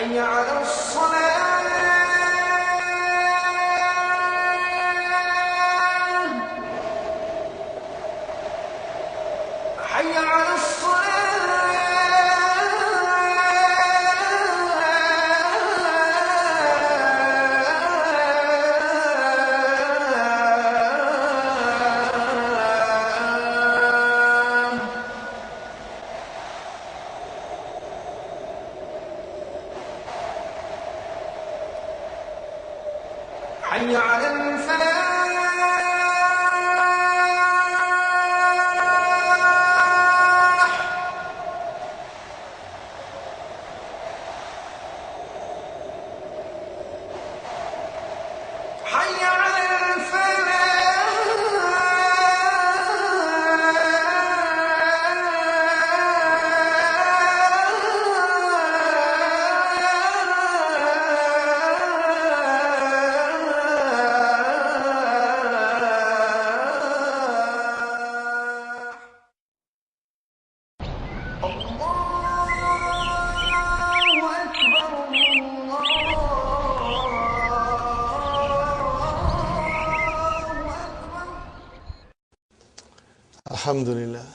حي على الصلاة حي على حي على الفلاح حي على Alhamdulillah.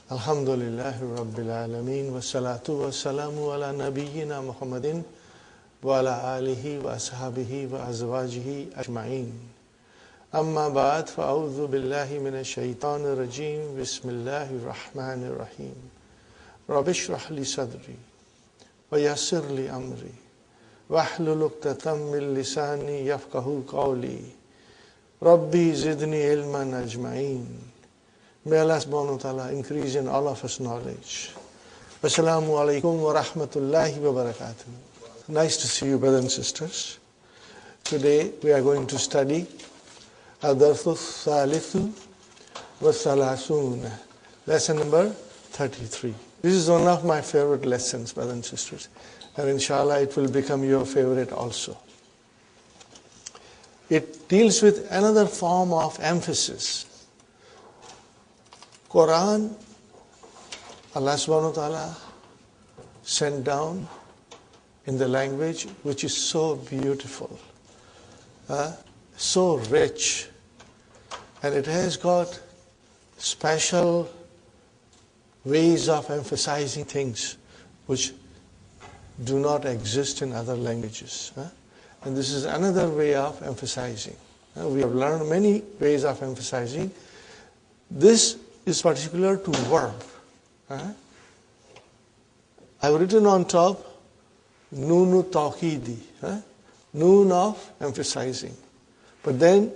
Alhamdulillahi Rabbil Alameen. Wassalatu wassalamu ala nabiyyina Muhammadin wa ala alihi wa ashabihi wa azwajihi ajma'in. Amma ba'd, fa'udhu billahi minash shaitanir rajim. Bismillahir rahmanir rahim. Rabbi shrah li sadri wa yassir li amri wahlul 'uqdatam min lisani yafqahu qawli. Rabbi zidni ilman ajma'in. May Allah subhanahu wa ta'ala increase in all of us knowledge. Assalamu alaikum wa rahmatullahi wa barakatuh. Nice to see you, brothers and sisters. Today we are going to study Ad-Darsu Thalithu wa Thalathun, lesson number 33. This is one of my favorite lessons, brothers and sisters. And inshallah it will become your favorite also. It deals with another form of emphasis. Quran, Allah subhanahu wa ta'ala sent down in the language which is so beautiful, so rich, and it has got special ways of emphasizing things which do not exist in other languages. And this is another way of emphasizing. We have learned many ways of emphasizing. This is particular to verb. I've written on top Nunu Tawhidi, noon of emphasizing. But then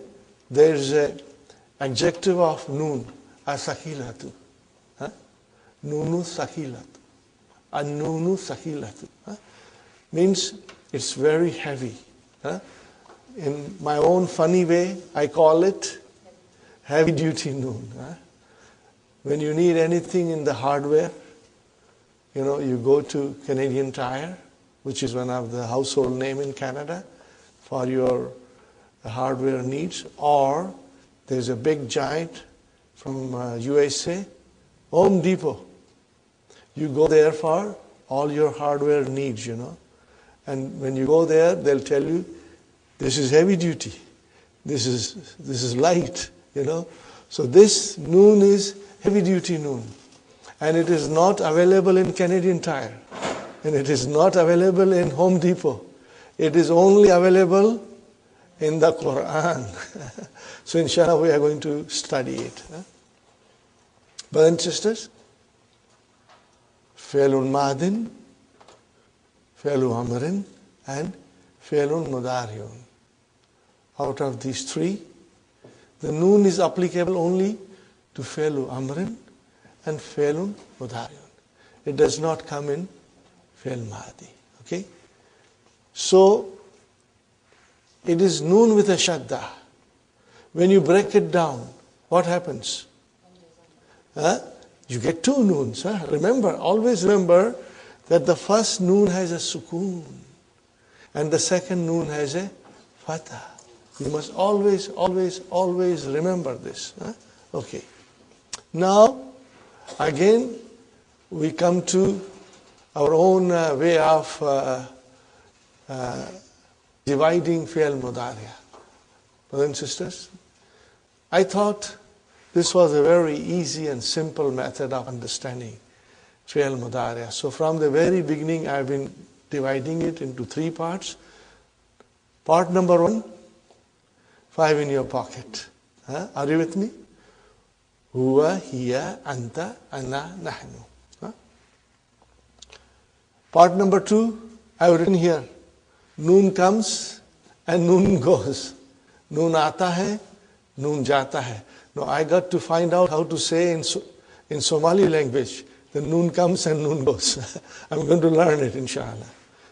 there is an adjective of noon, asakilatu. Nunu sakilatu. An-nunu sakilatu. Means it's very heavy. In my own funny way, I call it heavy duty noon. When you need anything in the hardware, you go to Canadian Tire, which is one of the household name in Canada, for your the hardware needs, or there's a big giant from USA, Home Depot. You go there for all your hardware needs, And when you go there, they'll tell you, this is heavy duty, this is light, So this noon is heavy duty noon. And it is not available in Canadian Tire. And it is not available in Home Depot. It is only available in the Quran. So inshallah we are going to study it. Brothers and sisters, Fi'lun Madin, Fi'lu Amrin, and Fi'lun Mudari'un. Out of these three, the noon is applicable only to Fi'lu Amrin and Fi'lun Mudari'un. It does not come in Fi'l Madi. Okay? So, it is noon with a shadda. When you break it down, what happens? You get two noons. Always remember that the first noon has a sukoon and the second noon has a fatah. You must always remember this. Okay. Now, again, we come to our own way of dividing fi'l mudari'. Brothers and sisters, I thought this was a very easy and simple method of understanding fi'l mudari'. So from the very beginning, I've been dividing it into three parts. Part number 1, 5 in your pocket. Are you with me? Huwa, hiya, anta, ana, nahnu. Part number 2, I've written here. Noon comes and noon goes. Noon aata hai, noon jata hai. Now I got to find out how to say in Somali language, the noon comes and noon goes. I'm going to learn it, inshallah.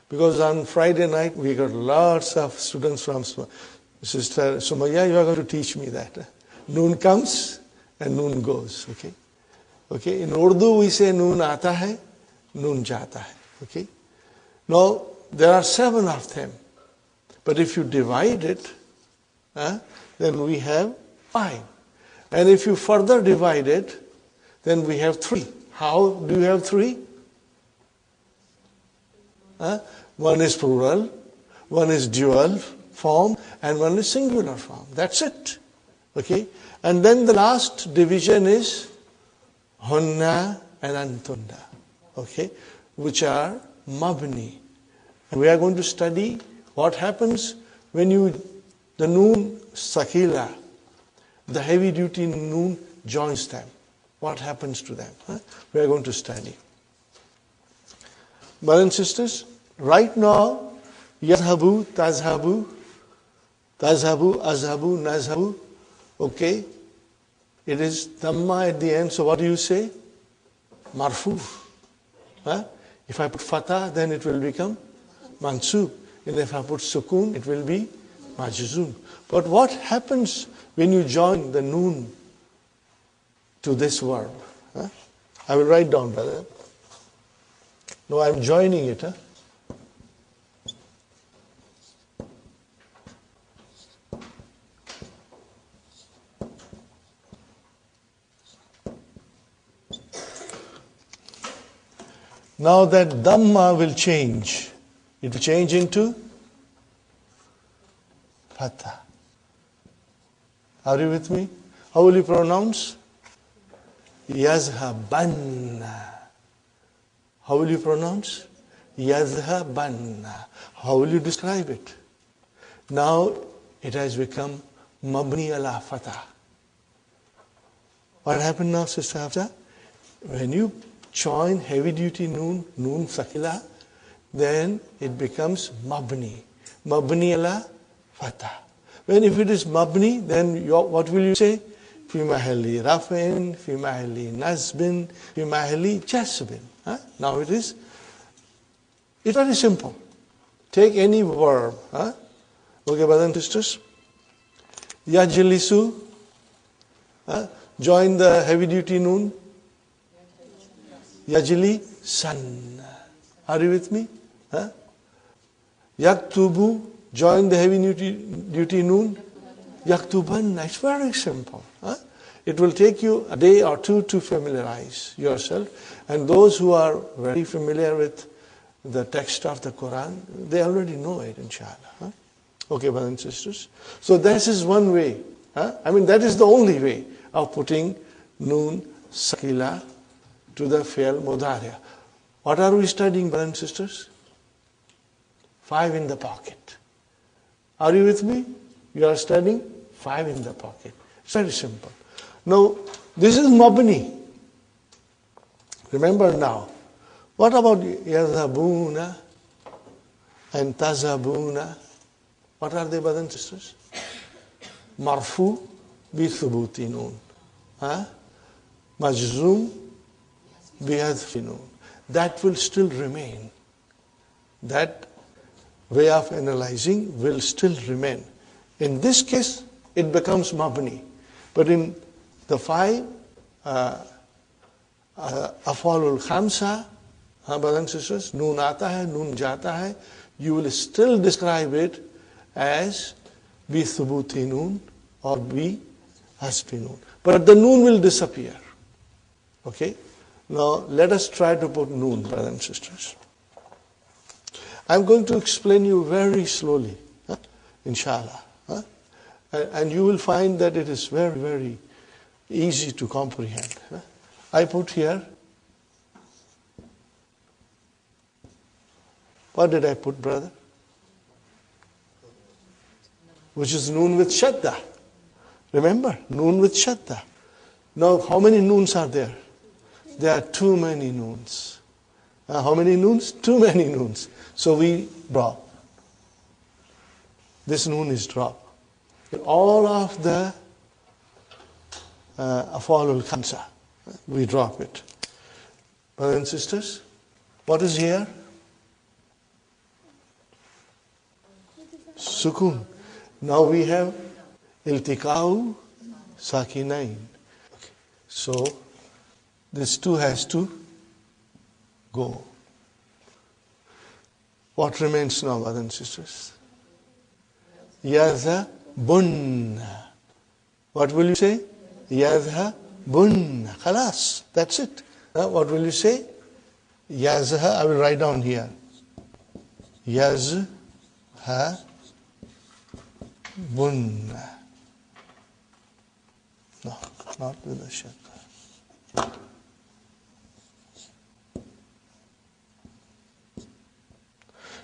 Because on Friday night, we got lots of students from Sister Sumaya, you are going to teach me that. Noon comes and noon goes. Okay. In Urdu, we say noon aata hai, noon jata hai. Okay. Now, there are 7 of them. But if you divide it, then we have 5. And if you further divide it, then we have 3. How do you have 3? One is plural, one is dual form, and one is singular form. That's it. Okay? And then the last division is hunna and antunna. Okay? Which are mabni. And we are going to study what happens when the noon sakila, the heavy duty noon joins them. What happens to them? We are going to study. Brothers and sisters, right now, yadhabu, tazhabu, azhabu, nazhabu. Okay? It is dhamma at the end, so what do you say? Marfu. If I put fatah, then it will become mansub. And if I put sukun, it will be majzum. But what happens when you join the noon to this verb? I will write down, brother. No, I'm joining it. Now that dhamma will change. It will change into fatha. Are you with me? How will you pronounce? Yazhabanna. How will you pronounce? Yazhabanna. How will you describe it? Now it has become mabni ala fatha. What happened now, Sister Hafsa? When you join heavy duty noon sakila, then it becomes mabni. Mabni ala fatha. When if it is mabni, then what will you say? Fi mahalli rafin, fi mahalli nasbin, fi mahalli jasbin. Now it's very simple. Take any verb. Okay, brothers and sisters. Yajlisu. Join the heavy duty noon. Yajli san. Are you with me? Yaktubu join the heavy duty noon? Yaktubanna. It's very simple. It will take you a day or two to familiarize yourself. And those who are very familiar with the text of the Quran, they already know it, inshallah. Okay, brothers and sisters. So this is one way. That is the only way of putting noon sakila to the fi'l mudari'. What are we studying, brothers and sisters? 5 in the pocket. Are you with me? You are studying 5 in the pocket. It's very simple. Now, this is mabni. Remember now. What about yadhabuna and tazabuna? What are they, brothers and sisters? Marfu bi thubuti noon. Majzoom bi hadfi noon. That will still remain. That way of analyzing will still remain. In this case, it becomes mabni. But in the 5 afalul khamsa, brothers and sisters, noon aata hai, noon jata hai, you will still describe it as bi thubuti noon or bi hasbi noon. But the noon will disappear. Okay? Now, let us try to put noon, brothers and sisters. I'm going to explain you very slowly, inshallah. And you will find that it is very, very easy to comprehend. I put here, what did I put, brother? Which is noon with shadda. Remember, noon with shadda. Now, how many noons are there? There are too many noons. How many noons? Too many noons. So we drop. This noon is dropped. All of the afalul khamsa, we drop it. Brothers and sisters, what is here? Sukun. Now we have iltikau sakinain. Okay. So this 2 has to go. What remains now, brothers and sisters? Yadhabunna. What will you say? Yadhabunna. Khalas. That's it. What will you say? Yazha. I will write down here. Yazhabunna. No, not with a shadda.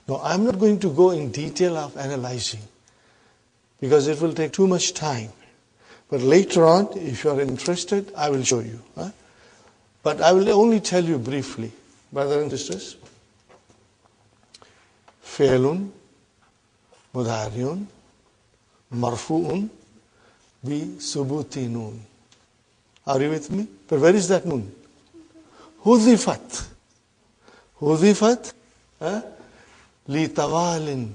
No, I'm not going to go in detail of analyzing because it will take too much time. But later on, if you are interested, I will show you. But I will only tell you briefly, brothers and sisters. Fi'lun, mudari'un, marfu'un, bi subuti noon. Are you with me? But where is that noon? Hudhifat. Hudhifat, li tawalin,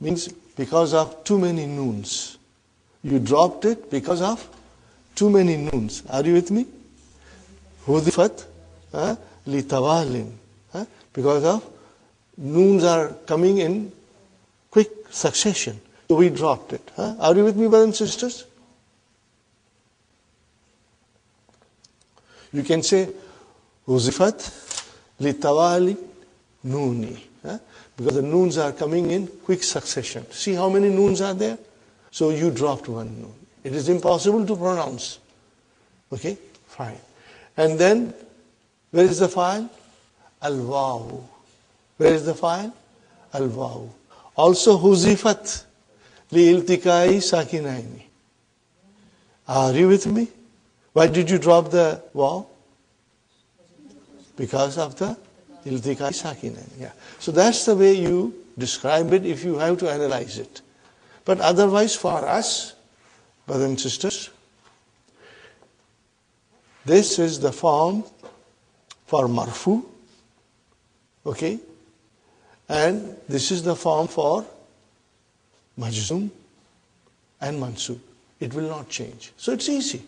means because of too many noons. You dropped it because of too many noons. Are you with me? Hudhifat li tawalin, because of noons are coming in quick succession. So we dropped it. Are you with me, brothers and sisters? You can say Hudhifat li tawali nooni. Because the noons are coming in quick succession. See how many noons are there? So you dropped one noon. It is impossible to pronounce. Okay? Fine. And then, where is the file? Al-waw. Where is the file? Al-waw. Also, huzifat li-iltikai sakinaini. Are you with me? Why did you drop the waw? Because of the iltikai sakinaini. Yeah. So that's the way you describe it if you have to analyze it. But otherwise, for us, brothers and sisters, this is the form for marfu, okay? And this is the form for majzum and mansub. It will not change. So it's easy.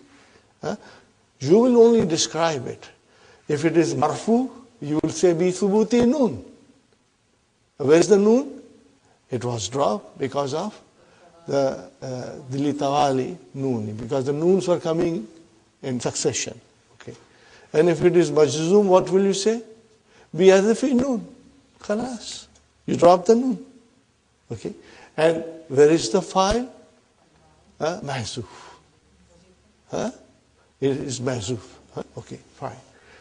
You will only describe it. If it is marfu, you will say bi thubuti noon. Where is the noon? It was dropped because of the litawali noon, because the noons were coming in succession. Okay. And if it is majzoom, what will you say? Be as if noon. Khalas. You drop the noon. Okay. And where is the file? Mahzoof. It is mahzoof. Okay, fine.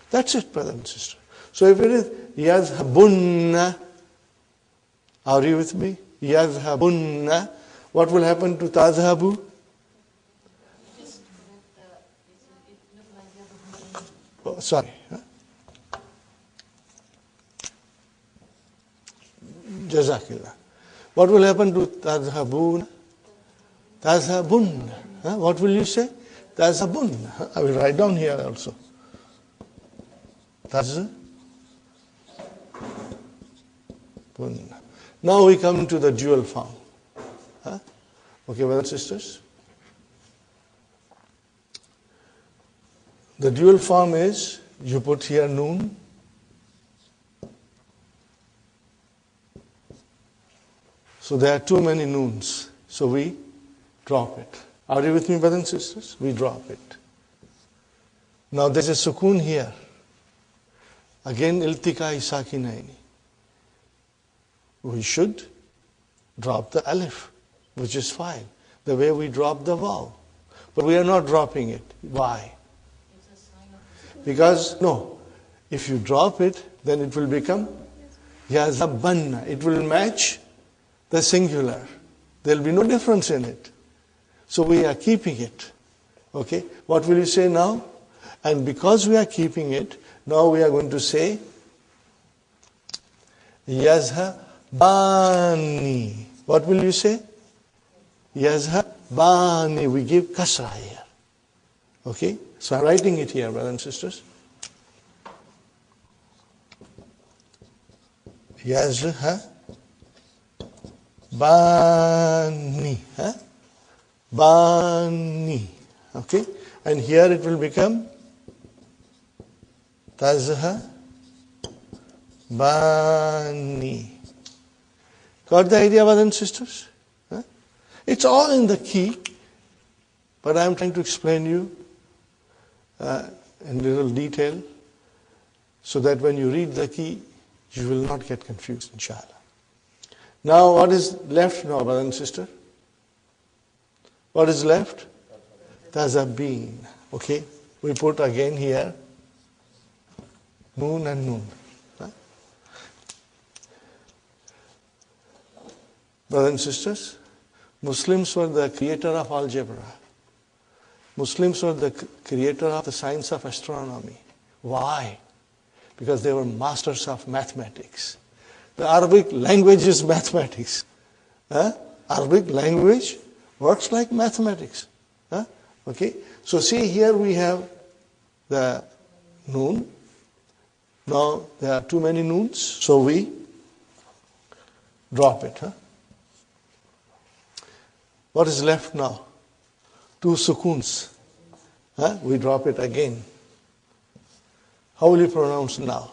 That's it, brother and sister. So if it is yazhabunna, are you with me? Yazhabunna. What will happen to tazhabu? Oh, sorry. Jazakillah. What will happen to tazhabun? Tazhabun. What will you say? Tazhabun. I will write down here also. Tazhabun. Now we come to the dual form. Okay, brothers and sisters. The dual form is, you put here noon. So there are too many noons. So we drop it. Are you with me, brothers and sisters? We drop it. Now there's a sukoon here. Again, iltiqai sakinaini. We should drop the alif, which is fine, the way we drop the vav. But we are not dropping it. Why? Because, no, if you drop it, then it will become yazabanna. It will match the singular. There will be no difference in it. So we are keeping it. Okay? What will you say now? And because we are keeping it, now we are going to say yazhabani. What will you say? Yazhabani. We give kasra here. Okay? So I'm writing it here, brothers and sisters. Yazhabani. Bani. Okay? And here it will become Tazhabani. Got the idea, brothers and sisters? It's all in the key, but I'm trying to explain you in little detail so that when you read the key, you will not get confused, inshallah. Now, what is left now, brother and sister? What is left? Tazabin. Okay? We put again here noon and noon. Brothers and sisters, Muslims were the creator of algebra. Muslims were the creator of the science of astronomy. Why? Because they were masters of mathematics. The Arabic language is mathematics. Arabic language works like mathematics. Okay? So see, here we have the noon. Now there are too many noons, so we drop it. What is left now? Two sukoons. We drop it again. How will you pronounce now?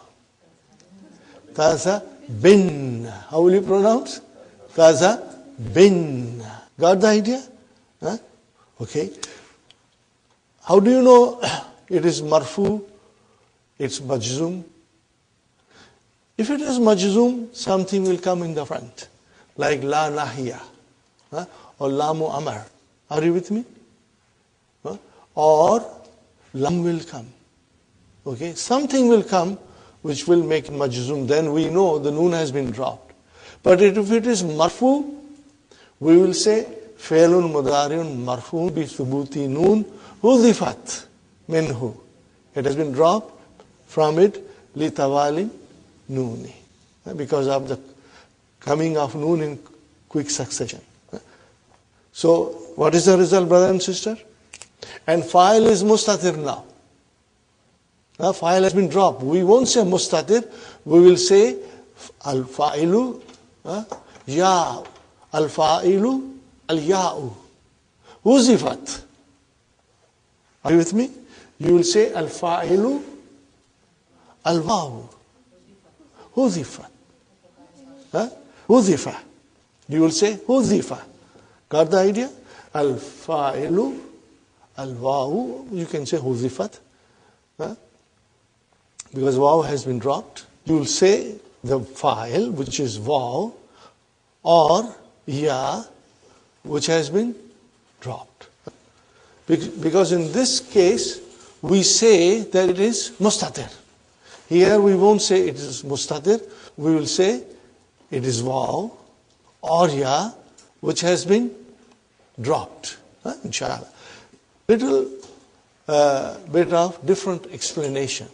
Taza bin. How will you pronounce? Taza bin. Got the idea? Okay. How do you know it is marfu? It's majzoom. If it is majzoom, something will come in the front, like la nahiya or lamu amar. Are you with me? Or lam will come. Okay, something will come which will make it majzoom. Then we know the noon has been dropped. But if it is marfu, we will say فعل مضارع مرفوع بثبوت نون حذفت منه. It has been dropped from it لتوالي نون, because of the coming of noon in quick succession. So what is the result, brother and sister? And fa'il is mustatir now. Fa'il has been dropped. We won't say mustatir. We will say al-fa'ilu ya, al-fa'ilu al-ya'u, huzifat. Are you with me? You will say al-fa'ilu al-wawu, huzifat. Huzifa. You will say huzifa. Got the idea? Al-fa'ilu, al-wawu, you can say huzifat. Because waw has been dropped. You will say the fa'il, which is waw, or ya, which has been dropped. Because in this case, we say that it is mustatir. Here we won't say it is mustatir. We will say it is waw or ya, which has been dropped. Inshallah. Little bit of different explanation.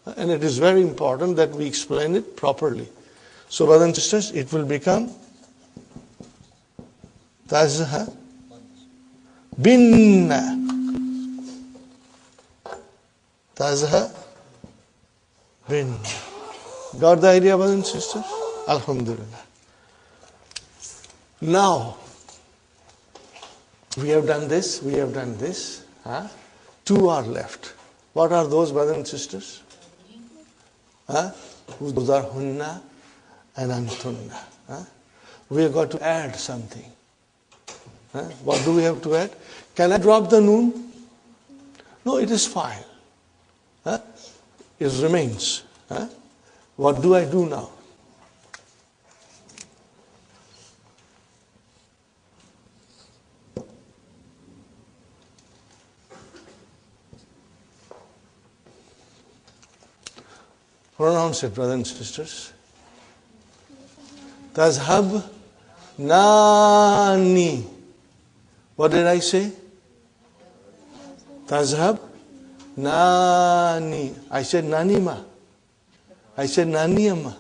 And it is very important that we explain it properly. So, brothers and sisters, it will become tazha binna. Tazha binna. Got the idea, brothers and sisters? Alhamdulillah. Now, we have done this, we have done this. Two are left. What are those, brothers and sisters? Those are hunna and antunna. We have got to add something. What do we have to add? Can I drop the noon? No, it is fine. It remains. What do I do now? Pronounce it, brothers and sisters. Tazhab nani. What did I say? Tazhab nani. I said nanima. I said naniyamma.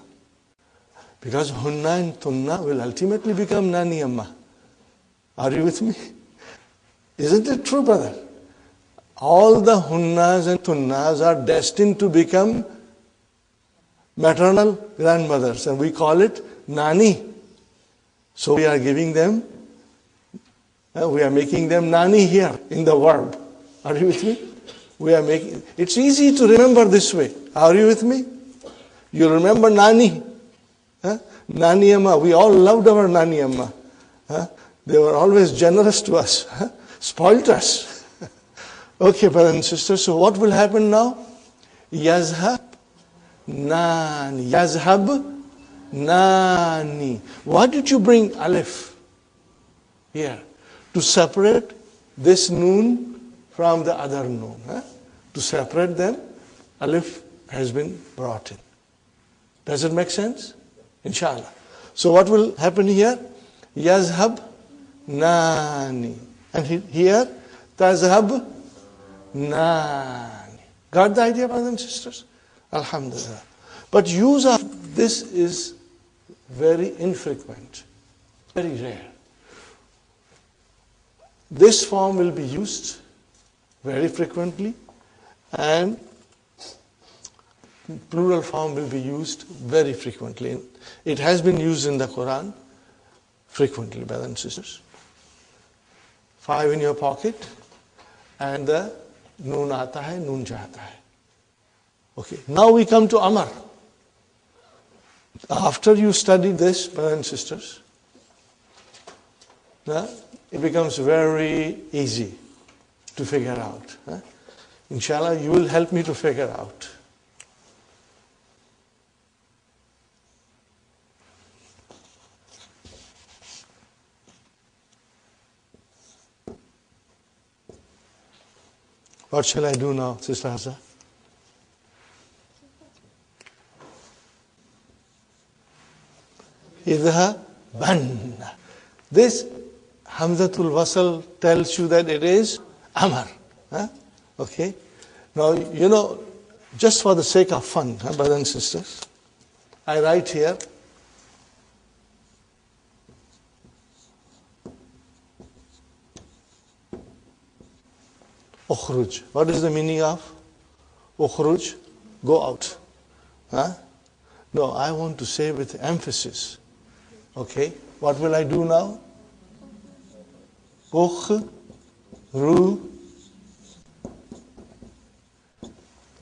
Because hunna and tunna will ultimately become naniyamma. Are you with me? Isn't it true, brother? All the hunnas and tunnas are destined to become maternal grandmothers, and we call it nani. So we are giving them, we are making them nani here in the verb. Are you with me? We are making, it's easy to remember this way. Are you with me? You remember nani? Nani amma. We all loved our nani amma. They were always generous to us, spoilt us. Okay, brothers and sisters, so what will happen now? Yazhab nani. Yazhab nani. Why did you bring alif here? To separate this noon from the other noon. To separate them, alif has been brought in. Does it make sense? Inshallah. So what will happen here? Yazhab nani. And here, tazhab nani. Got the idea, brothers and sisters? Alhamdulillah. But use of this is very infrequent, very rare. This form will be used very frequently, and plural form will be used very frequently. It has been used in the Quran frequently, brothers and sisters. 5 in your pocket, and the noon aata hai, noon jata hai. Okay, now we come to Amar. After you study this, brothers and sisters, it becomes very easy to figure out. Inshallah, you will help me to figure out. What shall I do now, Sister Hafsa? Idhaban. This Hamzatul Wasl tells you that it is Amar. Okay? Now, you know, just for the sake of fun, brothers and sisters, I write here Ukhruj. What is the meaning of Ukhruj? Go out. No, I want to say with emphasis. Okay, what will I do now? Ukhru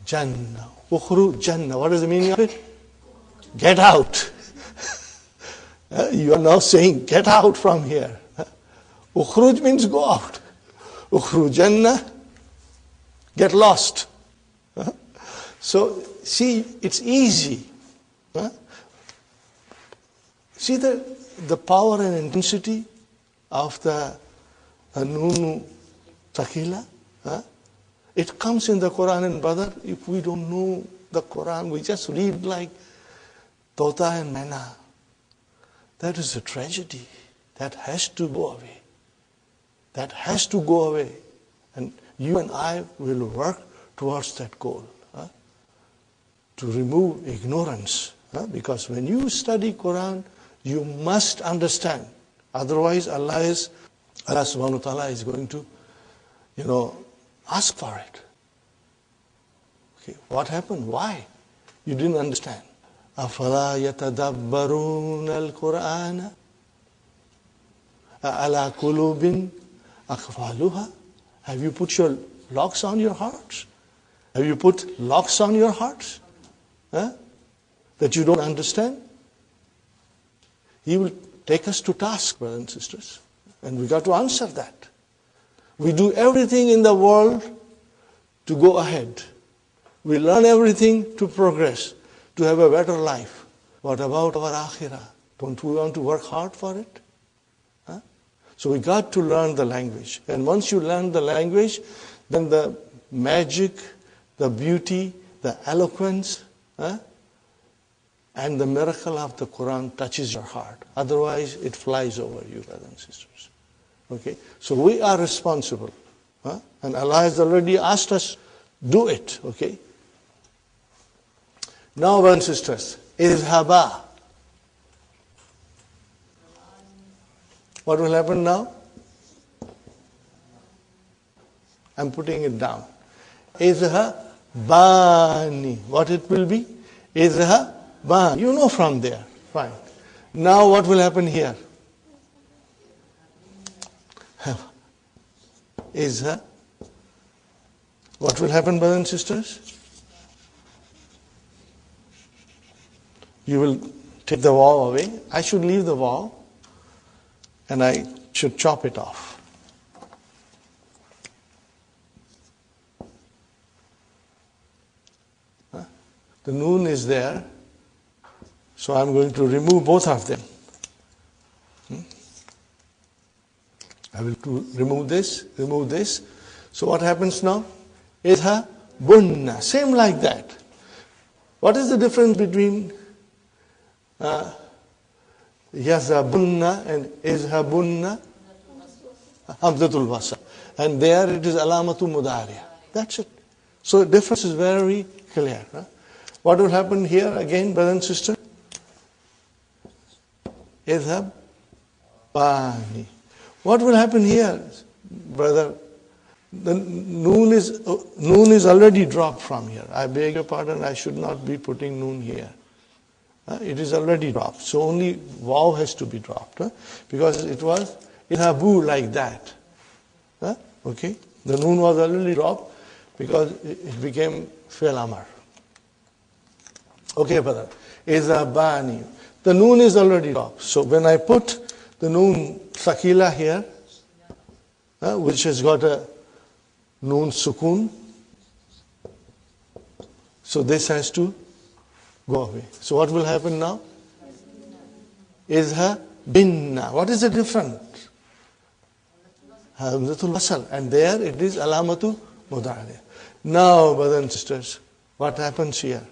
Jannah. Ukhru Jannah. What is the meaning of it? Get out. You are now saying, get out from here. Ukhruj means go out. Ukhrujanna, get lost. So, see, it's easy. See the power and intensity of the Nunu Thaqila? It comes in the Quran, and brother, if we don't know the Quran, we just read like Tota and Maina. That is a tragedy. That has to go away. That has to go away. And you and I will work towards that goal. To remove ignorance. Because when you study Quran, you must understand. Otherwise, Allah subhanahu wa ta'ala is going to, ask for it. Okay, what happened? Why? You didn't understand. أَفَلَا يَتَدَبَّرُونَ الْقُرْآنَ أَعَلَى قُلُوبٍ أَقْفَالُهَا. Have you put your locks on your hearts? Have you put locks on your hearts? That you don't understand? He will take us to task, brothers and sisters. And we got to answer that. We do everything in the world to go ahead. We learn everything to progress, to have a better life. What about our akhirah? Don't we want to work hard for it? So we got to learn the language. And once you learn the language, then the magic, the beauty, the eloquence, and the miracle of the Quran touches your heart. Otherwise, it flies over you, brothers and sisters. Okay? So we are responsible. And Allah has already asked us, do it. Okay? Now, brothers and sisters, izhaba. What will happen now? I'm putting it down. Izhabani. What it will be? Izhabani. You know from there. Fine. Now what will happen here? What will happen, brothers and sisters? You will take the waw away. I should leave the waw and I should chop it off. The noon is there, so I'm going to remove both of them. I will remove this. So what happens now? Izha bunna. Same like that. What is the difference between yazabunna and izhabunna? Hamzatul wasl. And there it is alamatu mudariya. That's it. So the difference is very clear. What will happen here again, brother and sister? Izhab bani. What will happen here, brother? The noon is already dropped from here. I beg your pardon, I should not be putting noon here. It is already dropped. So only waw has to be dropped. Because it was izhabu like that. Okay? The noon was already dropped because it became fi'l amr. Okay, brother. Izhabani. The noon is already dropped. So when I put the noon thaqila here, which has got a noon sukun, so this has to go away. So what will happen now? Izha binna. What is the difference? Hamzatul wasl. And there it is alamatu mudariya. Now, brothers and sisters, what happens here?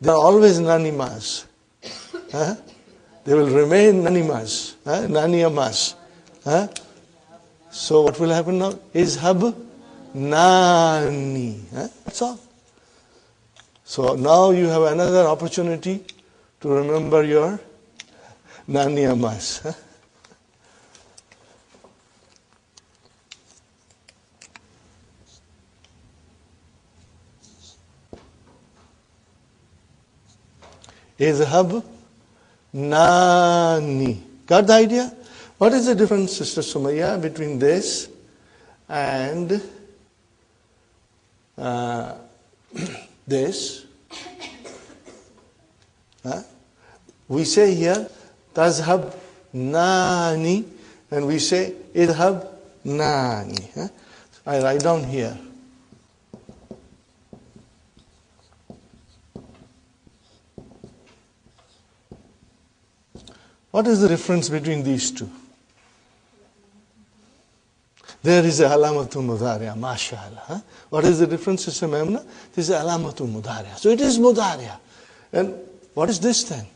They are always nanimas. They will remain nanimas. Naniyamas. So what will happen now? Izhab nani. That's all. So now you have another opportunity to remember your naniyamas. Izhab nani. Got the idea? What is the difference, Sister Sumaya, between this and this? We say here, tazhab nani, and we say idhab nani. I write down here. What is the difference between these two? There is a alamatul mudariya, mashallah. What is the difference, Sister Maimuna? This is alamatul mudariya. So it is mudariya. And what is this then?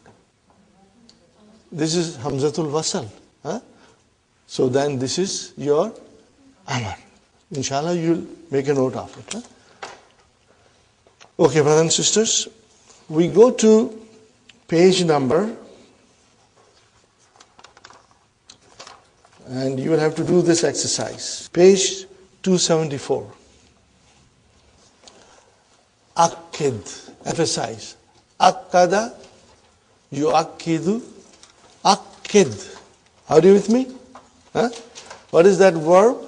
This is hamzatul wasal. So then this is your amar. Inshallah, you'll make a note of it. Okay, brothers and sisters, we go to page number, and you will have to do this exercise. Page 274. Akkid, emphasize. Akkada, yuakkidu, akkid. Are you with me? What is that verb?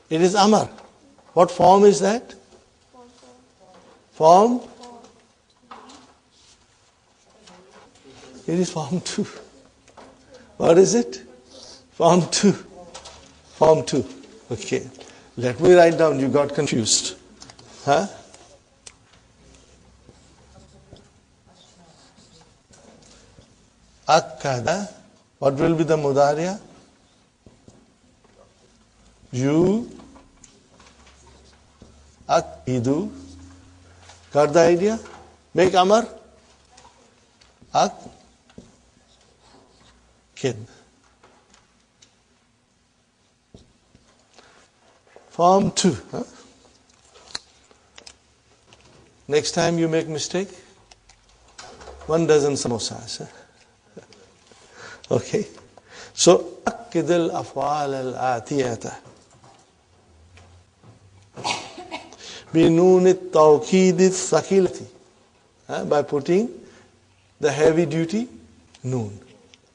It is amar. What form is that? Form? It is form 2. What is it? Form 2. Form 2. Okay. Let me write down. You got confused. Akkada. What will be the mudariya? You akkidu. Got the idea? Make amar. Akkid. Form 2. Next time you make mistake, 1 dozen samosas. Okay. So, akkid al-af'al al-atiyata. بنون التوكيد الثقيلة. By putting the heavy duty noon.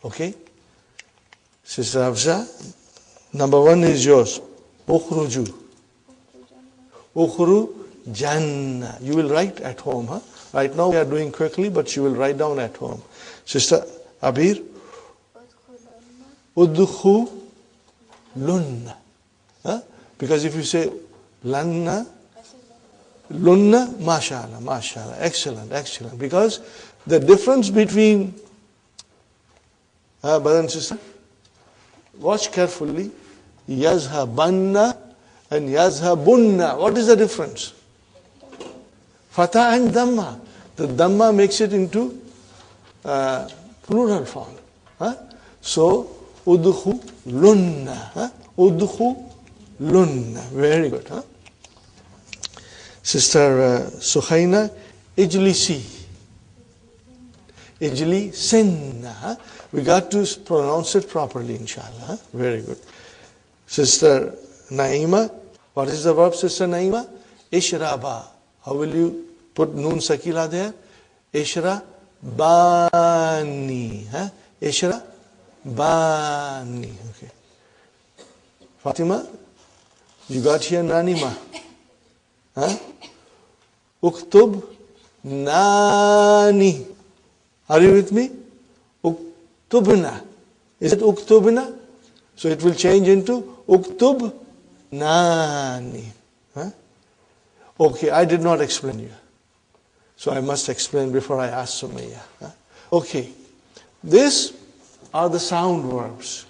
Okay? Sister Hafsa, number 1 is yours. Ukhruju. Ukhrujanna. You will write at home. Right now we are doing quickly, but you will write down at home. Sister Abir. Udkhulunna. Because if you say lanna, lunna, mashallah, mashallah, excellent, excellent. Because the difference between, brother and sister, watch carefully, yazhabanna and yazhabunna. What is the difference? Fatha and dhamma. The dhamma makes it into plural form. So, udkhulunna. Udkhulunna. Very good. Sister Suhaina, ijlisi. Ijlisinna. We got to pronounce it properly, inshallah. Very good. Sister Naima, what is the verb, Sister Naima? Ishraba. How will you put noon sakila there? Ishrabani. Ishrabani. Okay. Fatima, you got here Nanima. Uktub nani. Are you with me? Uktubna. Is it uktubna? So it will change into uktub nani. Okay, I did not explain you. So I must explain before I ask Sumaya. Okay, these are the sound verbs.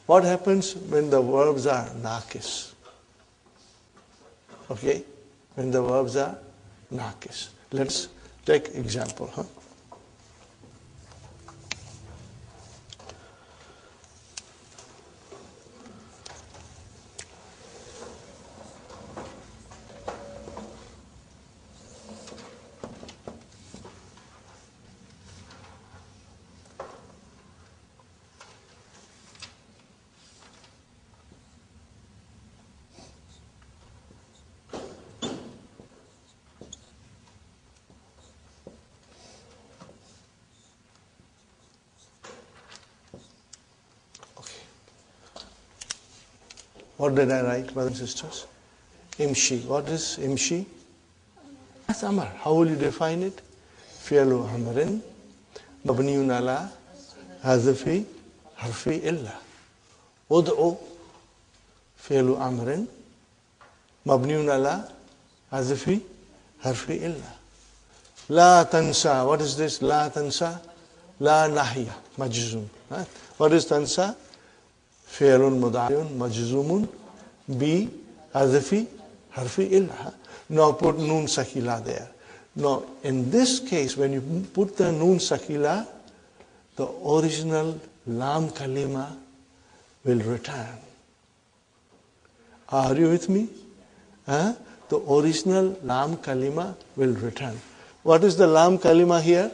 What happens when the verbs are nakis? Okay, when the verbs are nakis. Let's take example. What did I write, brothers and sisters? Imshi. What is imshi? That's amar. How will you define it? فعل أمر مبني على حذف حرف إلا. ادعو فعل أمر مبني على حذف حرف إلا. لا تنسى. What is this? لا تنسى. لا نهي مجزوم. What is تنسى? فعل مضارع مجزوم بحذف حرف إلا. Now put nun sakila there. Now in this case, when you put the nun sakila, the original lam kalima will return. Are you with me? The original lam kalima will return. What is the lam kalima here?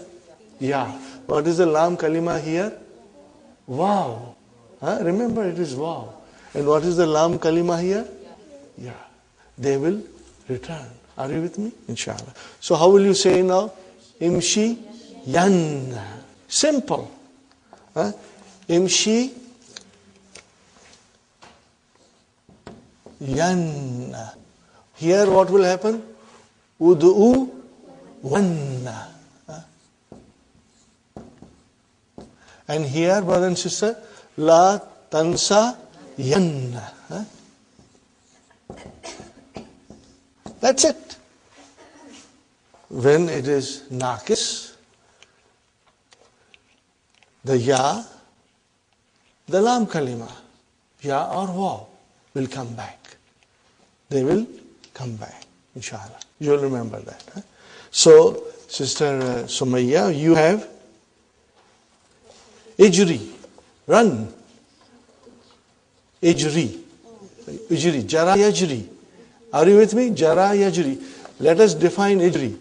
Yeah. What is the lam kalima here? Wow. Remember, it is wow. And what is the lam kalima here? Yeah. They will return. Are you with me? Inshallah. So how will you say now? Imshi yan. Simple. Imshi yan. Here what will happen? Ud'u wanna. And here, brother and sister, la tansa yanna. That's it. When it is naqis, the ya, the lam kalima, ya or waw will come back. They will come back, inshallah. You'll remember that. So, Sister Sumayya, you have ijri, run. Ijri, jara yajri. Are you with me? Jara yajri. Let us define ijri.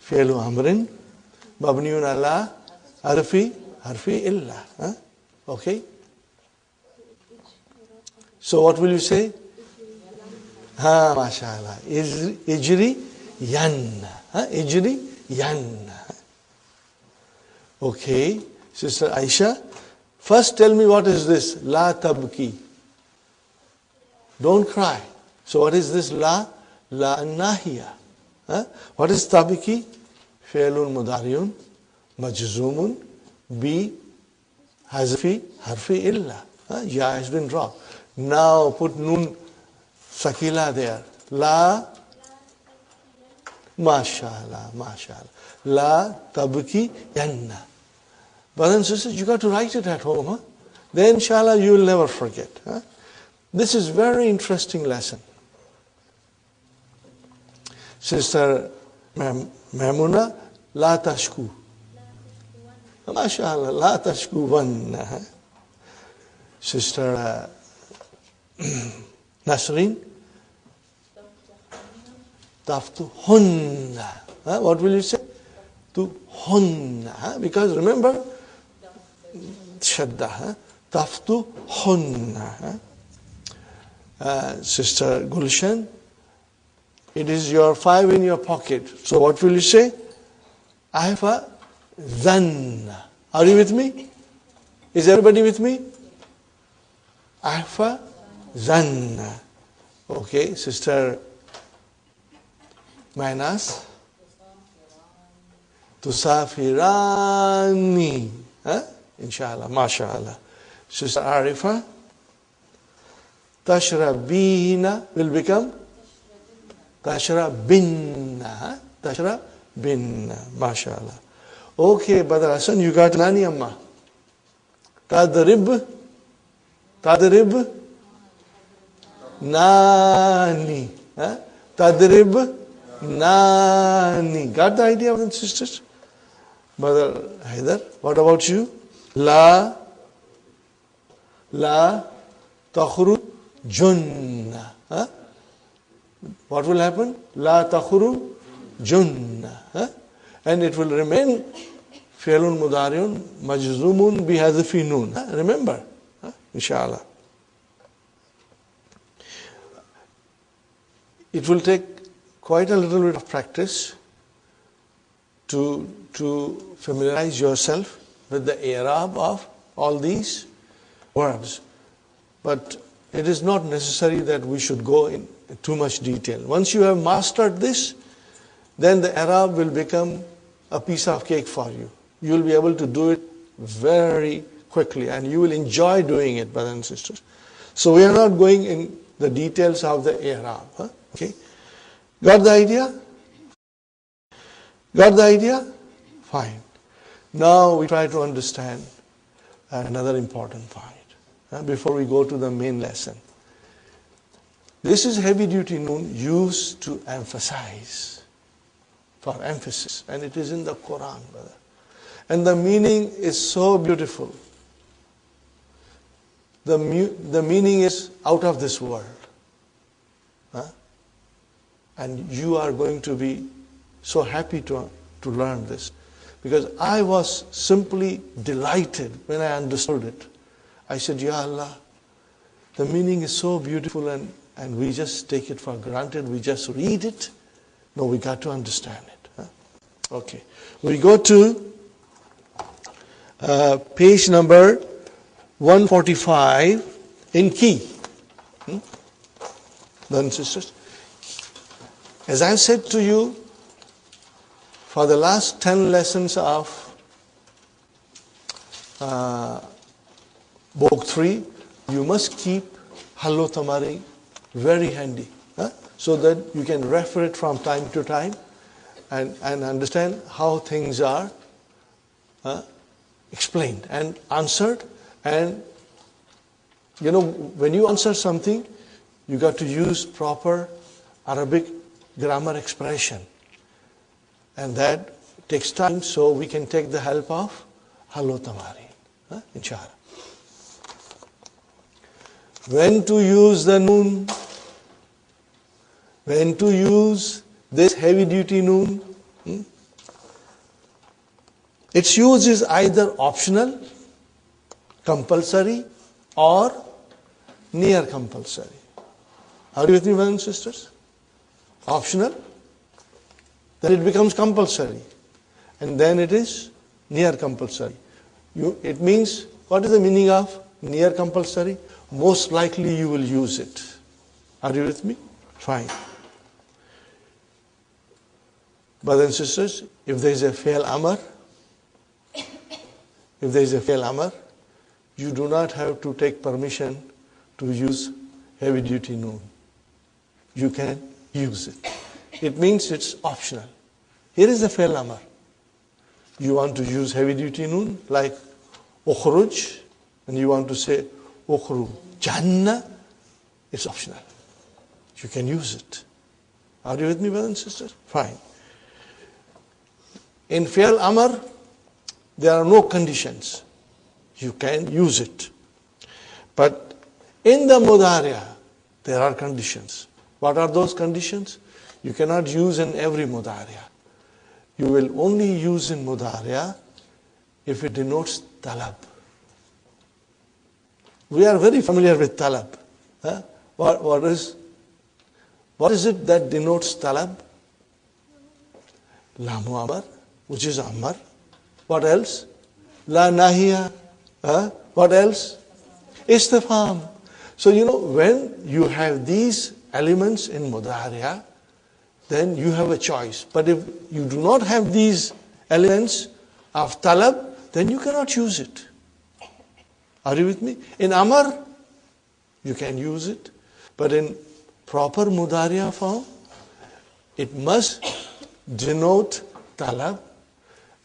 Fi'lu amrin, mabniun ala, harfi illa. Okay? So what will you say? MashaAllah. Ijri yan. Ijri yan. Okay. Sister Aisha, first tell me what is this? La tabki. Don't cry. So what is this la? La nahiya. What is tabki? Fi'lun mudariun majzumun bi hazfi harfi illa. Ya has been dropped. Now put nun sakila there. La, mashallah. La tabki yanna. Brothers and sisters, you got to write it at home. Then inshallah you will never forget. This is very interesting lesson. Sister Maimuna, la tashku. MashaAllah, la tashku wanna. Sister Nasreen, taftu hunna. What will you say? To hunna. Because remember, shadda. Taftu hunna. Sister Gulshan, it is your 5 in your pocket. So what will you say? I have a dhanna. Are you with me? Is everybody with me? I have a dhanna. Okay, Sister Mainas. Tusafirani. Inshallah, mashallah. Sister Arifa. Tashrabina will become Tashrabinna. Tashrabinna. MashaAllah. Okay, Brother Hassan, you got Nani Amma. Tadrib. Nani. Tadrib. Nani. Got the idea, brothers and sisters? Brother Haidar, what about you? La takhru junna. What will happen? La takhru junna. And it will remain fi'lun mudariun majzumun bi hadfi nun. Remember, inshallah. It will take quite a little bit of practice to familiarize yourself with the i'rab of all these verbs. But it is not necessary that we should go in too much detail. Once you have mastered this, then the i'rab will become a piece of cake for you. You will be able to do it very quickly and you will enjoy doing it, brothers and sisters. So we are not going in the details of the i'rab. Okay? Got the idea? Got the idea? Fine. Now we try to understand another important point before we go to the main lesson. This is heavy duty noon used to emphasize, for emphasis, and it is in the Quran, brother. And the meaning is so beautiful. The meaning is out of this world. And you are going to be so happy to learn this. Because I was simply delighted when I understood it. I said, Ya Allah, the meaning is so beautiful and we just take it for granted. We just read it. No, we got to understand it. Okay. We go to page number 145 in key. Brothers and sisters, as I said to you, for the last 10 lessons of book 3, you must keep Hallo Tamari very handy, so that you can refer it from time to time and understand how things are explained and answered. And when you answer something, you got to use proper Arabic grammar expression. And that takes time, so we can take the help of Hallo Tamari, inshallah. When to use the noon? When to use this heavy duty noon? Its use is either optional, compulsory, or near compulsory. Are you with me, brothers and sisters? Optional, then it becomes compulsory, and then it is near compulsory. It means, what is the meaning of near compulsory? Most likely you will use it. Are you with me? Fine. Brothers and sisters, if there is a fail amar, you do not have to take permission to use heavy duty noon. You can use it. It means it's optional. Here is the fail amar. You want to use heavy duty noon like ukhruj, and you want to say ukhruj Jannah, it's optional. You can use it. Are you with me, brothers and sisters? Fine. In fi'l amr, there are no conditions. You can use it. But in the mudari'a, there are conditions. What are those conditions? You cannot use in every mudari'a. You will only use in mudari'a if it denotes talab. We are very familiar with talab. What is it that denotes talab? Lamu amar, which is amar. What else? La nahiya. What else? Istifham. So when you have these elements in mudari'a, then you have a choice. But if you do not have these elements of talab, then you cannot use it. Are you with me? In amar, you can use it. But in proper mudari'a form, it must denote talab,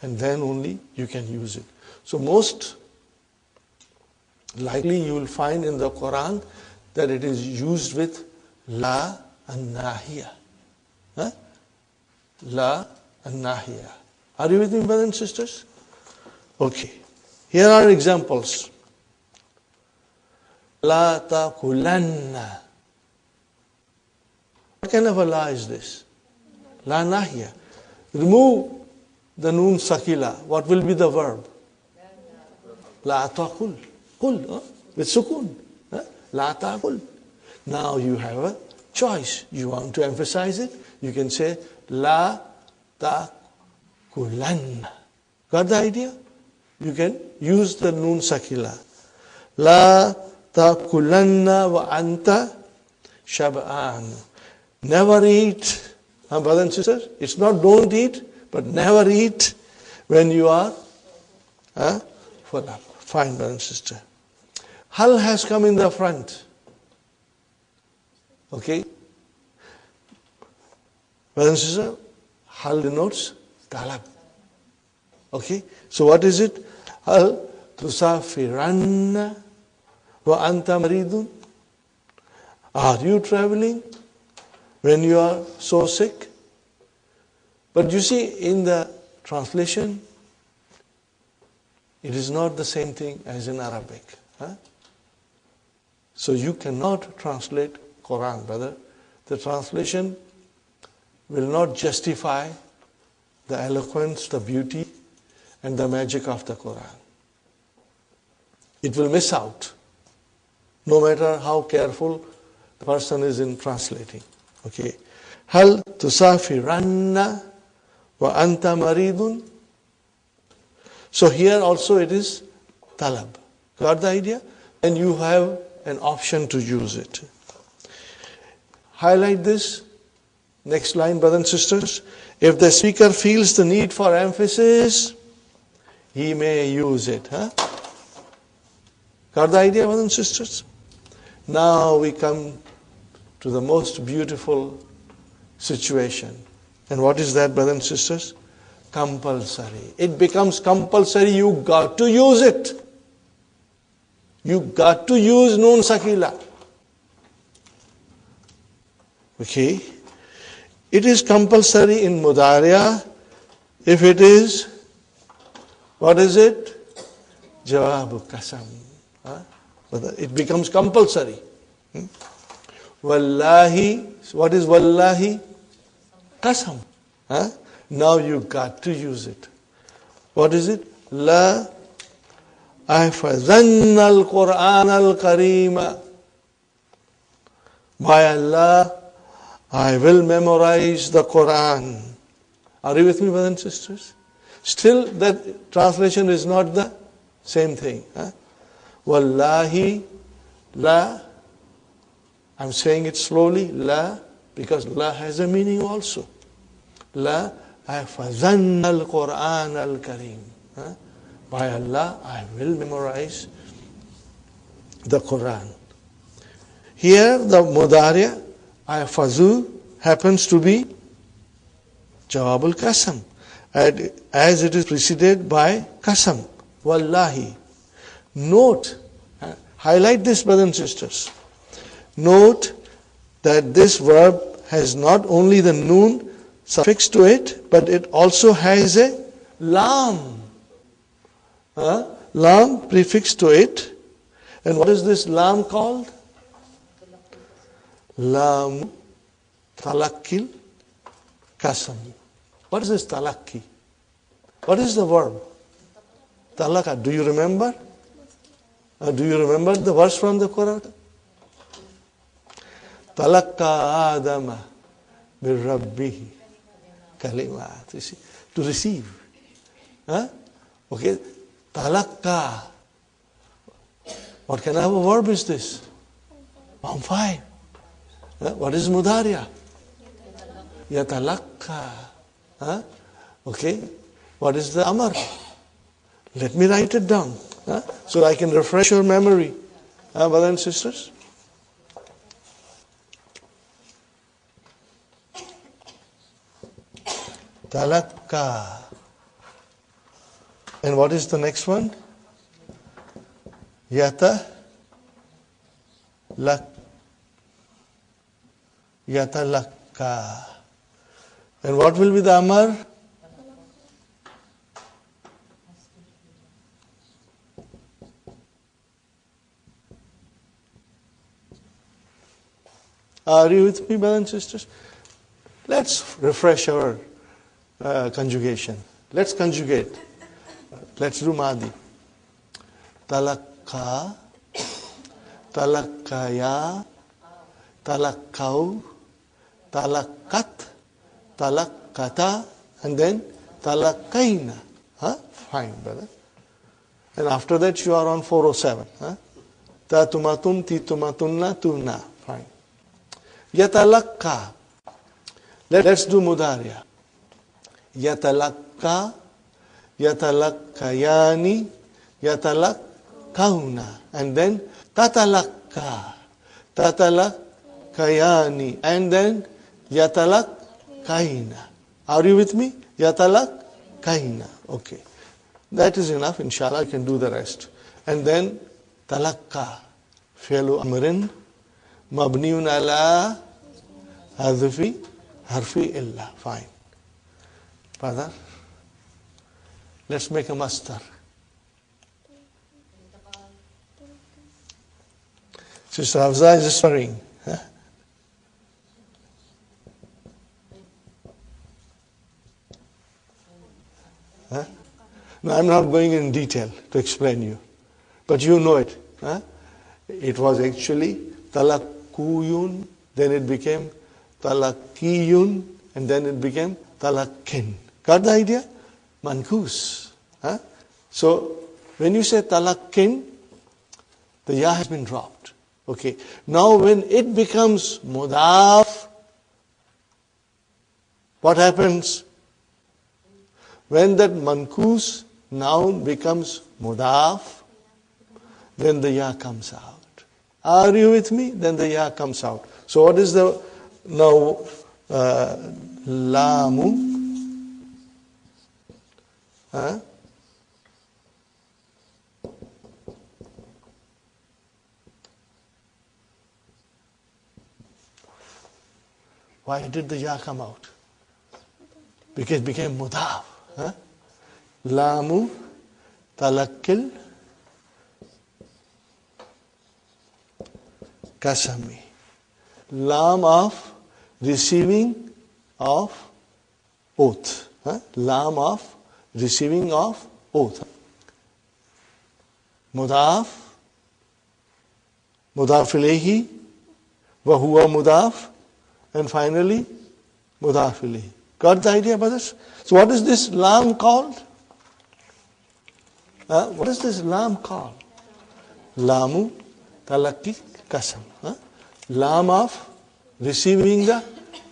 and then only you can use it. So most likely you will find in the Quran that it is used with la and nahiya. La and nahiya. Are you with me, brothers and sisters? Okay. Here are examples. La taqulanna. What kind of a la is this? La nahiya. Remove the noon sakila. What will be the verb? La taqul. Qul, with sukun. La taqul. Now you have a choice. You want to emphasize it? You can say la taqulanna. Got the idea? You can use the noon sakila. La taqulanna wa anta shab'an. Never eat. Brothers and sisters, it's not don't eat, but never eat when you are full up. Fine, brother and sister. Hal has come in the front. Okay? Brother and sister, hal denotes talab. Okay? So what is it? Hal tusafiranna wa anta maridun. Are you traveling when you are so sick? But you see, in the translation, it is not the same thing as in Arabic. So you cannot translate Quran, brother. The translation will not justify the eloquence, the beauty, and the magic of the Quran. It will miss out, no matter how careful the person is in translating. Okay. Hal tusafiranna wa anta maridun. So here also it is talab. Got the idea? And you have an option to use it. Highlight this. Next line, brothers and sisters. If the speaker feels the need for emphasis, he may use it. Got the idea, brothers and sisters? Now we come to the most beautiful situation. And what is that, brothers and sisters? Compulsory. It becomes compulsory. You got to use it. You got to use Noon Sakila. Okay. It is compulsory in Mudariya if it is, what is it? Jawabu Qasam. It becomes compulsory. Wallahi, what is Wallahi? Qasam. Now you got to use it. What is it? La ahfazanna al-Qur'an al-Kareema. By Allah, I will memorize the Quran. Are you with me, brothers and sisters? Still, that translation is not the same thing. Wallahi, la. I'm saying it slowly, la, because la has a meaning also. La ahfazanna al-Qur'an al-Kareem. By Allah, I will memorize the Quran. Here, the Mudariya, ahfazu, happens to be Jawabul Qasam, as it is preceded by Qasam. Wallahi. Note, highlight this, brothers and sisters. Note that this verb has not only the noon suffix to it, but it also has a lam. Lam prefix to it. And what is this lam called? Lam talakkil qasam. What is this talakki? What is the verb? Talaka. Do you remember? Do you remember the verse from the Quran? Talakka Adama min Rabbihi kalimat. You see, to receive. Okay. Talakka. What kind of a verb is this? Form 5. What is Mudariya? Yatalakka. Okay. What is the Amar? Let me write it down. So I can refresh your memory. Brothers and sisters. Talakka. And what is the next one? Yatalakka. And what will be the Amar? Are you with me, brothers and sisters? Let's refresh our conjugation. Let's conjugate. Let's do Madi. Talakka, talakkaya, talakkau, talakkat, talakkata, and then talakkaina. Fine, brother. And after that you are on 407. Ta tumatun, ti tumatunna, tuna. Fine. Yatalakka. Let's do Mudariya. yatalakka, yatalakkayani, yatalakkauna, and then tatalakka, tatalakkayani, and then yatalakkaina. Are you with me? Yatalakkaina. Okay. That is enough. Inshallah, you can do the rest. And then talakka, fi'lu amrin, mabniun ala hadfi harfi illa. Fine. Father, let's make a mastar. Sister Hafza is swearing. Huh? Huh? No, I'm not going in detail to explain you. But you know it. Huh? It was actually talakuyun, then it became talakiyun, and then it became talakkin. Got the idea? Mankus. Huh? So, when you say talakkin, the ya has been dropped. Okay. Now, when it becomes mudaf, what happens? When that mankus noun becomes mudaf, then the ya comes out. Are you with me? Then the ya comes out. So what is the now lamu? Huh? Why did the ya come out? Because it became mudaf. Huh? Lamu talakkil kasami. Lam of receiving of oath. Huh? Lam of receiving of oath. Mudaf, mudaf ilayhi, wa huwa mudaf, and finally mudaf ilayhi. Got the idea, brothers? So what is this lam called? What is this lam called? Lamu talakki kasam. Lam of receiving the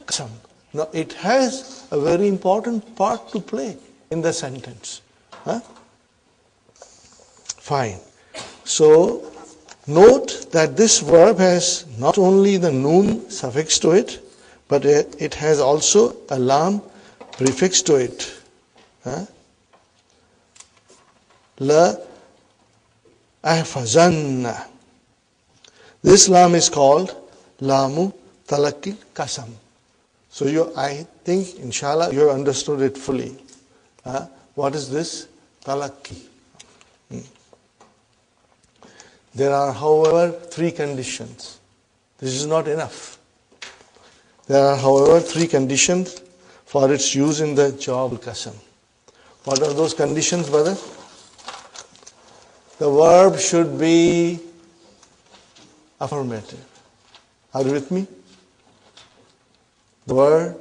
kasam. Now it has a very important part to play in the sentence. Fine. So note that this verb has not only the noon suffix to it, but it has also a lam prefix to it. La ahfazanna. This lam is called lamu talakkil kasam. So I think, inshallah, you have understood it fully. What is this? Talakki. There are, however, 3 conditions. This is not enough. There are, however, 3 conditions for its use in the Jawab al-Qasam. What are those conditions, brother? The verb should be affirmative. Are you with me? The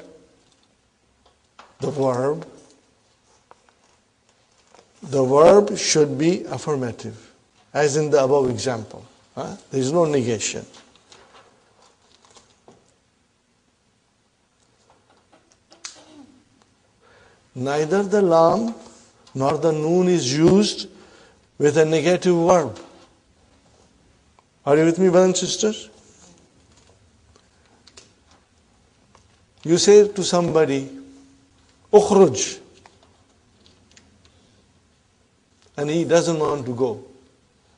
verb should be affirmative, as in the above example. There is no negation. Neither the lam nor the noon is used with a negative verb. Are you with me, brothers and sisters? You say to somebody, ukhruj, and he doesn't want to go,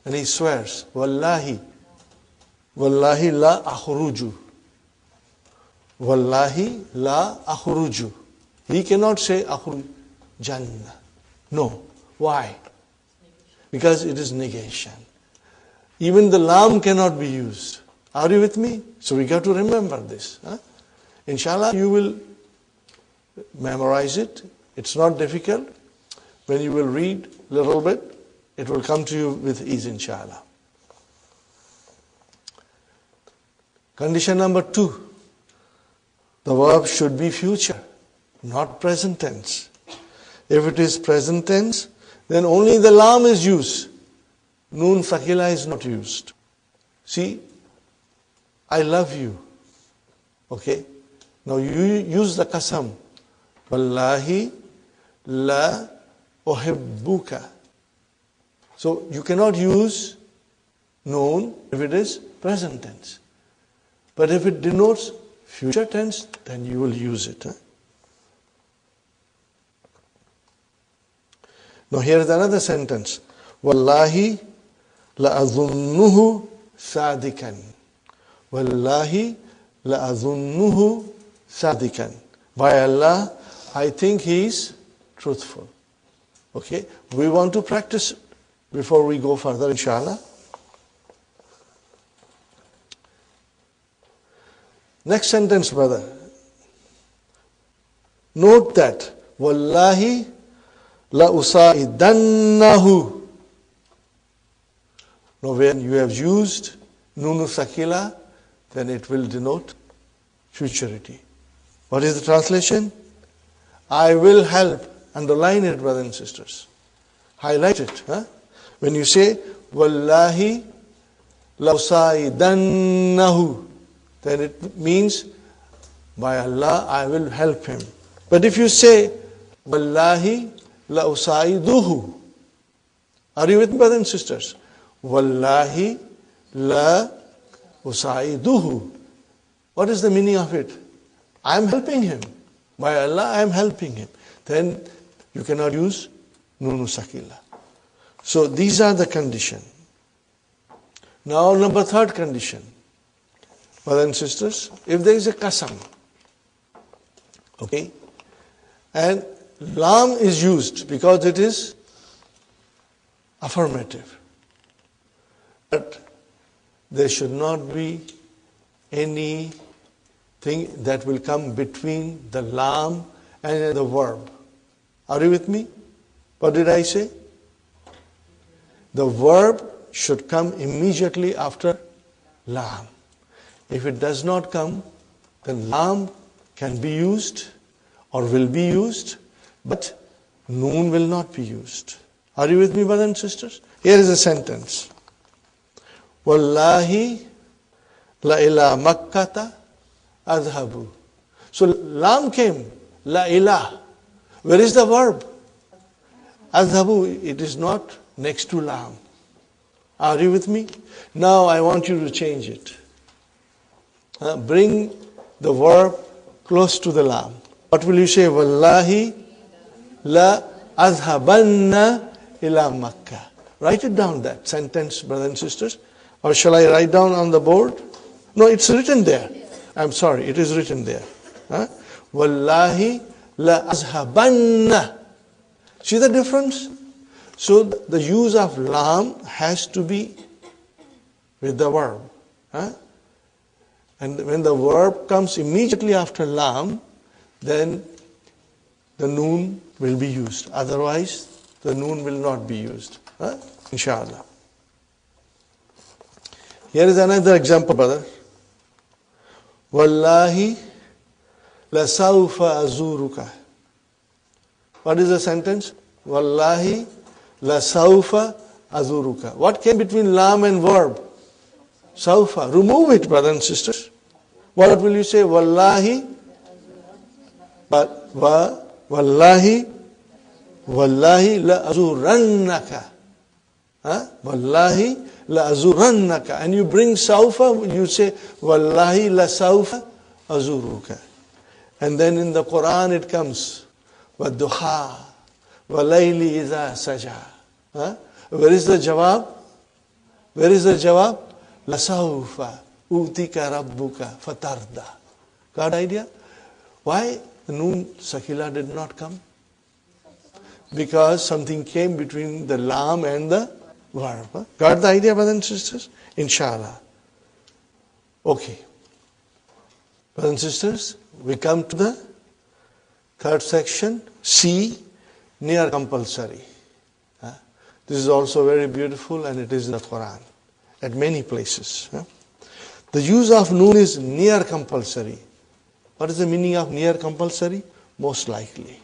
and he swears, wallahi la akhruju, wallahi la akhruju. He cannot say akhruj jannah. No. Why? Because it is negation. Even the lam cannot be used. Are you with me? So we got to remember this. Inshallah, you will memorize it. It's not difficult. When you will read a little bit, it will come to you with ease, inshallah. Condition number 2. The verb should be future, not present tense. If it is present tense, then only the lam is used. Noon thaqila is not used. See, I love you. Okay? Now you use the qasam. Wallahi la uhibbuka. So you cannot use noon if it is present tense. But if it denotes future tense, then you will use it. Now here is another sentence. Wallahi la'adhunnuhu sadikan. Wallahi la'adhunnuhu sadikan. By Allah, I think he is truthful. Okay, we want to practice before we go further, inshallah. Next sentence, brother. Note that Wallahi la usaidannahu. Now when you have used nunu sakila, then it will denote futurity. What is the translation? I will help. Underline it, brothers and sisters. Highlight it. When you say Wallahi la usaidannahu, then it means, by Allah, I will help him. But if you say, Wallahi la usaiduhu, are you with me, brothers and sisters? Wallahi la usaiduhu. What is the meaning of it? I am helping him. By Allah, I am helping him. Then you cannot use nunu sakila. So these are the condition. Now number third condition. Brothers and sisters, if there is a qasam, okay, and lam is used because it is affirmative, but there should not be anything that will come between the lam and the verb. Are you with me? What did I say? The verb should come immediately after lam. If it does not come, then lam can be used or will be used, but noon will not be used. Are you with me, brothers and sisters? Here is a sentence. Wallahi la ila makkata adhabu. So lam came, la ila. Where is the verb? Adhabu, it is not next to lam. Are you with me? Now I want you to change it. Bring the verb close to the lam. What will you say? Wallahi la azhabanna ila Makkah. Write it down, that sentence, brothers and sisters. Or shall I write down on the board? No, it's written there. I'm sorry, it is written there. Wallahi la azhabanna. See the difference? So the use of lam has to be with the verb. And when the verb comes immediately after lam, then the noon will be used. Otherwise, the noon will not be used. Inshallah. Here is another example, brother. Wallahi la sawfa azuruka. What is the sentence? Wallahi la sawfa azuruka. What came between lam and verb? Sawfa. Remove it, brothers and sisters. What will you say? Wallahi. But wallahi la azurannaka. Wallahi la azurannaka. And you bring sawfa, you say wallahi la sawfa azuruka. And then in the Quran it comes wadduha walayli idha saja. Where is the jawab? Where is the jawab? La sawfa utika rabbuka fatarda. Got idea? Why the noon sakila did not come? Because something came between the lam and the verb. Got the idea, brothers and sisters? Inshallah. Okay. Brothers and sisters, we come to the third section, C, near compulsory. This is also very beautiful and it is in the Quran at many places. The use of noon is near compulsory. What is the meaning of near compulsory? Most likely.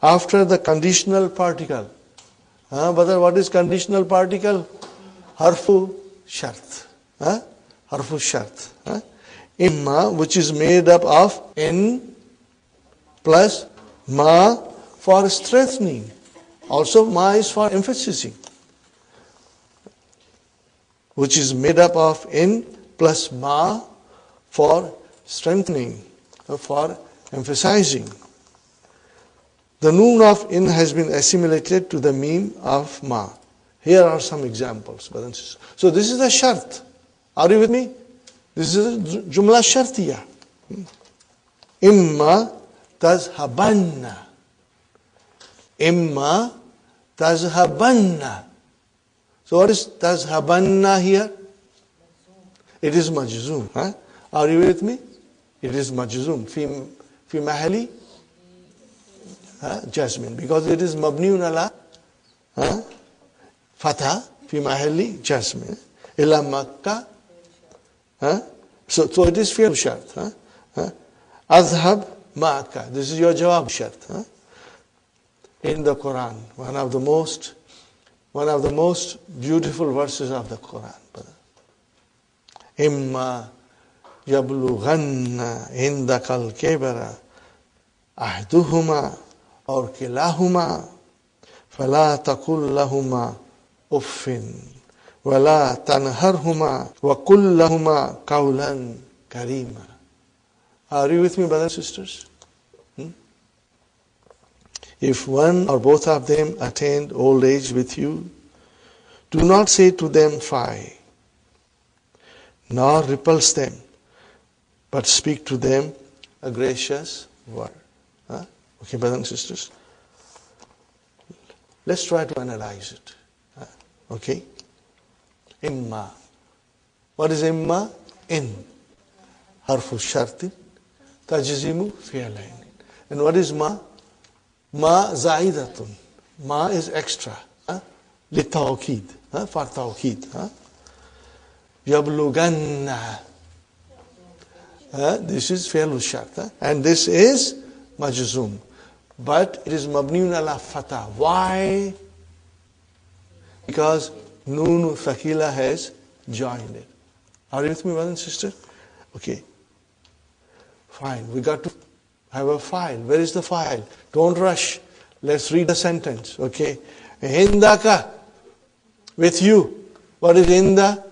After the conditional particle. Brother, what is conditional particle? Harfu shart. Harfu shart. Imma, which is made up of N plus ma for strengthening. Also, ma is for emphasizing, which is made up of in plus ma for strengthening, for emphasizing. The noon of in has been assimilated to the meme of ma. Here are some examples, brothers and sisters. So this is a shart. Are you with me? This is a jumla shartiya. Imma tazhabanna. Imma tazhabanna. So what is tazhabanna here? It is majzoom. Huh? Are you with me? It is majzoom. Fi mahali jasmin. Because it is mabniun ala fatha fi mahali jasmin. Ila Makkah. So it is fi'l shart. Azhab ma'aka. This is your jawab shart. In the Quran, one of the most beautiful verses of the Quran. Imma yablughanna indakal kibara ahduhuma or kilahuma fala taqul lahuma uffin wala tanharhuma wa qul lahuma qawlan karima. Are you with me, brothers and sisters? If one or both of them attained old age with you, do not say to them fie, nor repulse them, but speak to them a gracious word. Okay, brothers and sisters? Let's try to analyze it. Okay? Imma. What is imma? In. Harfu shartin. Tajzimu fi'lain. And what is ma? Ma za'idatun. Ma is extra. Litawqid. For tawqid. Yabluganna. This is fi'l shart. And this is majzum. But it is mabniun ala fatah. Why? Because Noon Thaqila has joined it. Are you with me, brother and sister? Okay. Fine. We got to have a file. Where is the file? Don't rush. Let's read the sentence. Okay. Hindaka. With you. What is inda?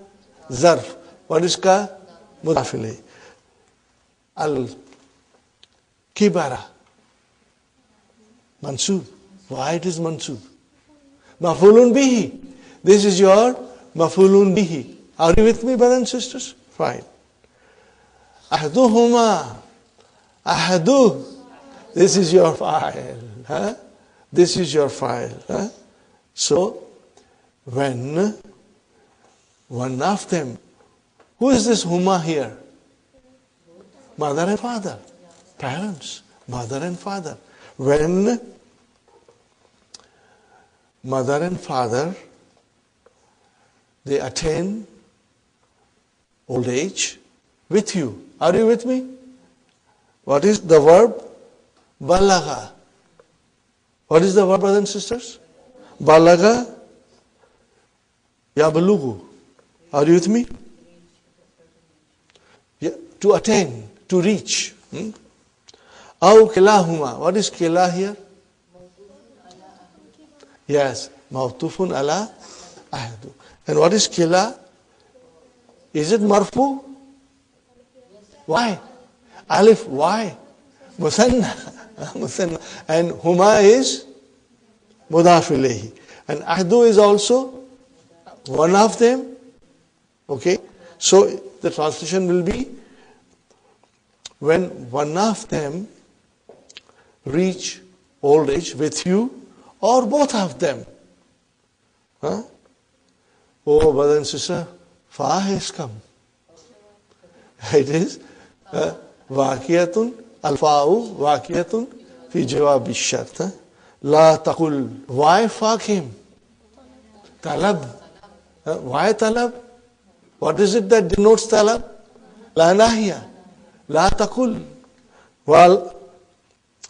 Zarf. What is ka? Mudafili. Al kibara. Mansub. Why it is mansub? Mafulun bihi. This is your mafulun bihi. Are you with me, brothers and sisters? Fine. Ahduhuma. Ahadu. This is your file. This is your file. So, when one of them, who is this huma here? Mother and father. Parents. Mother and father. When mother and father, they attain old age with you. Are you with me? What is the verb? Balaga. What is the verb, brothers and sisters? Balaga yabalugu. Are you with me? Yeah, to attain, to reach. Aw kilahuma. What is kilah here? Yes, mawtufun ala ahdu. And what is kila? Is it marfu? Why? Alif, why? Musanna. Musanna. And huma is mudaf ilayhi. And ahdu is also one of them. Okay? So the translation will be when one of them reach old age with you or both of them. Oh, brother and sister, fa has come. It is waqiyatun, al-fa'u waqiyatun fi jawab ash-shart. La taqul. Why fa came? Talab. Why talab? What is it that denotes talab? La nahiya. La taqul. Well,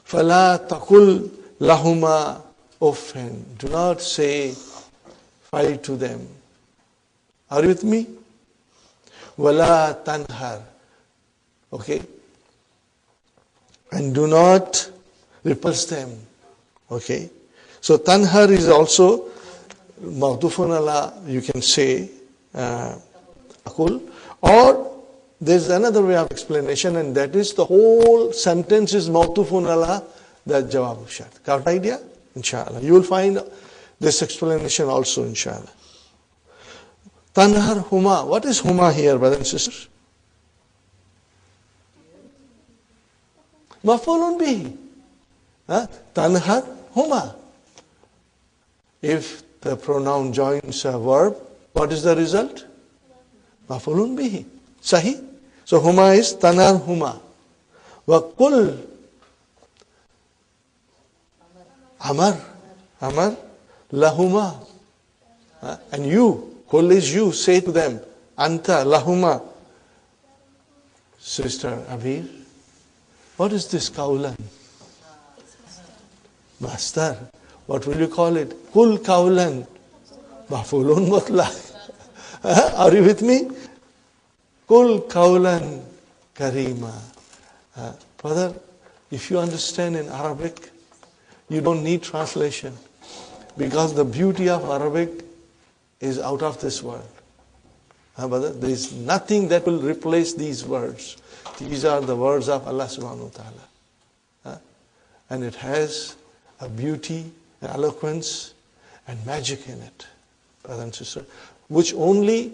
fala taqul lahuma uffin. Do not say fie to them. Are you with me? Wala tanhar. Okay? And do not repulse them. Okay. So tanhar is also ma'tufun ala, you can say, akul. Or there's another way of explanation, and that is the whole sentence is ma'tufun ala the jawab shart. Got idea? Inshallah. You will find this explanation also, inshallah. Tanhar huma. What is huma here, brothers and sisters? Maf'ulun bihi. Tanhar huma. If the pronoun joins a verb, what is the result? Maf'ulun bihi. Sahih? So huma is tanhar huma. Wa kul amar. Amar lahuma. And you, kul is you, say to them, anta lahuma. Sister Abir, what is this kaulan? Master, what will you call it? Kul kaulan. Maf'ulun mutlaq. Are you with me? Kul kaulan karima. Brother, if you understand in Arabic, you don't need translation. Because the beauty of Arabic is out of this world. Brother, there is nothing that will replace these words. These are the words of Allah subhanahu wa ta'ala. And it has a beauty, an eloquence, and magic in it, brother and sister, which only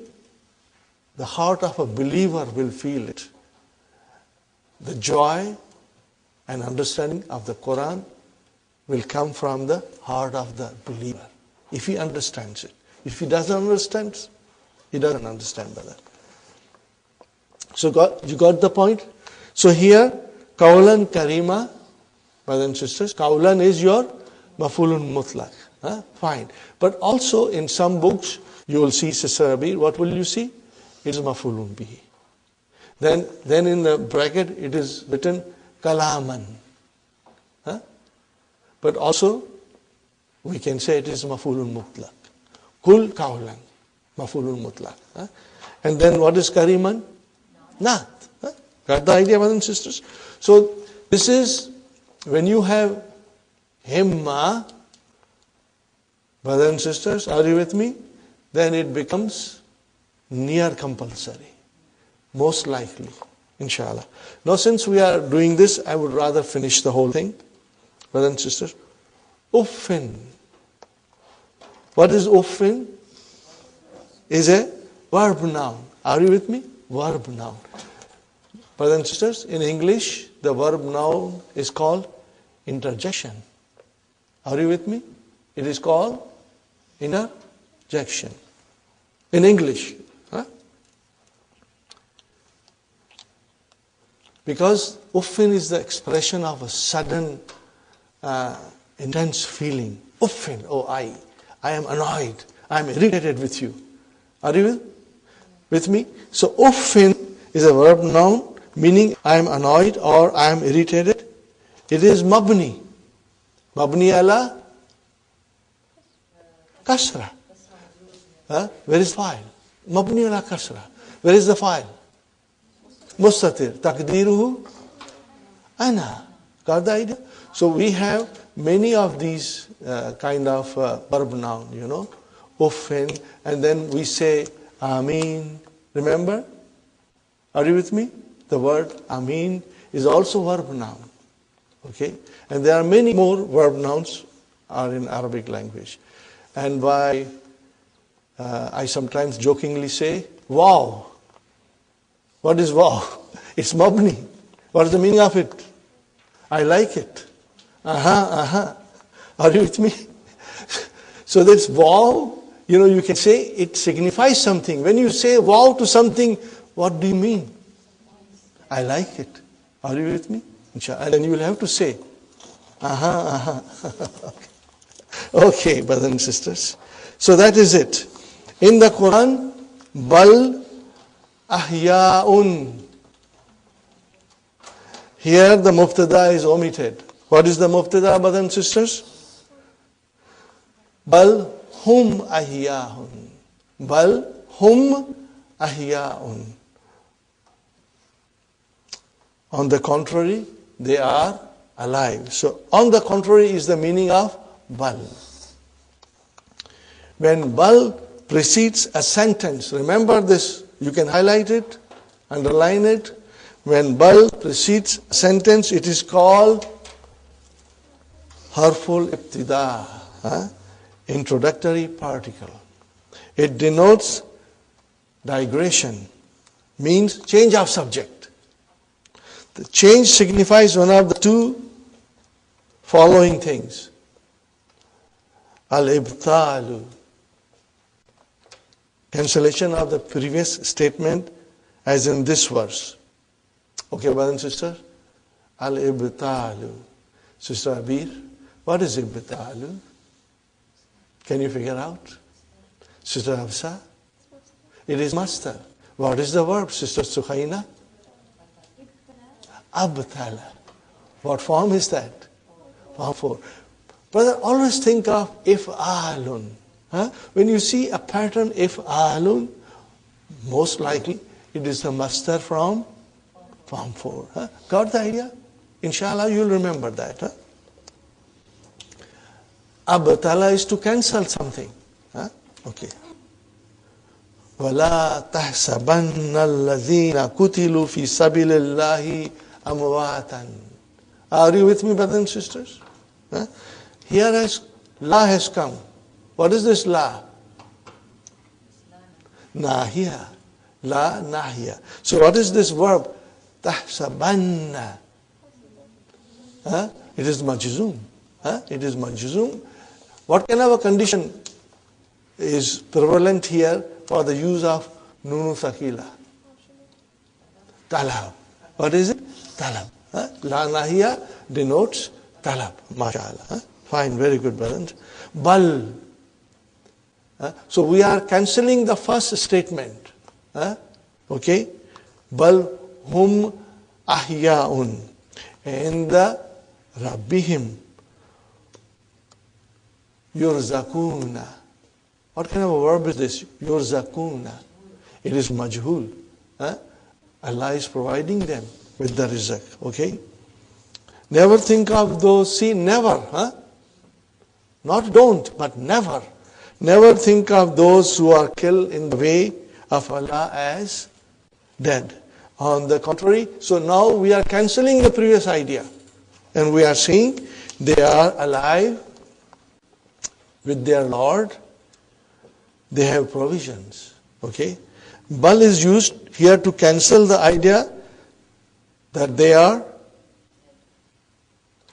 the heart of a believer will feel it. The joy and understanding of the Quran will come from the heart of the believer, if he understands it. If he doesn't understand, he doesn't understand, brother. So you got the point? So here, Kaulan Karima, brothers and sisters, Kaulan is your Maf'ulun Mutlaq. Fine. But also in some books, you will see, Sister Abir, what will you see? It is Maf'ulun Bihi. Then in the bracket, it is written Kalaman. But also, we can say it is Maf'ulun Mutlaq. Kul Kaulan, Maf'ulun Mutlaq. And then what is Kariman? Naat. Got the idea, brothers and sisters? So this is when you have himma, brothers and sisters, are you with me? Then it becomes near compulsory. Most likely, inshallah. Now since we are doing this, I would rather finish the whole thing. Brothers and sisters, uffin. What is uffin? Is a verb noun. Are you with me? Verb noun. Brothers and sisters, in English, the verb noun is called interjection. Are you with me? It is called interjection. In English. Because uffin is the expression of a sudden, intense feeling. Uffin, oh I am annoyed. I am irritated with you. Are you with me? So uffin is a verb noun meaning I am annoyed or I am irritated. It is mabni. Mabni ala kasra. Where is file? Mabni ala kasra. Where is the file? Mustatir. Taqdiruhu ana. Got the idea? So we have many of these kind of verb noun, uffin, and then we say ameen. Remember? Are you with me? The word ameen is also verb noun. Okay? And there are many more verb nouns are in Arabic language. And why I sometimes jokingly say, wow. What is wow? It's mabni. What is the meaning of it? I like it. Are you with me? So that's wow. You can say it signifies something. When you say wow to something, what do you mean? I like it. Are you with me? And then you will have to say, Okay, brothers and sisters. So that is it. In the Quran, bal ahya'un. Here the mubtada is omitted. What is the mubtada, brothers and sisters? Bal hum ahya'un. Bal hum ahya'un. On the contrary, they are alive. So on the contrary is the meaning of bal. When bal precedes a sentence, remember this, you can highlight it, underline it. When bal precedes a sentence, it is called harful ibtida, introductory particle. It denotes digression, means change of subject. The change signifies one of the two following things. Al-ibtalu, cancellation of the previous statement, as in this verse. Okay, brothers and sisters? Al-ibtalu. Sister Abir, what is ibtalu? Can you figure out? Sister Hafsa? It is master. What is the verb, Sister Sukhaina? Abtala. What form is that? Form 4. Brother, always think of if'alun. When you see a pattern if'alun, most likely it is the master from form 4. Got the idea? Inshallah, you'll remember that. Abtala is to cancel something. Okay. وَلَا تَحْسَبَنَّ الَّذِينَ كُتِلُوا فِي سَبِيلِ اللَّهِ أَمْوَاتًا. Are you with me, brothers and sisters? Here la has come. What is this la? Nahiya. La nahiya. So what is this verb? تَحْسَبَنَّ. It is majzoom. It is majzoom. What kind of a condition is prevalent here for the use of nunu thaqila? Talab. What is it? Talab. La nahiya denotes talab. MashaAllah. Fine, very good, brothers. Bal. So we are cancelling the first statement. Okay? Bal hum ahyaun. And the rabbihim yurzakuna. What kind of a verb is this? Yurzakuna. It is majhul. Allah is providing them with the rizq. Okay? Never think of those, see, never. Not don't, but never. Never think of those who are killed in the way of Allah as dead. On the contrary, so now we are cancelling the previous idea. And we are saying they are alive with their Lord. They have provisions. Okay? Bal is used here to cancel the idea that they are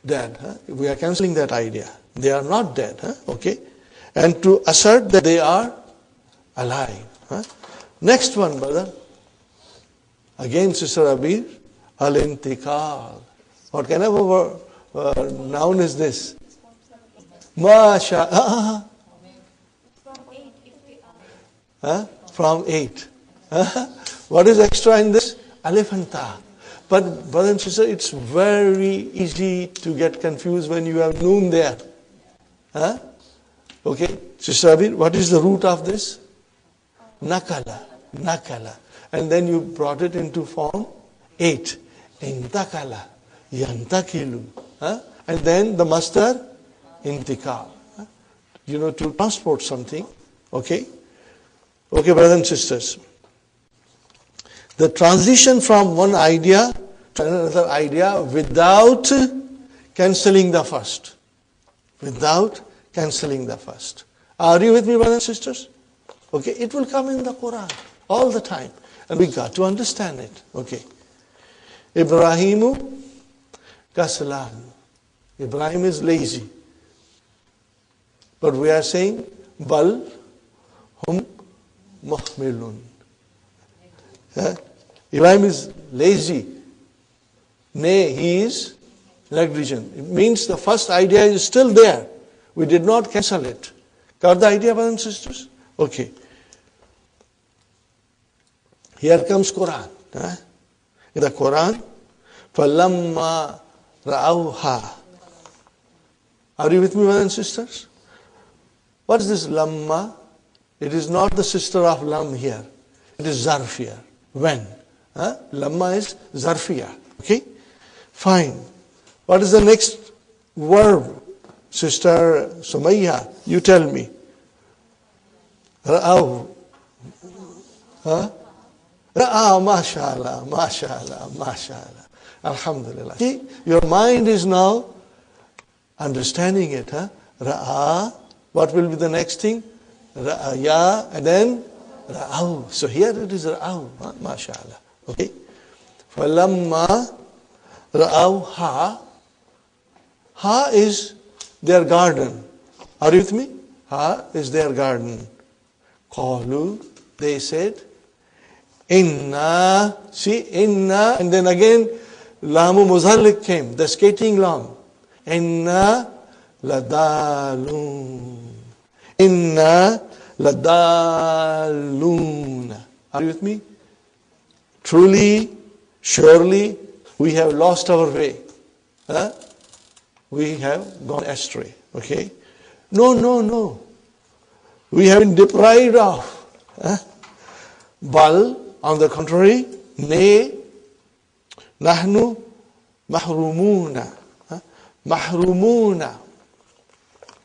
dead. We are cancelling that idea. They are not dead. Okay? And to assert that they are alive. Next one, brother. Again, Sister Abir. Al-intikal. What kind of a noun is this? Masha. From 8. What is extra in this? Alif and ta. But brother and sister, it's very easy to get confused when you have noon there. Okay, Sister Abir, what is the root of this? Nakala. Nakala. And then you brought it into form 8. Intakala. Yantakilu. And then the master, intikal. To transport something. Okay? Okay, brothers and sisters. The transition from one idea to another idea without cancelling the first. Without cancelling the first. Are you with me, brothers and sisters? Okay, it will come in the Quran all the time. And we got to understand it. Okay. Ibrahimu kaslan. Ibrahim is lazy. But we are saying, bal hum muhmilun. Ibrahim is lazy. Nay, he is negligent. It means the first idea is still there. We did not cancel it. Got the idea, brothers and sisters? Okay. Here comes Quran. In the Quran, فَلَمَّا رَأَوْهَا. Are you with me, brothers and sisters? What is this lamma? It is not the sister of lam here. It is zarf here. When? Lamma is zarfiya. Okay? Fine. What is the next verb? Sister Sumayya, you tell me. Ra'ahu. Huh? Mashallah, mashallah, mashallah. Alhamdulillah. See, your mind is now understanding it. Huh? Ra'a. What will be the next thing? Ra'aya, and then Ra'ahu. So here it is Ra'ahu. Huh? Mashallah. Okay. Falamma Ra'awha. Ha is their garden. Are you with me? Ha is their garden. Qalu, they said, Inna, see, Inna, and then again, Lamu Muzallik came, the skating lam. Inna ladalun. Inna ladalun. Are you with me? Truly, surely, we have lost our way. Huh? We have gone astray. Okay? No. We have been deprived of. Huh? Bal, on the contrary, nay, nahnu mahrumuna. Huh? Mahrumuna.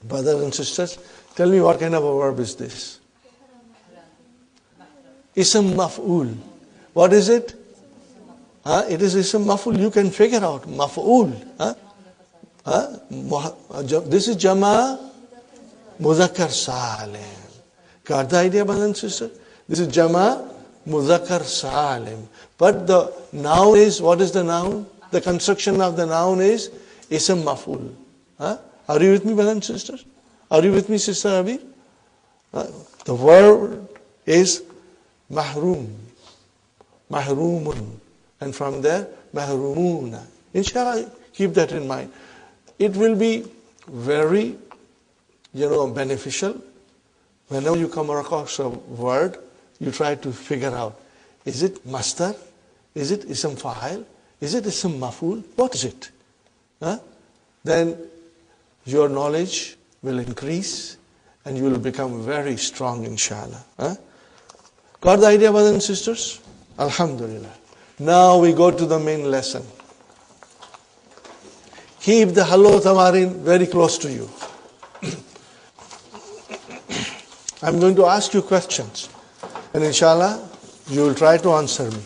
Brothers and sisters, tell me what kind of a verb is this? Ism maf'ul. What is it? It is ism maf'ul. You can figure out. Maf'ul. This is Jama Muzakkar Salim. Got the idea, brothers and sisters? This is Jama Muzakkar Salim. But the noun is, what is the noun? The construction of the noun is Ism Maf'ul. Are you with me, brothers and sisters? Are you with me, Sister Abir? The word is Mahrum. Mahrumun. And from there, Mahrumuna. Inshallah, keep that in mind. It will be very, beneficial. Whenever you come across a word, you try to figure out, is it masdar? Is it ism fa'il? Is it ism maf'ul? What is it? Then your knowledge will increase and you will become very strong, inshallah. Got the idea, brothers and sisters? Alhamdulillah. Now we go to the main lesson. Keep the hello tamarin very close to you. I'm going to ask you questions. And inshallah, you will try to answer me.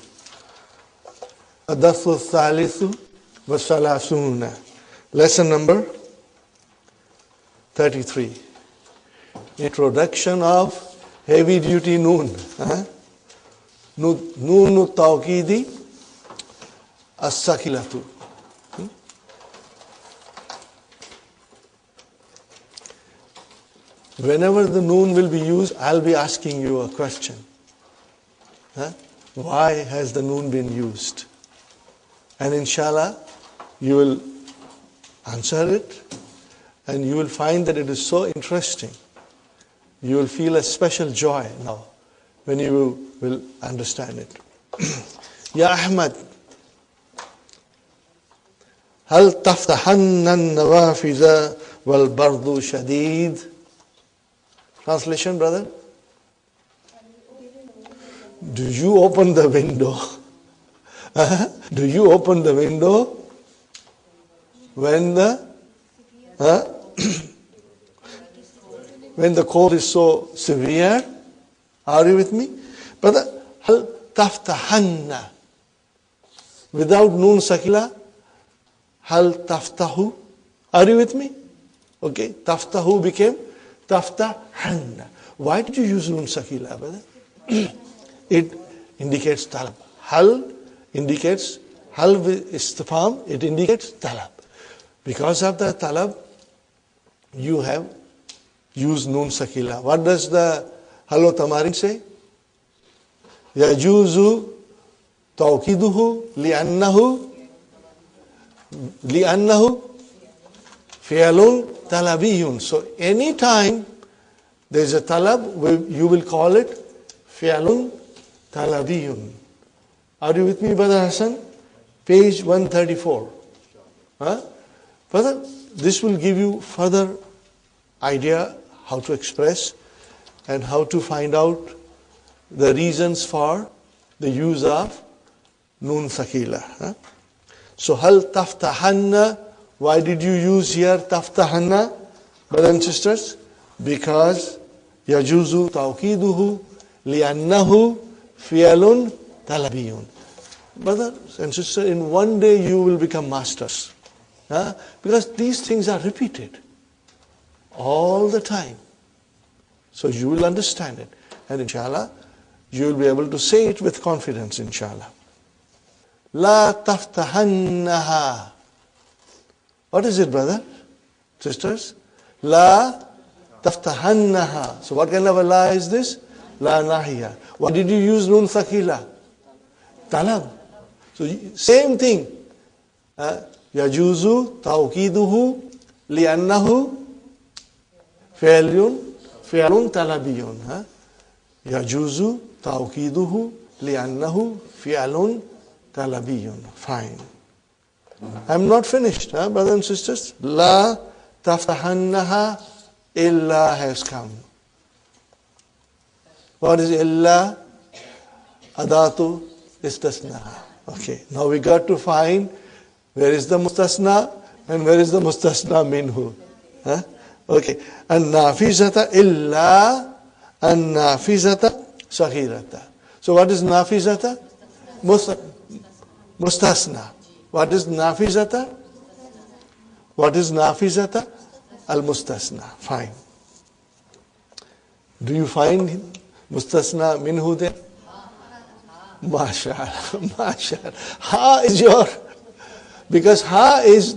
Adathu thalithu wa salasuna. Lesson number 33. Introduction of heavy duty noon. Noonu tawqidi as-sakilatu. Whenever the noon will be used, I'll be asking you a question. Why has the noon been used? And inshallah, you will answer it and you will find that it is so interesting. You will feel a special joy now when you will understand it. Ya Ahmad, hal taftahanna an-nawafiza wal bardu shadid? Translation, brother? Do you open the window? Do you open the window when the when the cold is so severe? Are you with me? Brother, hal taftahanna. Without noon sakila, hal taftahu. Are you with me? Okay, taftahu became taftahanna. Why did you use noon sakila, brother? It indicates talab. Hal indicates, hal istifham, it indicates talab. Because of the talab, you have used noon sakila. What does the hello tamarin say? Yajuzu tawqiduhu li'annahu fi'lun talabiyun. So anytime there is a talab, you will call it fi'lun talabiyun. Are you with me, Brother Hassan? Page 134. Brother, this will give you further idea how to express and how to find out the reasons for the use of noon thaqila. So hal taftahanna Why did you use here taftahanna, brothers and sisters? Because yajuzu tawqiduhu li'annahu fi'alun talabiyun. Brothers and sisters, in one day you will become masters. Because these things are repeated all the time. So you will understand it. And inshallah, you will be able to say it with confidence, inshallah. La taftahannaha. What is it, brother? Sisters? La taftahannaha. So what kind of a la is this? La nahiya. Why did you use nun thaqila? Talab. So same thing. Yajuzu tawqiduhu li'annahu fi'lun talabiyun. Yajuzu tawqiduhu li'annahu fi'lun talabiyun. Fine. I'm not finished, brothers and sisters. La taftahannaha, illa has come. What is illa? Adatu istasna. Okay, now we got to find where is the mustasna and where is the mustasna minhu. Okay, an-nafizata illa an-nafizata saghirata. So what is nafizata? Mustasna. What is nafizata? What is nafizata? Al-mustasna. Fine. Do you find mustasna minhu there? MashaAllah. MashaAllah. Ha is your, because ha is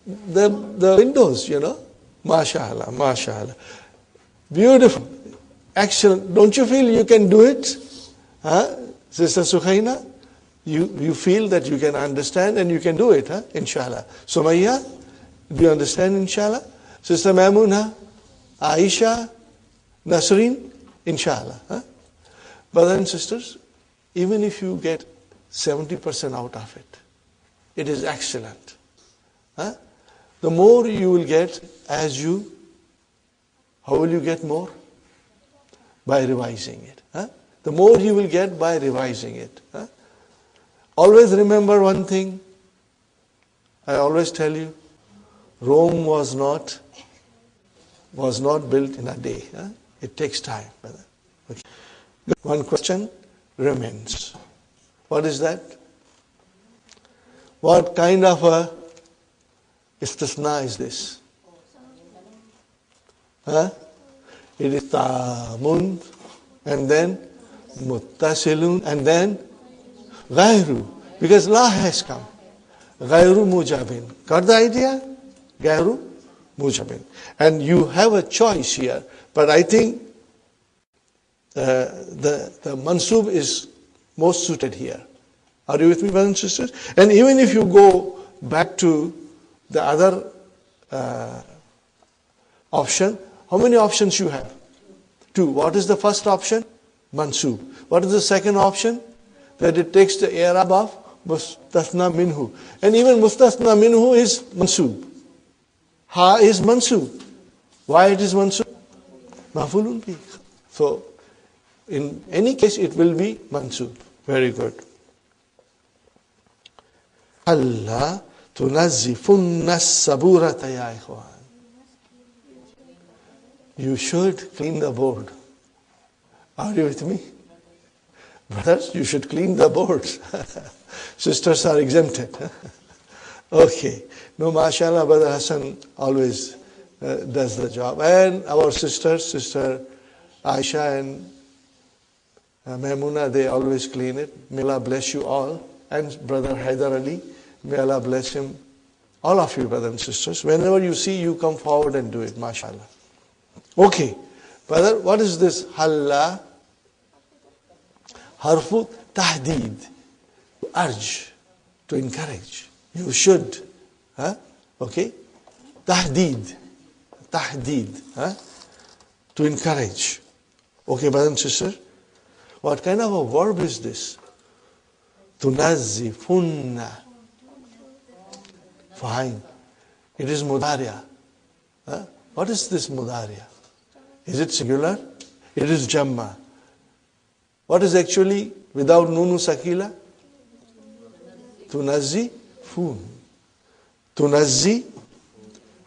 the windows, MashaAllah. MashaAllah. Beautiful. Excellent. Don't you feel you can do it? Sister Sukhaina? You feel that you can understand and you can do it, inshallah. Sumayya, do you understand, inshallah? Sister Maimuna, Aisha, Nasreen, inshallah. Brothers and sisters, even if you get 70% out of it, it is excellent. The more you will get how will you get more? By revising it. The more you will get by revising it. Always remember one thing. I always tell you, Rome was not built in a day. It takes time, brother. Okay. One question remains. What is that? What kind of a istisna is this? It is tamun, and then muttasilun, and then Ghayru, because la has come. Ghayru mujabin. Got the idea? Ghayru mujabin. And you have a choice here, but I think the mansub is most suited here. Are you with me, brothers and sisters? And even if you go back to the other option, how many options you have? 2. What is the first option? Mansub. What is the second option? That it takes the i'rab of mustasna minhu. And even mustasna minhu is mansub. Ha is mansub. Why it is mansub? Maf'ulun bih. So, in any case, it will be mansub. Very good. Allah tunazzifunna saburata ya ikhwan. You should clean the board. Are you with me? Brothers, you should clean the boards. Sisters are exempted. Okay. No, mashallah, Brother Hassan always does the job. And our sisters, Sister Aisha and Maimuna, they always clean it. May Allah bless you all. And Brother Haidar Ali, may Allah bless him. All of you, brothers and sisters. Whenever you see, you come forward and do it, mashallah. Okay. Brother, what is this? Halla. Harfu tahdid. To urge. To encourage. You should. Okay. Tahdid. Tahdid. To encourage. Okay, brothers and sisters. What kind of a verb is this? Tunazzifunna. Fine. It is mudariya. What is this mudariya? Is it singular? It is jamma. What is actually without nunu sakila? Tunazzifun. Tunazzi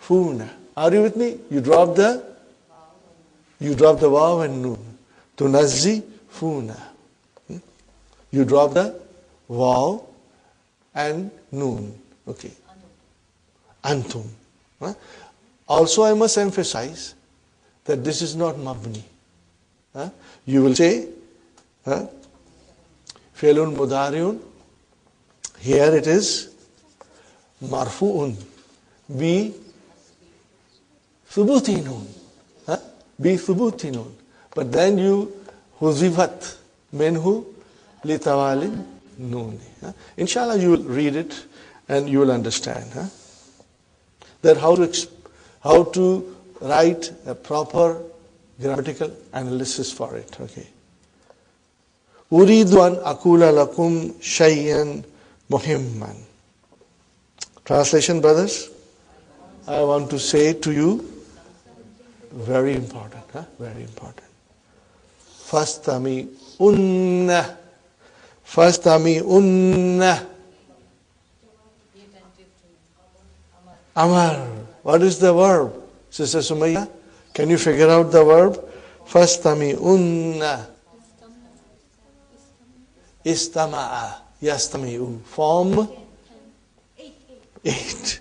Funa. Are you with me? You drop the waw and noon. Tunazzifuna. You drop the waw and noon. Okay. Antum. Also, I must emphasize that this is not mabni. You will say, Fi'lun mudariun. Here it is marfu'un. Bi thubuti nun. Bi thubuti nun. But then you huzifat minhu litawalin nun. Inshallah, you will read it and you will understand. That how to write a proper grammatical analysis for it. Okay. Uridu an akula lakum shay'an muhimman. Translation, brothers? I want to say to you, very important. Very important. Fastami unna. Amar. What is the verb? Sister Sumayya, can you figure out the verb? Fastami unna. Istama'a. Yastami'u. Form 8.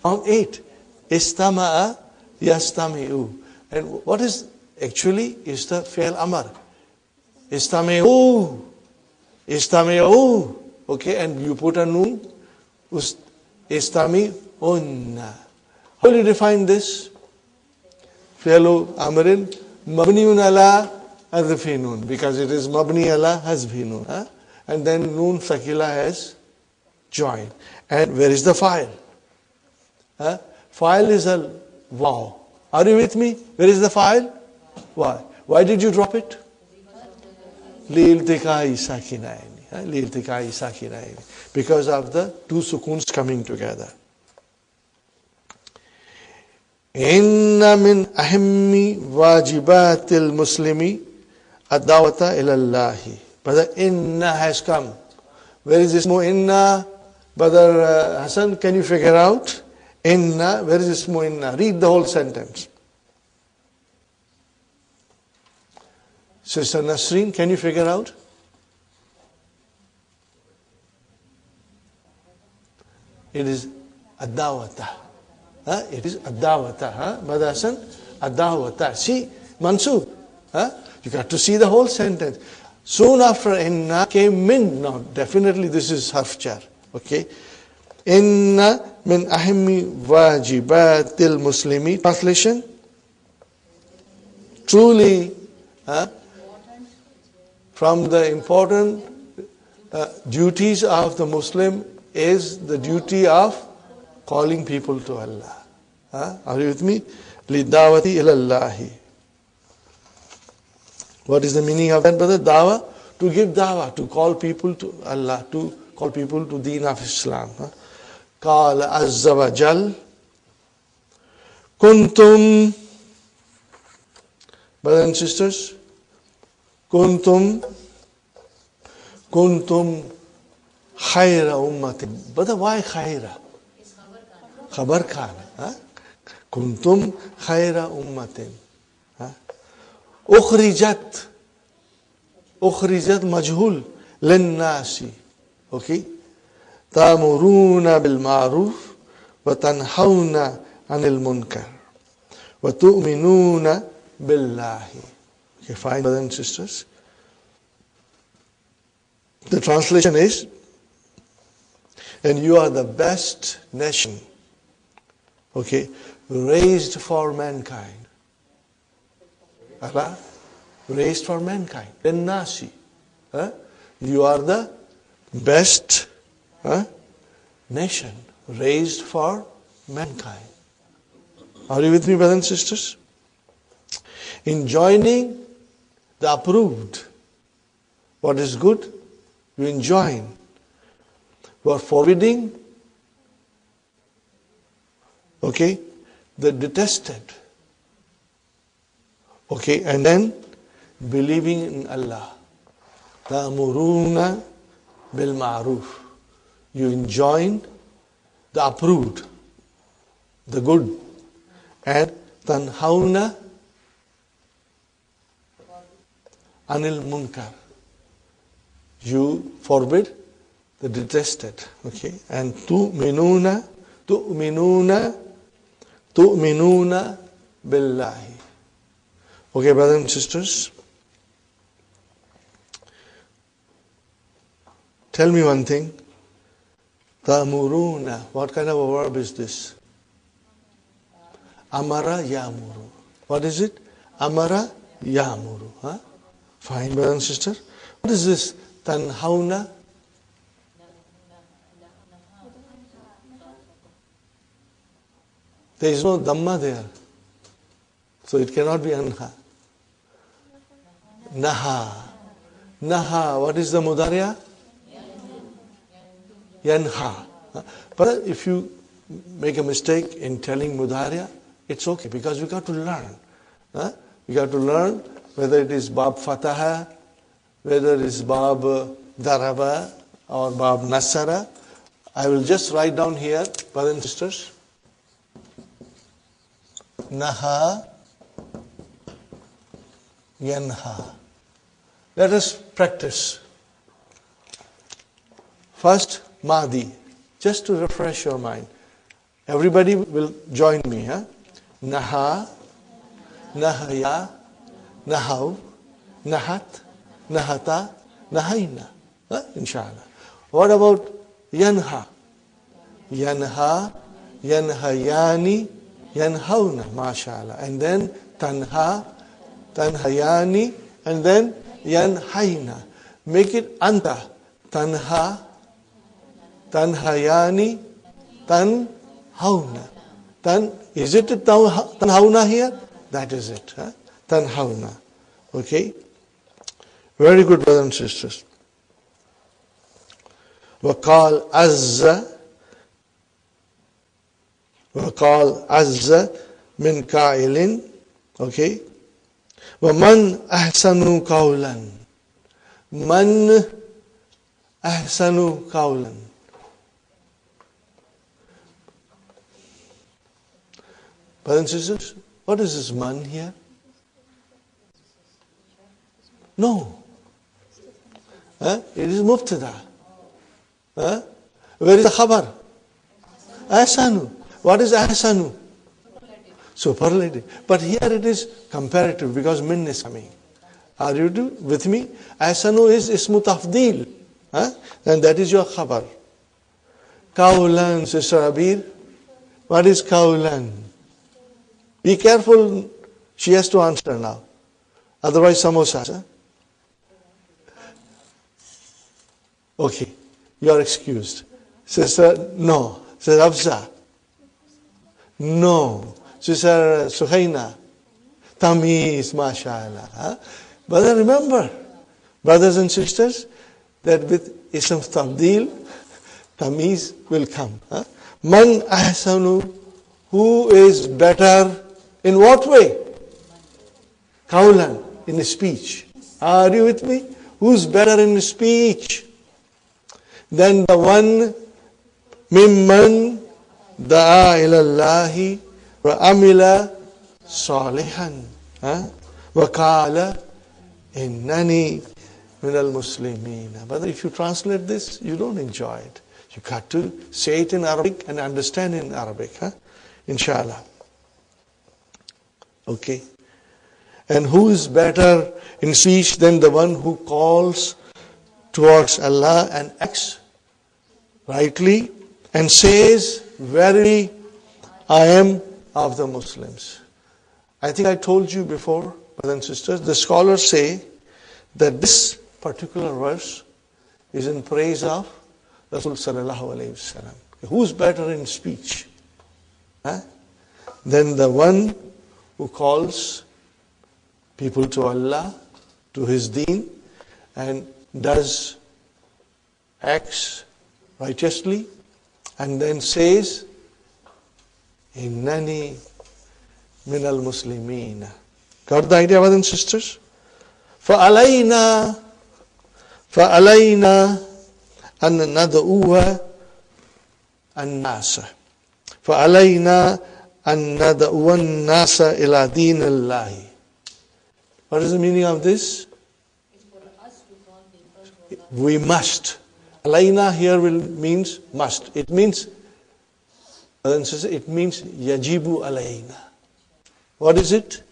Form 8. Istama'a. Yastami'u. And what is actually is the fi'l amar. Istami'u. Istami'u. Okay, and you put a noon. Istami'unna. How do you define this? Fi'lu amrin mabniun ala hazfi noon, because it is mabni ala hazfi noon. And then noon sakila has joined. And where is the file? File is a waw. Are you with me? Where is the file? Why? Why did you drop it? Li'iltiqai sakinaini. Li'iltiqai sakinaini. Because of the two sukuns coming together. Inna min ahimmi wajibatil muslimi ad-da'wata ila Allahi. Brother, inna has come. Where is this ismu inna? Brother Hassan, can you figure out? Inna, where is this ismu inna? Read the whole sentence. Sister Nasreen, can you figure out? It is ad-da'wata. It is ad-da'wata. Brother Hassan, ad-da'wata. See, Mansur, you got to see the whole sentence. Soon after inna came min. Now, definitely this is harf jar. Okay. Inna min ahimmi wajibatil muslimi. Translation. Truly, from the important duties of the Muslim is the duty of calling people to Allah. Are you with me? Lidawati ilallahi. What is the meaning of that, brother? Dawah? To give dawah, to call people to Allah, to call people to deen of Islam. Qala azza wa jal. Kuntum, brothers and sisters, kuntum khayra ummatin. Brother, why khayra? Khabar khan. Kuntum khayra ummatin. Ukhrijat majhul linnasi. Okay. Ta'muruna bil ma'ruf wa tanhawna 'anil munkar wa tu'minuna billahi. Okay, fine, brothers and sisters. The translation is, and you are the best nation, okay, raised for mankind. Allah, raised for mankind. Then Nasi. You are the best nation raised for mankind. Are you with me, brothers and sisters? In joining the approved, what is good, you enjoin. You are forbidding, okay, the detested. Okay, and then believing in Allah. Ta'muruna bil ma'ruf. You enjoin the approved, the good, and tanhauna anil munkar. You forbid the detested. Okay, and tu'minuna billahi. Okay, brothers and sisters, tell me one thing. Ta'muruna, what kind of a verb is this? Amara yamuru. What is it? Amara yamuru. Huh? Fine, brothers and sisters. What is this? Tanhauna? There is no dhamma there. So it cannot be anha. Naha. Naha. What is the mudariya? Yanha. But if you make a mistake in telling mudariya, it's okay because we got to learn. We got to learn whether it is bab fataha, whether it is bab daraba or bab nasara. I will just write down here, brothers and sisters. Naha, yanha. Let us practice. First, Madi, just to refresh your mind. Everybody will join me. Naha, nahaya, nahav, nahat, nahata, nahaina. Inshallah. What about yanha? Yanha, yanhayani, yanhauna, mashallah. And then tanha, tanhayani, and then yanhaina. Make it anta. Tanha, tanhayani, tanhauna. Is it tanhauna here? That is it. Tanhauna. Okay? Very good, brothers and sisters. وقال عز من قائل. Okay? ومن أحسن قولا. من أحسن قولا. Brothers and sisters, what is this man here? No. It is mubtada. Where is the khabar? Ahsanu. What is ahsanu? Superlative. But here it is comparative because min is coming. Are you with me? Ahsanu is ismu tafdeel. And that is your khabar. Kaulan, Sister Abir. What is kaulan? Be careful. She has to answer now. Otherwise, samosas. Okay. You are excused. Sister, no. Sister Afza. No. Sister Suhaina. Tamiz, mashallah. But remember, brothers and sisters, that with ism tabdil, tamiz will come. Man ahsanu, who is better, in what way? Kaulan, in speech. Are you with me? Who's better in speech than the one mimman da'a ilallahi wa amila salihan wa qala innani minal muslimin. But if you translate this, you don't enjoy it. You got to say it in Arabic and understand in Arabic. Inshallah. Okay. And who is better in speech than the one who calls towards Allah and acts rightly and says, verily, I am of the Muslims. I think I told you before, brothers and sisters, the scholars say that this particular verse is in praise of Rasul sallallahu alayhi wasallam. Who's better in speech than the one who calls people to Allah, to His deen, and does acts righteously, and then says, Innani minal muslimin. Got the idea, brothers and sisters? فَعَلَيْنَا أَن نَدْعُوَ النَّاسَ. فَعَلَيْنَا أن ندعو الناس إلى دين الله. What is the meaning of this? We must. Alayna here means must. It means, it means yajibu alayna. What is it?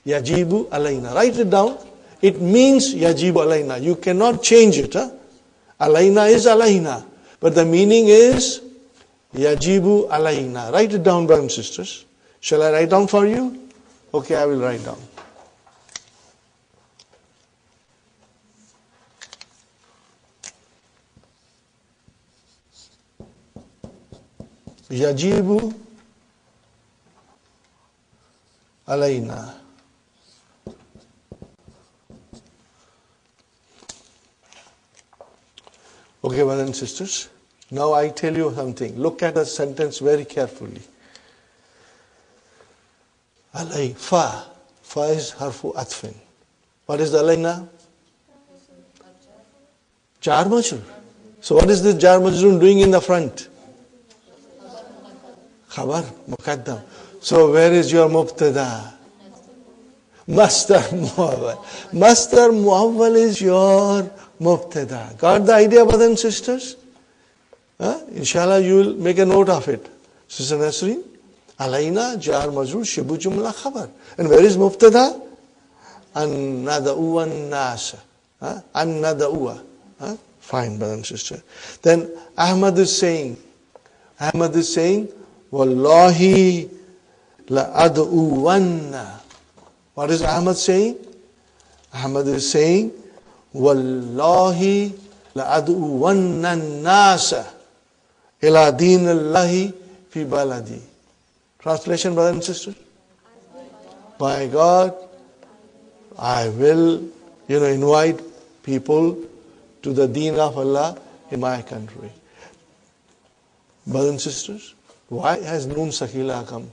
Yajibu alayna. Write it down. It means yajibu alayna. You cannot change it. Alayna is alayna. But the meaning is yajibu alayna. Write it down, brothers and sisters. Shall I write down for you? Okay, I will write down. Yajibu alayna. Okay, brothers and sisters. Now I tell you something. Look at the sentence very carefully. Alay, fa. Fa is harfu atfin. What is the alayna? Jar majrur. So what is this jar majrur doing in the front? Khabar, muqaddam. So where is your mubtada? Masdar muawwal. Masdar muawwal is your mubtada. Got the idea, brothers and sisters? Inshallah, you will make a note of it. Sister Nasreen, alayna jar majrur shibu jumla khabar. And where is mubtada? An nada'u an nasa. An nada'u. Fine, brother and sister. Then Ahmad is saying, Wallahi la ad'uwanna. What is Ahmad saying? Ahmad is saying, Wallahi la ad'uwanna nasa ila din Allahi fi baladi. Translation, brothers and sisters? By God, I will, invite people to the deen of Allah in my country. Brothers and sisters, why has Noon Sakila come?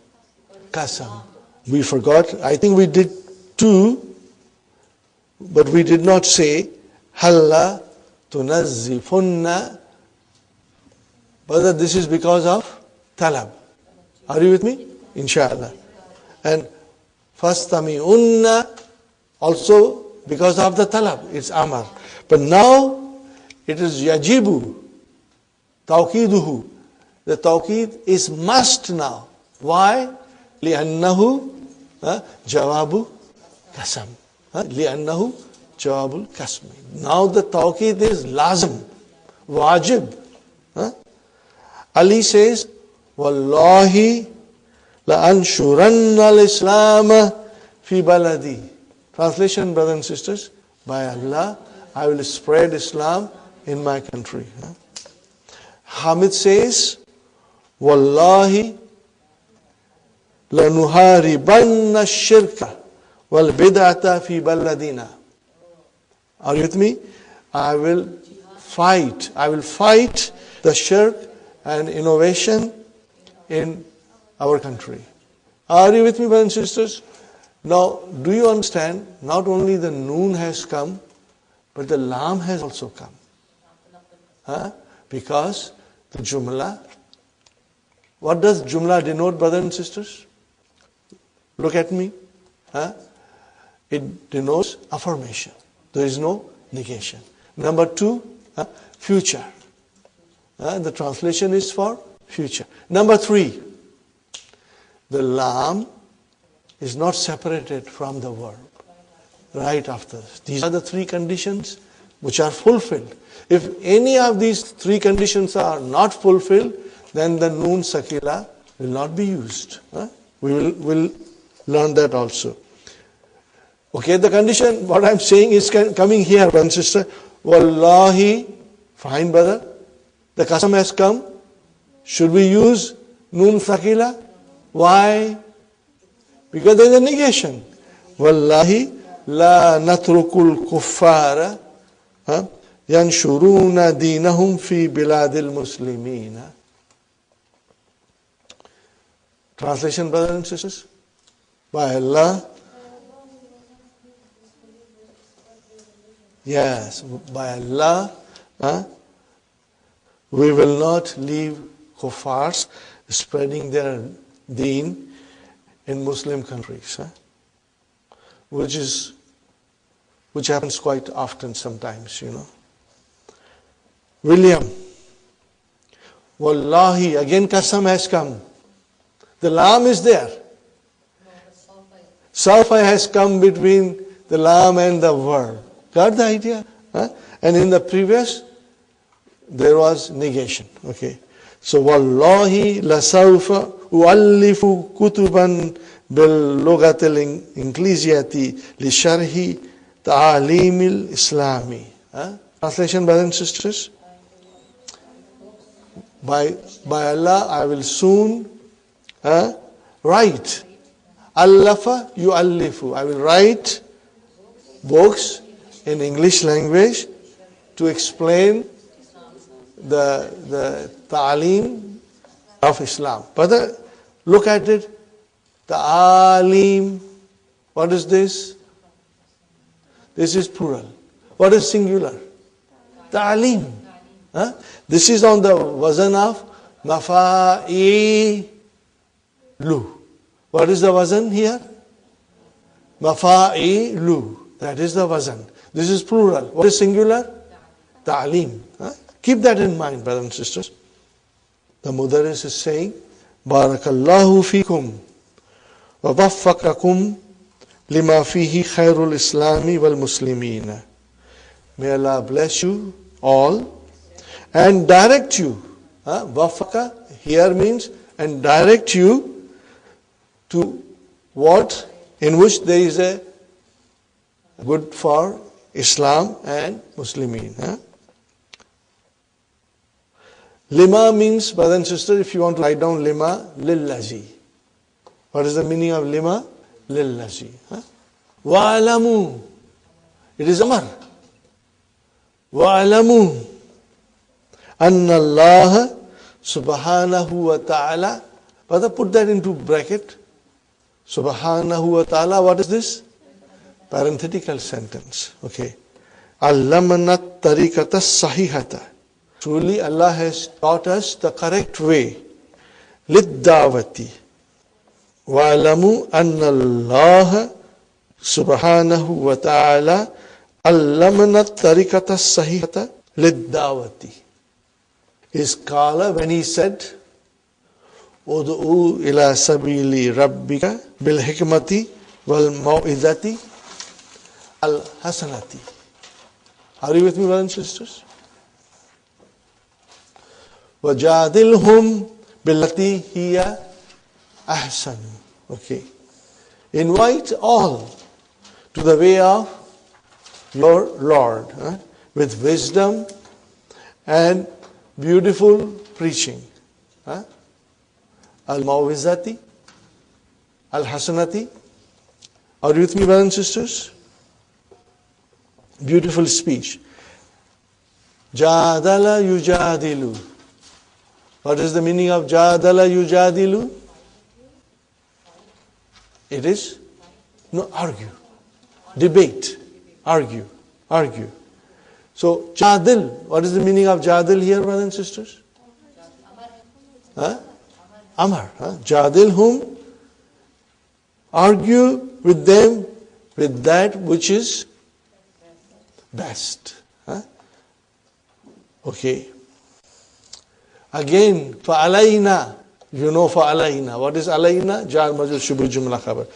Qasam. We forgot. I think we did two, but we did not say Halla tunazzifunna. Brother, this is because of talab. Are you with me? Inshallah. And fastami'unna also because of the talab. It's amar. But now it is yajibu. Tawqiduhu. The tawqid is must now. Why? لِأَنَّهُ jawabu kasam. لِأَنَّهُ jawabul kasmi. Now the tawqid is lazim, wajib. Ali says, Wallahi la anshuranna al-Islam fi baladi. Translation, brothers and sisters, by Allah, I will spread Islam in my country. Hamid says, Wallahi lanuharibanna shirka wal bid'ata fi baladina. Are you with me? I will fight the shirk and innovation in our country. Are you with me, brothers and sisters? Now, do you understand? Not only the noon has come, but the lam has also come. Because the jumla, what does jumla denote, brothers and sisters? Look at me. It denotes affirmation. There is no negation. Number two, future. The translation is for future. Number three, the lam is not separated from the verb right after this. These are the three conditions which are fulfilled. If any of these three conditions are not fulfilled, then the noon sakila will not be used. We will learn that also. Okay, the condition, what I'm saying is coming here, brother and sister. Wallahi, fine brother. The qasam has come. Should we use noon sakila? Why? Because there is a negation. Wallahi la natrukul kuffara yanshuruna dinahum fi biladil muslimina. Translation, brothers and sisters? By Allah. Yes, by Allah, we will not leave kuffars spreading their deen in Muslim countries, which happens quite often sometimes, William, Wallahi, again qasam has come. The lam is there. Safa has come between the lam and the verb. Got the idea? And in the previous, there was negation. Okay. So, Wallahi la sawfa uallifu kutuban bil lugatil inglesiyati li sharhi ta'alimil islami. Translation, brothers and sisters. By Allah, I will soon write. Allafa yu'allifu. I will write books in English language to explain the ta'aleem of Islam. But look at it. Ta'aleem. What is this? This is plural. What is singular? Ta'aleem. This is on the wazan of mafa'ilu. What is the wazan here? Mafa'ilu. That is the wazan. This is plural. What is singular? Ta'aleem. Keep that in mind, brothers and sisters. The Mudarris is saying, Barakallahu fikum wa waffaqakum lima fihi khairul islami wal muslimina. May Allah bless you all and direct you. Wafaka here means and direct you to what in which there is a good for Islam and Muslimin. Lima means, brothers and sisters, if you want to write down lima, lillazi. What is the meaning of lima? Lillazi. Wa'alamu. It is amar. Wa'alamu. Anna Allah subhanahu wa ta'ala. Brother, put that into bracket. Subhanahu wa ta'ala. What is this? Parenthetical sentence. Okay. Allamanat tariqata sahihata. Truly Allah has taught us the correct way. Liddawati. Wa'alamu anna Allah subhanahu wa ta'ala allamanat tariqata sahihata liddawati. His qala when he said, Udu'u ila sabili rabbika bil hikmati wal mau'izati al hasanati. Are you with me, brothers and sisters? Wajadilhum billati hiya ahsan. Okay. Invite all to the way of your Lord with wisdom and beautiful preaching. Al-Mawizati, Al-Hasanati. Are you with me, brothers and sisters? Beautiful speech. Jadala yujadilu. What is the meaning of Jadala yujadilu? It is argue. Debate. Argue. So, Jadil. What is the meaning of Jadil here, brothers and sisters? Amar. Jadil whom? Argue with them with that which is best. Okay. Again, fa'alayna. You know fa'alayna. What is alayna? Jar majul shubur jumla khabar.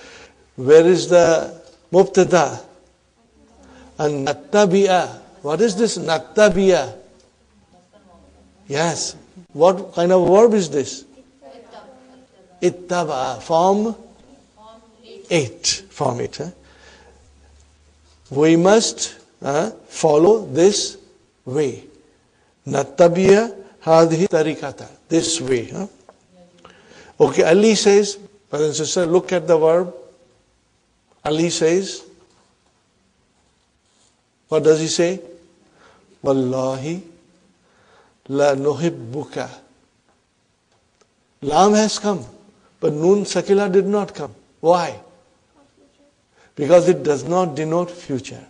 Where is the mubtada? And nattabi'a. What is this nattabi'a? Yes. What kind of verb is this? Ittaba. Form 8. Form 8. We must follow this way. Nattabi'a hadhi tariqata. This way. Okay, Ali says, brothers and sisters, look at the verb. Ali says, what does he say? Wallahi la nuhibbuka. Lam has come, but Nun Sakila did not come. Why? Because it does not denote future.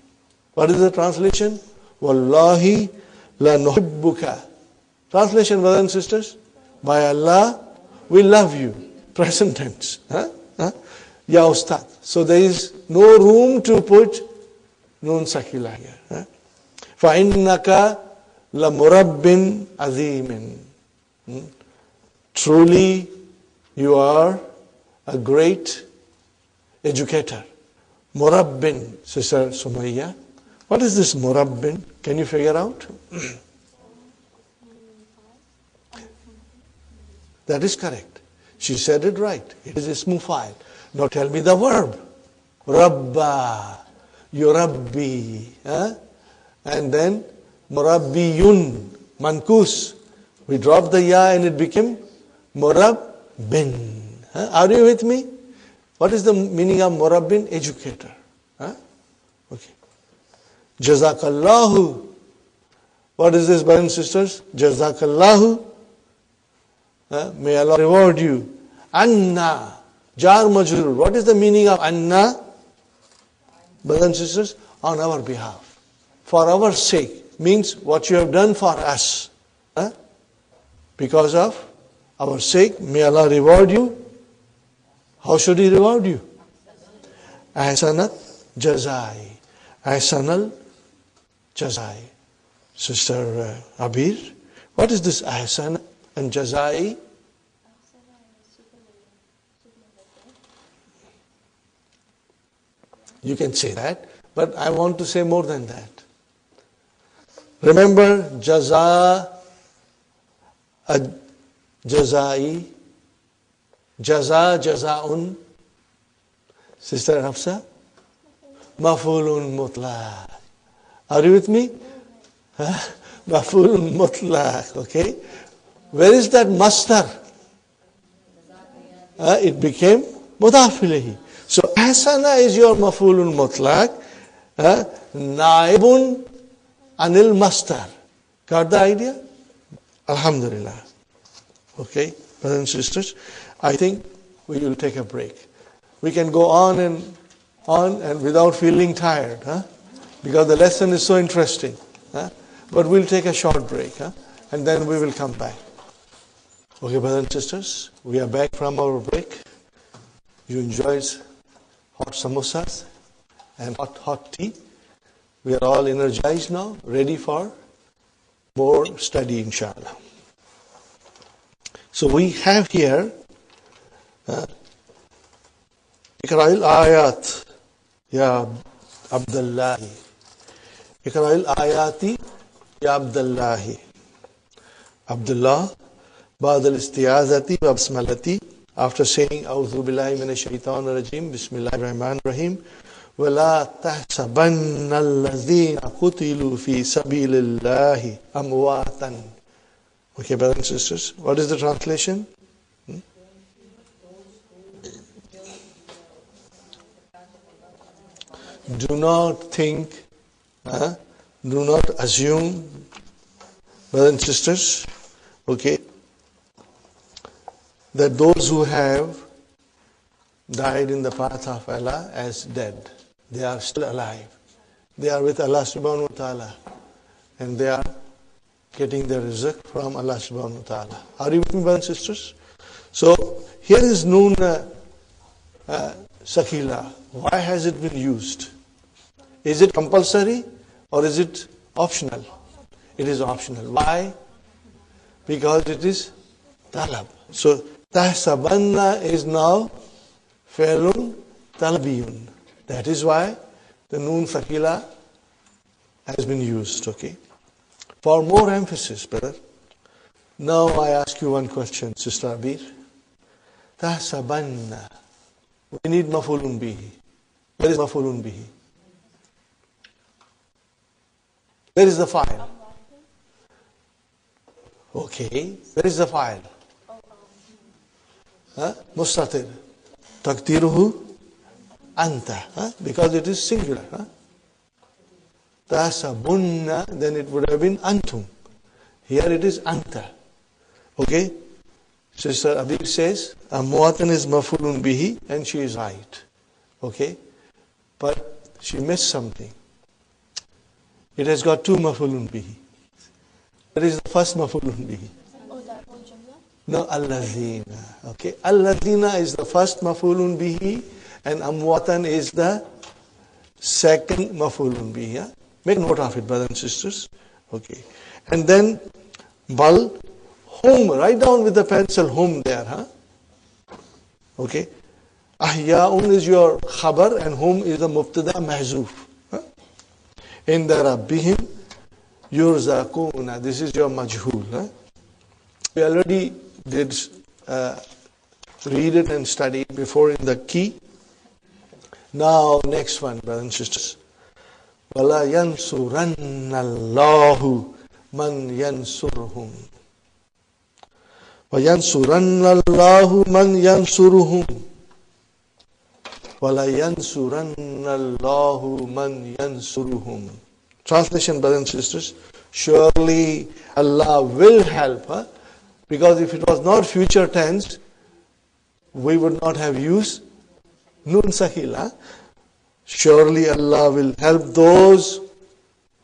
What is the translation? Wallahi la nuhibbuka. Translation, brothers and sisters, by Allah, we love you. present tense. Ya Ustad. So there is no room to put Nun Sakila here. فَإِنَّكَ لَمُرَبٍّ عَظِيمٍ. Truly, you are a great educator. Murabbin, Sister Sumayya. What is this murabbin? Can you figure out? That is correct. She said it right. It is ismu fa'il. Now tell me the verb. Rabba, yurabbi. And then murabbiyun, mankus. We dropped the ya and it became murabbin. Are you with me? What is the meaning of murabbin? Educator. Okay. Jazakallahu. What is this, brothers and sisters? Jazakallahu. May Allah reward you. Anna. Jar majrur. What is the meaning of Anna? Brothers and sisters, on our behalf. For our sake. Means what you have done for us. Because of our sake, may Allah reward you. How should He reward you? Ahsanat jazai. Ahsanal jazai. Sister Abir, what is this ahsan and jazai? You can say that, but I want to say more than that. Remember, jaza, jazai, jaza, jazaun. Sister Hafsa, mafulun mutlaq. Are you with me? Mafulun mutlaq, okay? Where is that masdar? It became mudaf ilayhi. So ahsana is your mafulun mutlaq, naibun anil masdar. Got the idea? Alhamdulillah. Okay, brothers and sisters, I think we will take a break. We can go on and without feeling tired, because the lesson is so interesting. But we'll take a short break, and then we will come back. Okay, brothers and sisters, we are back from our break. You enjoyed hot samosas and hot tea. We are all energized now, ready for more study, inshallah. So we have here Iqra'il ayat ya Abdullahi. Iqra'il ayati ya Abdullahi. Abdullah ba'd al-istiyazati wa basmalati, after saying A'udhu billahi minash shaitanir rajim, Bismillahir Rahmanir Rahim, wa la tahsabanna alladhina qutilu fi sabilillahi amwatan. Okay, brothers and sisters, what is the translation? Do not think, do not assume, brothers and sisters, okay, that those who have died in the path of Allah as dead, they are still alive. They are with Allah subhanahu wa ta'ala, and they are getting their rizq from Allah subhanahu wa ta'ala. Are you with me, brothers and sisters? So here is Noon Sakila. Why has it been used? Is it compulsory or is it optional? It is optional. Why? Because it is talab. So tahsabanna is now fi'lun talabiyun. That is why the Noon Sakila has been used. Okay. For more emphasis, brother, now I ask you one question, Sister Abir. Tahsabanna. We need mafulun bihi. Where is mafulun bihi? Where is the file? Okay. Where is the file? Mustatir. Takdiruhu anta. Because it is singular. Tahsabunna, then it would have been antum. Here it is anta. Okay? Sister Abir says, Amwatan is mafulun bihi, and she is right. Okay? But she missed something. It has got two mafulun bihi. That is the first mafulun bihi. No, alladhina. Okay, alladhina is the first maf'ulun bihi, and amwatan is the second maf'ulun bihi. Yeah? Make note of it, brothers and sisters. Okay, and then bal, hum. Write down with the pencil hum there. Huh? Okay, ahyaun is your khabar, and hum is the mubtada mahzuf. Huh? In the rabbihim yurzaquna. This is your majhul. Huh? We already did read it and study it before in the key. Now, next one, brothers and sisters. وَلَا يَنْصُرَنَّ اللَّهُ مَنْ يَنْصُرُهُمْ وَيَنْصُرَنَّ اللَّهُ مَنْ يَنْصُرُهُمْ وَلَا يَنْصُرَنَّ اللَّهُ مَنْ يَنْصُرُهُمْ. Translation, brothers and sisters. Surely Allah will help. Huh? Because if it was not future tense, we would not have used nun sakila. Surely Allah will help those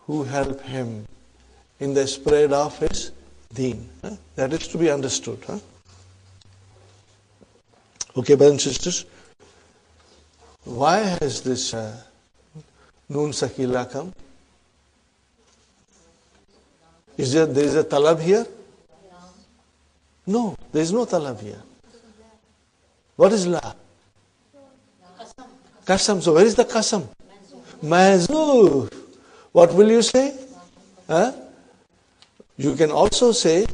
who help Him in the spread of His deen. That is to be understood. Okay, brothers and sisters. Why has this nun sakila come? There is a talab here? No, there is no talab here. What is la? Qasam. So where is the qasam? Mahzuf. What will you say? You can also say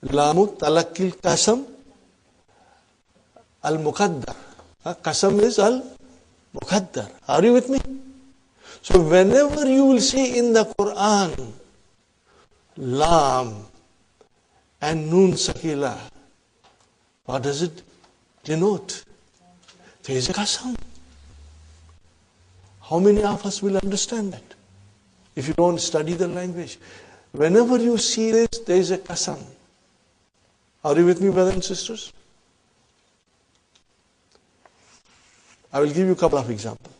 lamu talakil qasam al muqaddar. Qasam is al muqaddar. Are you with me? So whenever you will see in the Quran lam and nun sakila, what does it denote? There is a qasam. How many of us will understand that? If you don't study the language. Whenever you see this, there is a qasam. Are you with me, brothers and sisters? I will give you a couple of examples.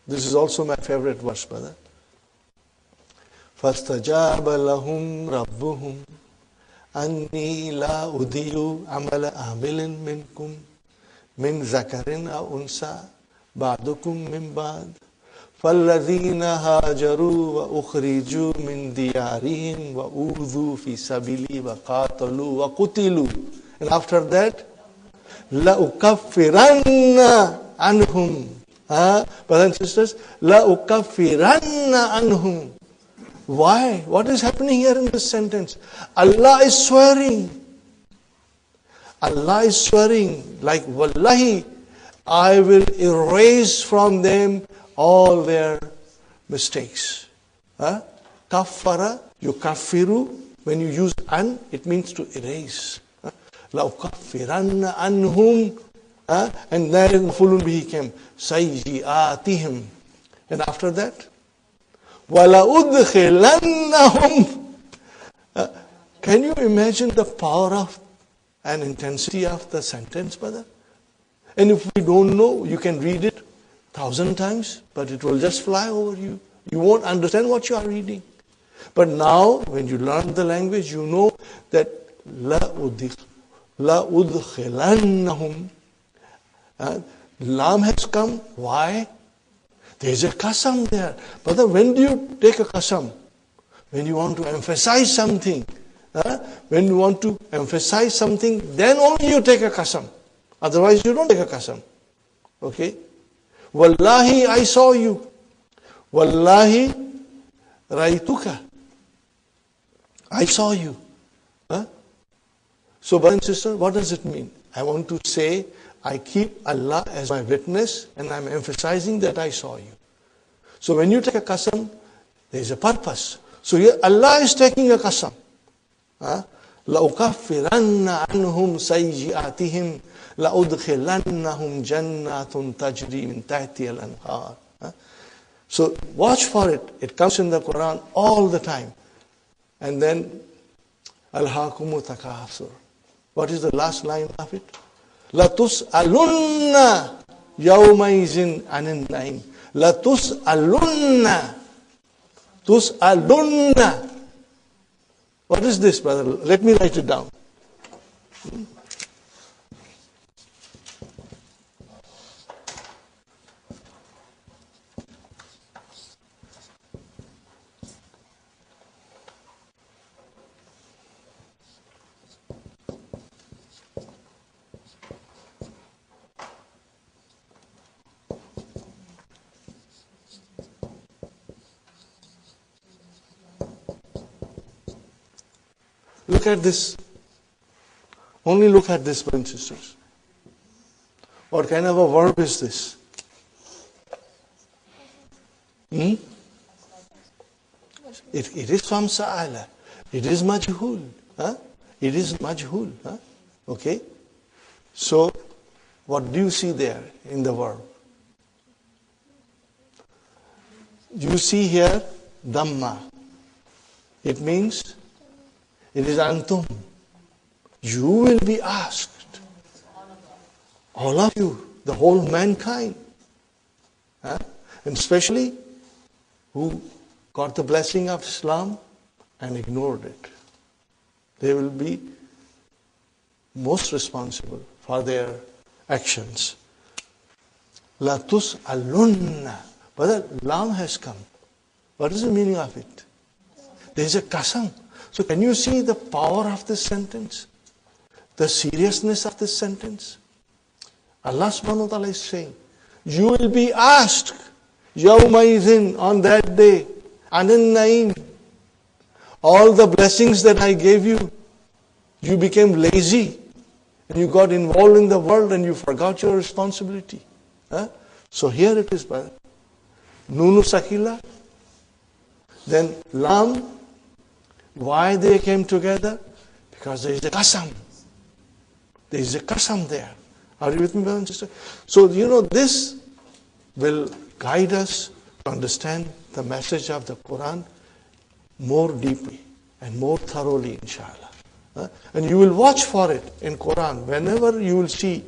This is also my favorite verse, brother. فَاسْتَجَابَ لَهُمْ رَبُّهُمْ أَنِّي لَا أُضِيعُ عَمَلَ عَامِلٍ مِّنكُمْ مِنْ ذَكَرٍ أَوْ أُنْثَىٰ بَعْضُكُمْ مِنْ بَعْضٍ فَالَّذِينَ هَاجَرُوا وَأُخْرِجُوا مِنْ دِيَارِهِمْ وَأُوذُوا فِي سَبِيلِي وَقَاتَلُوا وَقُتِلُوا. And after that, لَأُكَفِّرَنَّ عَنْهُمْ. Brothers and sisters, لَأُكَفِّرَنَّ عَنْهُمْ. Why? What is happening here in this sentence? Allah is swearing. Allah is swearing like, Wallahi, I will erase from them all their mistakes. Kaffara, yukaffiru, when you use an, it means to erase. لَأُكَفِّرَنَّ عَنْهُمْ. And then maf'ulun bihi came, sayyi'atihim. And after that, وَلَأُدْخِلَنَّهُمْ. Can you imagine the power of and intensity of the sentence, brother? And if we don't know, you can read it 1,000 times, but it will just fly over you. You won't understand what you are reading. But now, when you learn the language, you know that لَأُدْخِلَنَّهُمْ. Lam has come. Why? There is a qasam there. Brother, when do you take a qasam? When you want to emphasize something. When you want to emphasize something, then only you take a qasam. Otherwise, you don't take a qasam. Okay? Wallahi, I saw you. Wallahi, raituka. I saw you. So, brother and sister, what does it mean? I want to say, I keep Allah as my witness, and I'm emphasizing that I saw you. So when you take a qasam, there is a purpose. So here Allah is taking a qasam. لَأُكَفِّرَنَّ عَنْهُمْ سَيِّئَاتِهِمْ لَأُدْخِلَنَّهُمْ جَنَّاتٌ تَجْرِي مِنْ تَحْتِهَا الْأَنْهَارُ. So watch for it. It comes in the Quran all the time. And then, أَلْهَاكُمُ تَكَاثُرٌ. What is the last line of it? لَتُسْأَلُنَّ يَوْمَئِذٍ عَنِ النَّعِيمِ. لَتُسْأَلُنَّ. تُسْأَلُنَّ. What is this, brother? Let me write it down. Look at this. Only look at this, brothers and sisters. What kind of a verb is this? It is from Sa'ala. It is majhul. It is majhul. Okay? So, what do you see there in the verb? You see here, Dhamma. It means, it is antum. You will be asked. All of you, the whole mankind. And especially who got the blessing of Islam and ignored it. They will be most responsible for their actions. La tus'alunna. But the lam has come. What is the meaning of it? There is a qasam. So can you see the power of this sentence? The seriousness of this sentence? Allah subhanahu wa ta'ala is saying, you will be asked, yawmaidhin, on that day, anin naim, all the blessings that I gave you, you became lazy, and you got involved in the world and you forgot your responsibility. So here it is, brother. Nunu sakila, then lam. Why they came together? Because there is a qasam. There is a qasam there. Are you with me, brother and sister? So, this will guide us to understand the message of the Quran more deeply and more thoroughly, inshallah. And you will watch for it in Quran. Whenever you will see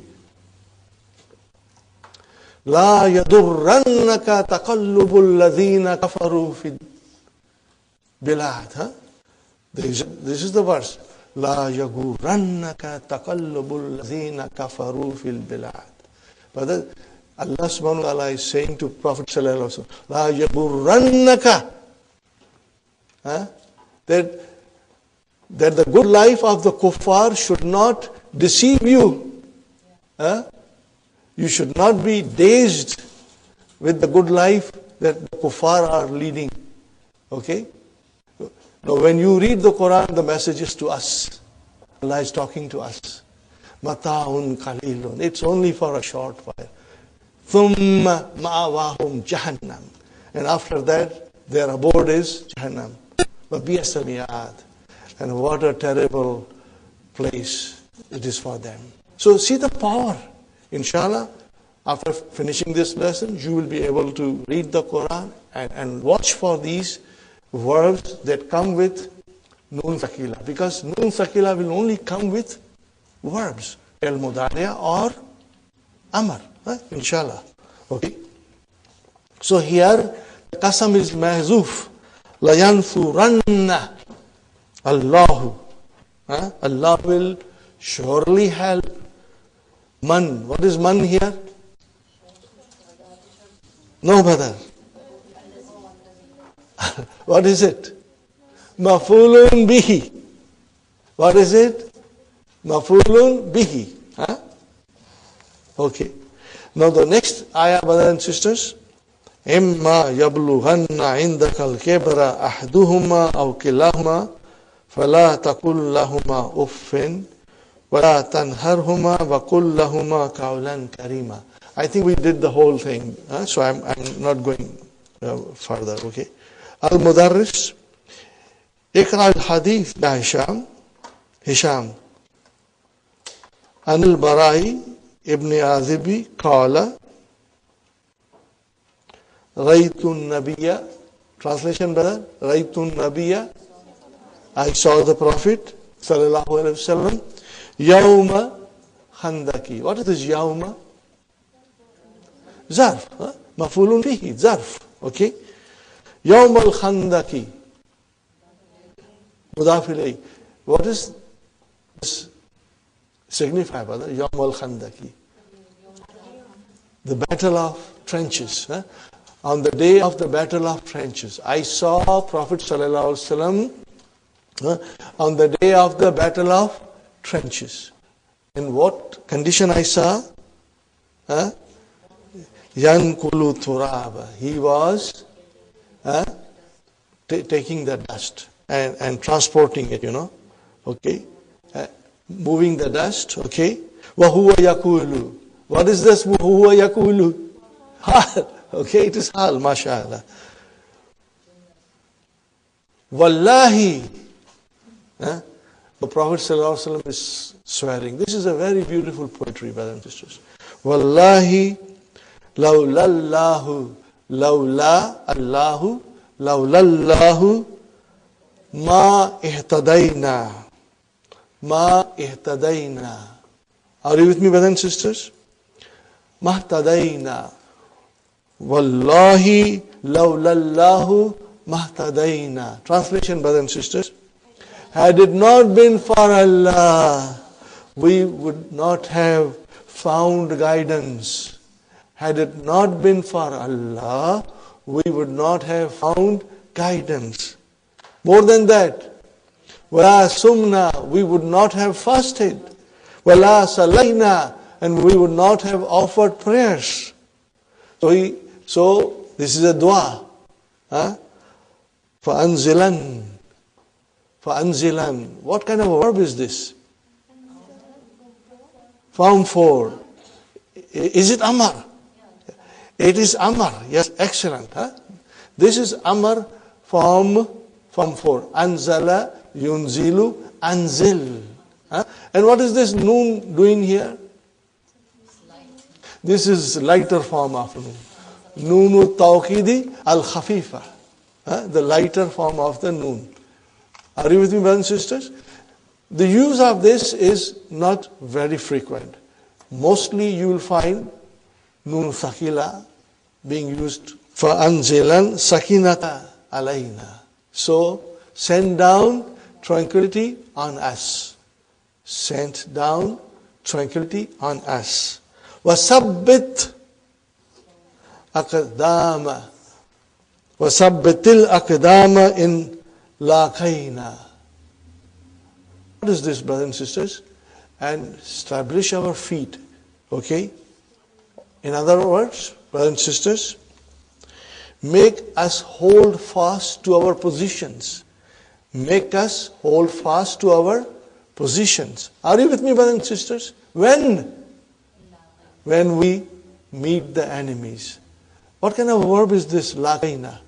La yadurrannaka taqallubul ladhina kafaru fi bilad. This is the verse. La yagurrannaka taqallubul ladhina kafaru fil bilad. But Allah subhanahu wa ta'ala is saying to Prophet sallallahu alaihi wasallam, La yagurrannaka. That the good life of the kuffar should not deceive you. You should not be dazed with the good life that the kuffar are leading. Okay? Now when you read the Quran, the message is to us. Allah is talking to us. Mata'un qalilun. It's only for a short while. Thumma ma'awahum jahannam. And after that, their abode is Jahannam. Wabiyasal miyad. And what a terrible place it is for them. So see the power. Inshallah, after finishing this lesson, you will be able to read the Quran and watch for these verbs that come with Nun Sakila. Because Nun Sakila will only come with verbs. El Mudariya or Amar. Inshallah. Okay. So here, the Qasam is Mahzuf. La yansuranna Allahu. Allah will surely help. Man. What is man here? No, brother. What is it? Mafulun bihi. What is it? Mafulun bihi. Okay. Now the next ayah, brothers and sisters. إِمَّا يَبْلُغَنَّ عِنْدَكَ الْكِبْرَ أَحْدُهُمَا أَوْ كِلَاهُمَا فَلَا تَقُلْ لَهُمَا أُفٍّ وَلَا تَنْهَرْهُمَا وَقُلْ لَهُمَا قَوْلًا كَرِيمًا. I think we did the whole thing. So I'm not going further. Okay. Al-Mudarris. اقرأ الحديث يا هشام عن البراء ابن عازب قال رأيت النبي. Translation, brother. رأيت النبي. I saw the Prophet sallallahu alaihi wasallam. Yawma Khandaki. What is this Yawma? Zarf. Mafulun bihi. Zarf. Okay. Yawma al-Khandaki. Mudaf ilayh. What is this signify, brother? Yawm al-Khandaki. The battle of trenches. On the day of the battle of trenches. I saw Prophet sallallahu alaihi wasallam on the day of the battle of trenches. In what condition I saw? Yankulu turaba. He was taking the dust and transporting it, okay, moving the dust, okay. Wahuwa yakulu. What is this? Wahuwa yakulu. Hal. Okay, it is hal, mashallah. Wallahi. The Prophet ﷺ is swearing. This is a very beautiful poetry, brothers and sisters. Wallahi, lawlallahu, lawla Allahu, lawlallahu, ma ihtadayna. Ma ihtadayna. Are you with me, brothers and sisters? Ma ihtadayna. Wallahi, lawlallahu, ma ihtadayna. Translation, brothers and sisters. Had it not been for Allah, we would not have found guidance. Had it not been for Allah, we would not have found guidance. More than that, wala sumna, we would not have fasted. Wala salayna, and we would not have offered prayers. So this is a dua. فَأَنزِلَنْ فَأَنزِلَنْ. What kind of a verb is this? Form 4. Is it Amar? It is Amar. Yes, excellent. This is Amar form 4. Anzala, yunzilu, anzil. And what is this noon doing here? This is lighter form of noon. Noonu tawqidi al-khafifa. The lighter form of the noon. Are you with me, brothers and sisters? The use of this is not very frequent. Mostly you will find nun thaqila being used for anzilan sakinata alayna. So, send down tranquility on us. Send down tranquility on us. Wasabbit aqdama. Wasabbitil aqdama in laqayna. What is this, brothers and sisters? And establish our feet. Okay? In other words, brothers and sisters, make us hold fast to our positions. Make us hold fast to our positions. Are you with me, brothers and sisters? When? When we meet the enemies. What kind of verb is this? Laqayna.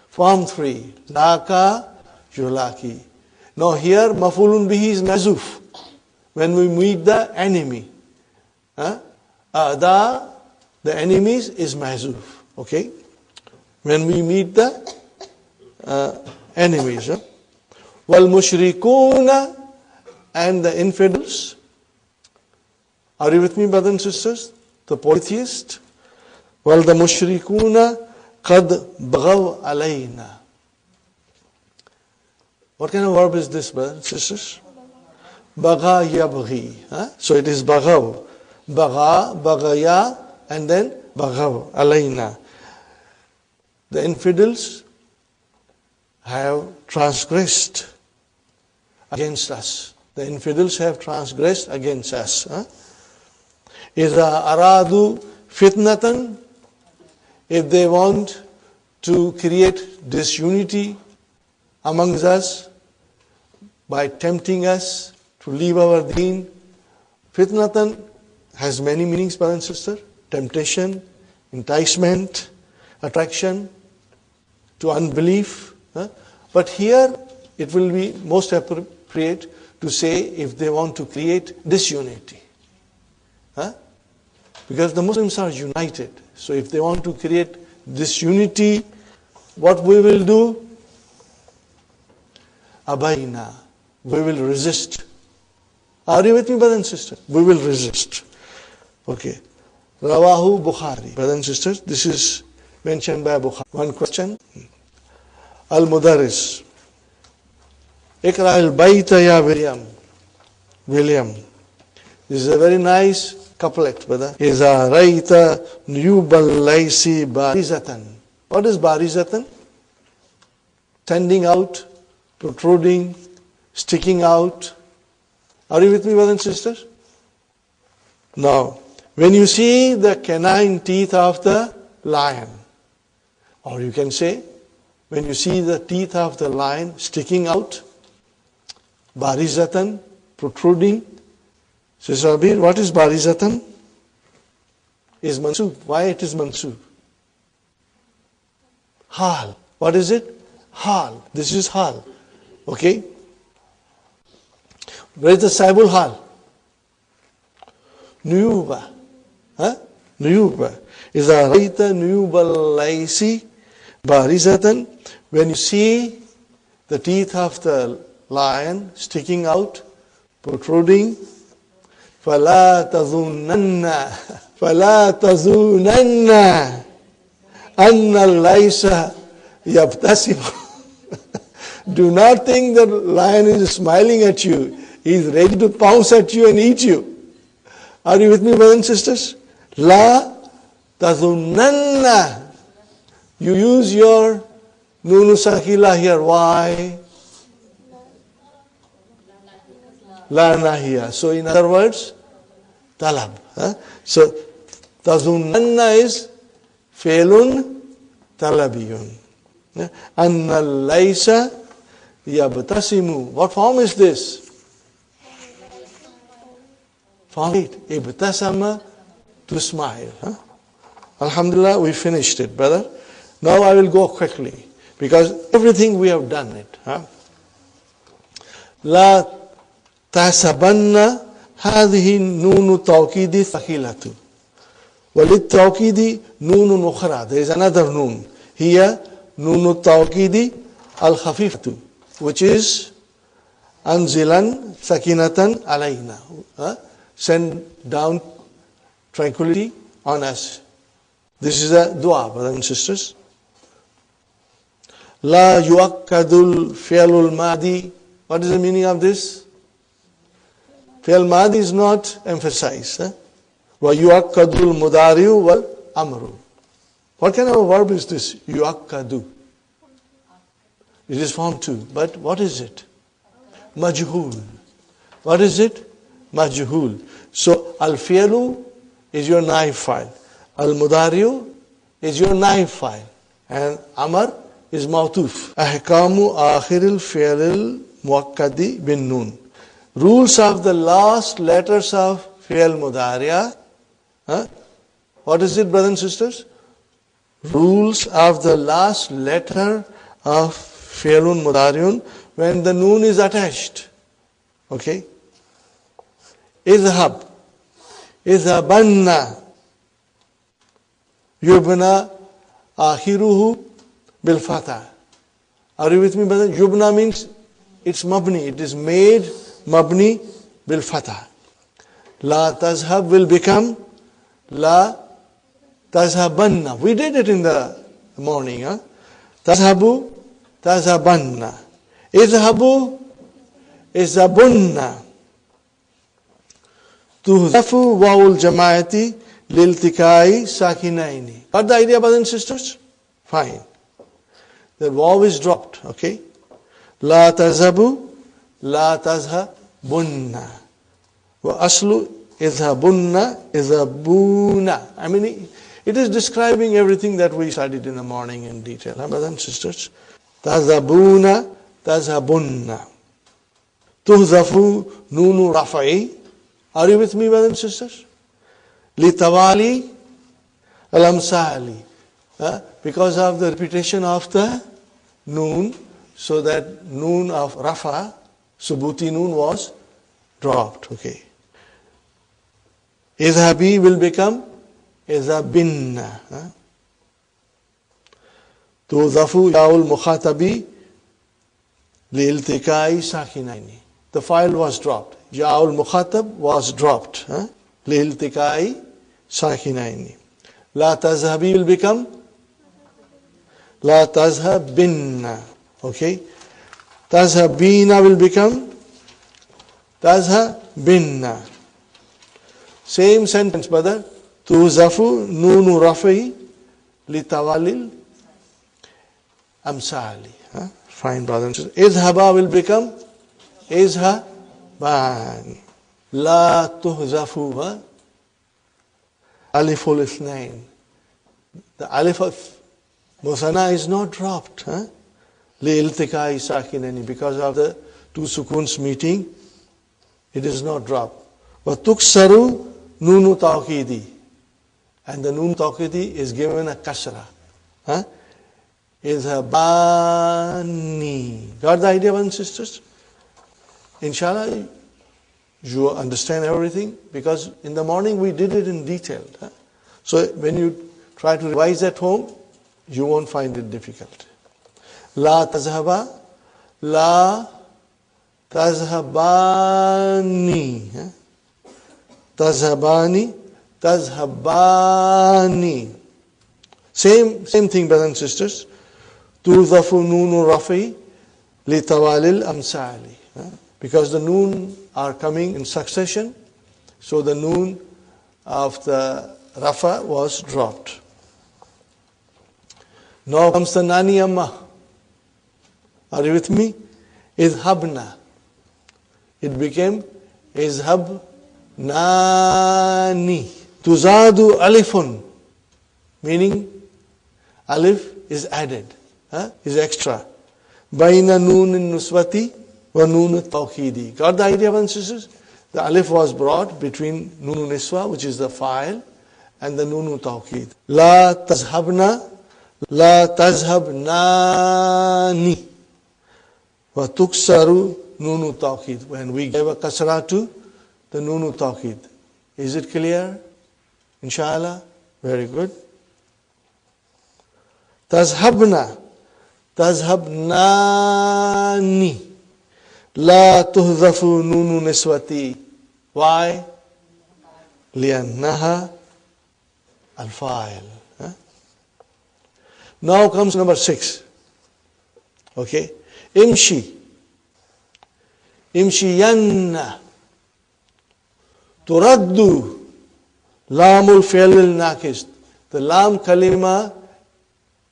Form 3. Laka, yulaki. Now here, mafulun bihi is mazuf. When we meet the enemy. The enemies is mazuf. Okay? When we meet the enemies. Wal mushrikuna, and the infidels. Are you with me, brothers and sisters? The polytheists. Wal the mushrikuna qad baghaw alayna. What kind of verb is this, brothers and sisters? Bagha yabghi. So it is baghaw. Bagha, baghaya, and then baghaw alayna. The infidels have transgressed against us. The infidels have transgressed against us. إِذَا أَرَادُوا fitnatan, if they want to create disunity amongst us by tempting us to leave our deen. Fitnatan has many meanings, brother and sister. Temptation, enticement, attraction to unbelief. But here it will be most appropriate to say if they want to create disunity. Because the Muslims are united. So if they want to create disunity, what we will do? Abayna. We will resist. Are you with me, brothers and sisters? We will resist. Okay. Rawahu Bukhari. Brothers and sisters, this is mentioned by Bukhari. One question. Al-Mudarris. Ikra al-Bayta ya William. William. This is a very nice couplet, brother. Iza rayta nuyubal laysi barizatan. What is barizatan? Standing out, protruding, sticking out. Are you with me, brothers and sisters? Now, when you see the canine teeth of the lion, or you can say, when you see the teeth of the lion sticking out, barizatan, protruding. Sister Abir, what is barizatan? Is mansub. Why it is mansub? Hal. What is it? Hal. This is hal. Okay? Where is the Saibul hal? Nuyuba. Huh? Nuyuba. Iza rayta nuyubal laysi barizatan. When you see the teeth of the lion sticking out, protruding, فَلَا تَظُنَّنَّ أَنَّ اللَّيْسَ يَبْتَسِمُ. Do not think that lion is smiling at you. He is ready to pounce at you and eat you. Are you with me, brothers and sisters? La تَظُنَّنَّ. You use your nunu sakila here. Why? La nahiya. So in other words, talab. So tazunanna is fe'lun talabiyun. Anna laysa yabtasimu. What form is this? Form it. Ibtasama, to smile. Alhamdulillah, we finished it, brother. Now I will go quickly because everything we have done it. La تحسبن هذه النون التوكيد ثقيلة وللتوكيد نون أخرى. There is another noon. Here نون التوكيد الخفيفة, which is أنزلا سكينة علينا. Send down tranquility on us. This is a dua, brothers and sisters. لا يؤكد الفعل الماضي. What is the meaning of this? Fi'l madi is not emphasized. وَيُؤَكَّدُ الْمُضَارِعُ وَالْأَمْرُ. What kind of a verb is this? يُؤَكَّدُ. It is form 2. But what is it? Majhul. What is it? Majhul. So, al-fi'lu is your naib file. Al-mudari'u is your naib file. And amar is mawtuf. Ahkamu akhiril fi'lil muakkadi bin nun. Rules of the last letters of fi'l mudari'a. What is it, brothers and sisters? Rules of the last letter of fi'lun mudari'un when the noon is attached. Okay? Izhab. Izhabanna. Yubna akhiruhu bil fatah. Are you with me, brother? Yubna means it's mabni. It is made mabni bil fatah. La tazhab will become la tazhabanna. We did it in the morning. Tazhabu, tazhabanna. Izhabu, izhabunna. Tuhzafu wa'ul jama'ati liltikai sakinaini. Got the idea, brothers and sisters? Fine. The waw is dropped. Okay? La tazhabu, la tazhabunna. Wa aslu izhabunna, izhabuna. I mean, it is describing everything that we studied in the morning in detail. Brothers and sisters? Tazhabuna, tazhabunna. Tuhzafu nunu rafa'i. Are you with me, brothers and sisters? Litawali al-amsali. Because of the repetition of the noon, so that noon of rafa, subuti noon, was dropped. Okay. Izhabi will become izhabinna. Tuzafu yaul mukhatabi liiltikai sakinaini. The file was dropped. Yaul mukhatab was dropped. Liiltikai sakinaini. La tazhabi will become la tazhabinna. Okay. Tazhabina will become tazhabinna. Same sentence, brother. Tuzafu nunu rafi li tawalil amsali. Fine, brother and sister. Izhaba will become izhabani. La tuhzafu aliful ithnain. The alif of Musanna is not dropped. Li iltikai sakinani. Because of the two sukuns meeting, it is not dropped. Wa tuksaru nunu tawqidi. And the nun tawqidi is given a kasra. Izhabani. Got the idea, brothers and sisters? Inshallah, you understand everything, because in the morning we did it in detail. So when you try to revise at home, you won't find it difficult. La tazhaba, la tazhabani. Tazhabani, tazhabani. Same thing, brothers and sisters. Tuzafu nunu rafi li tawalil amsali. Because the noon are coming in succession, so the noon of the rafa was dropped. Now comes the nani amma. Are you with me? Izhabna. It became izhab nani. Tuzadu alifun. Meaning alif is added, is extra. Baina noon nuswati wa noon tawqidi. Got the idea, brothers and sisters? The alif was brought between noon niswa, which is the file, and the noon tawqid. La tazhabna, la tazhabnani. Wa tuksaru noon tawqid. When we gave a kasra to the noon tawqid. Is it clear? Inshallah? Very good. Tazhabna, tazhabnani. La tuhzafu nunu niswati. Why? Liannaha al-fa'il. Now comes number 6. Okay. Imshi. Imshiyanna. Turaddu. Lamul fi'lil naqis. The lam kalima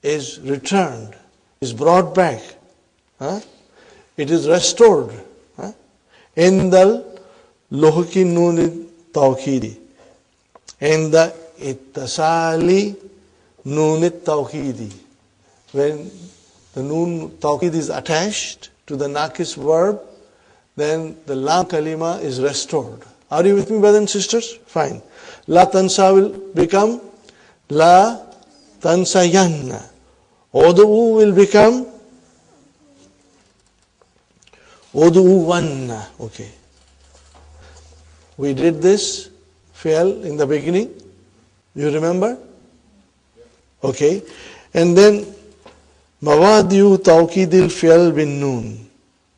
is returned, is brought back. It is restored. Indal luhki noon tawqidi. Inda ittasali noon tawqidi. When the noon tawqid is attached to the naqis verb, then the lam kalima is restored. Are you with me, brothers and sisters? Fine. La tansa will become la tansayanna. Odu will become oduwanna. Okay. We did this fi'l in the beginning. You remember? Okay. And then mawadiu tawqidil fi'l bin noon.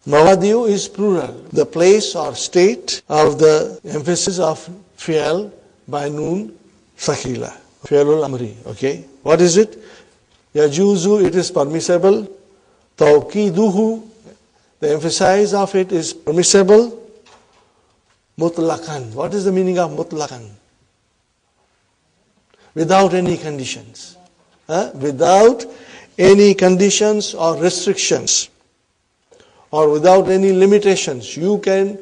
Mawadiu is plural. The place or state of the emphasis of fi'l by noon thaqila. Fi'lul amri. Okay. What is it? Yajuzu, it is permissible. Tawqiduhu, the emphasis of it is permissible. Mutlaqan. What is the meaning of mutlaqan? Without any conditions. Without any conditions or restrictions. Or without any limitations. You can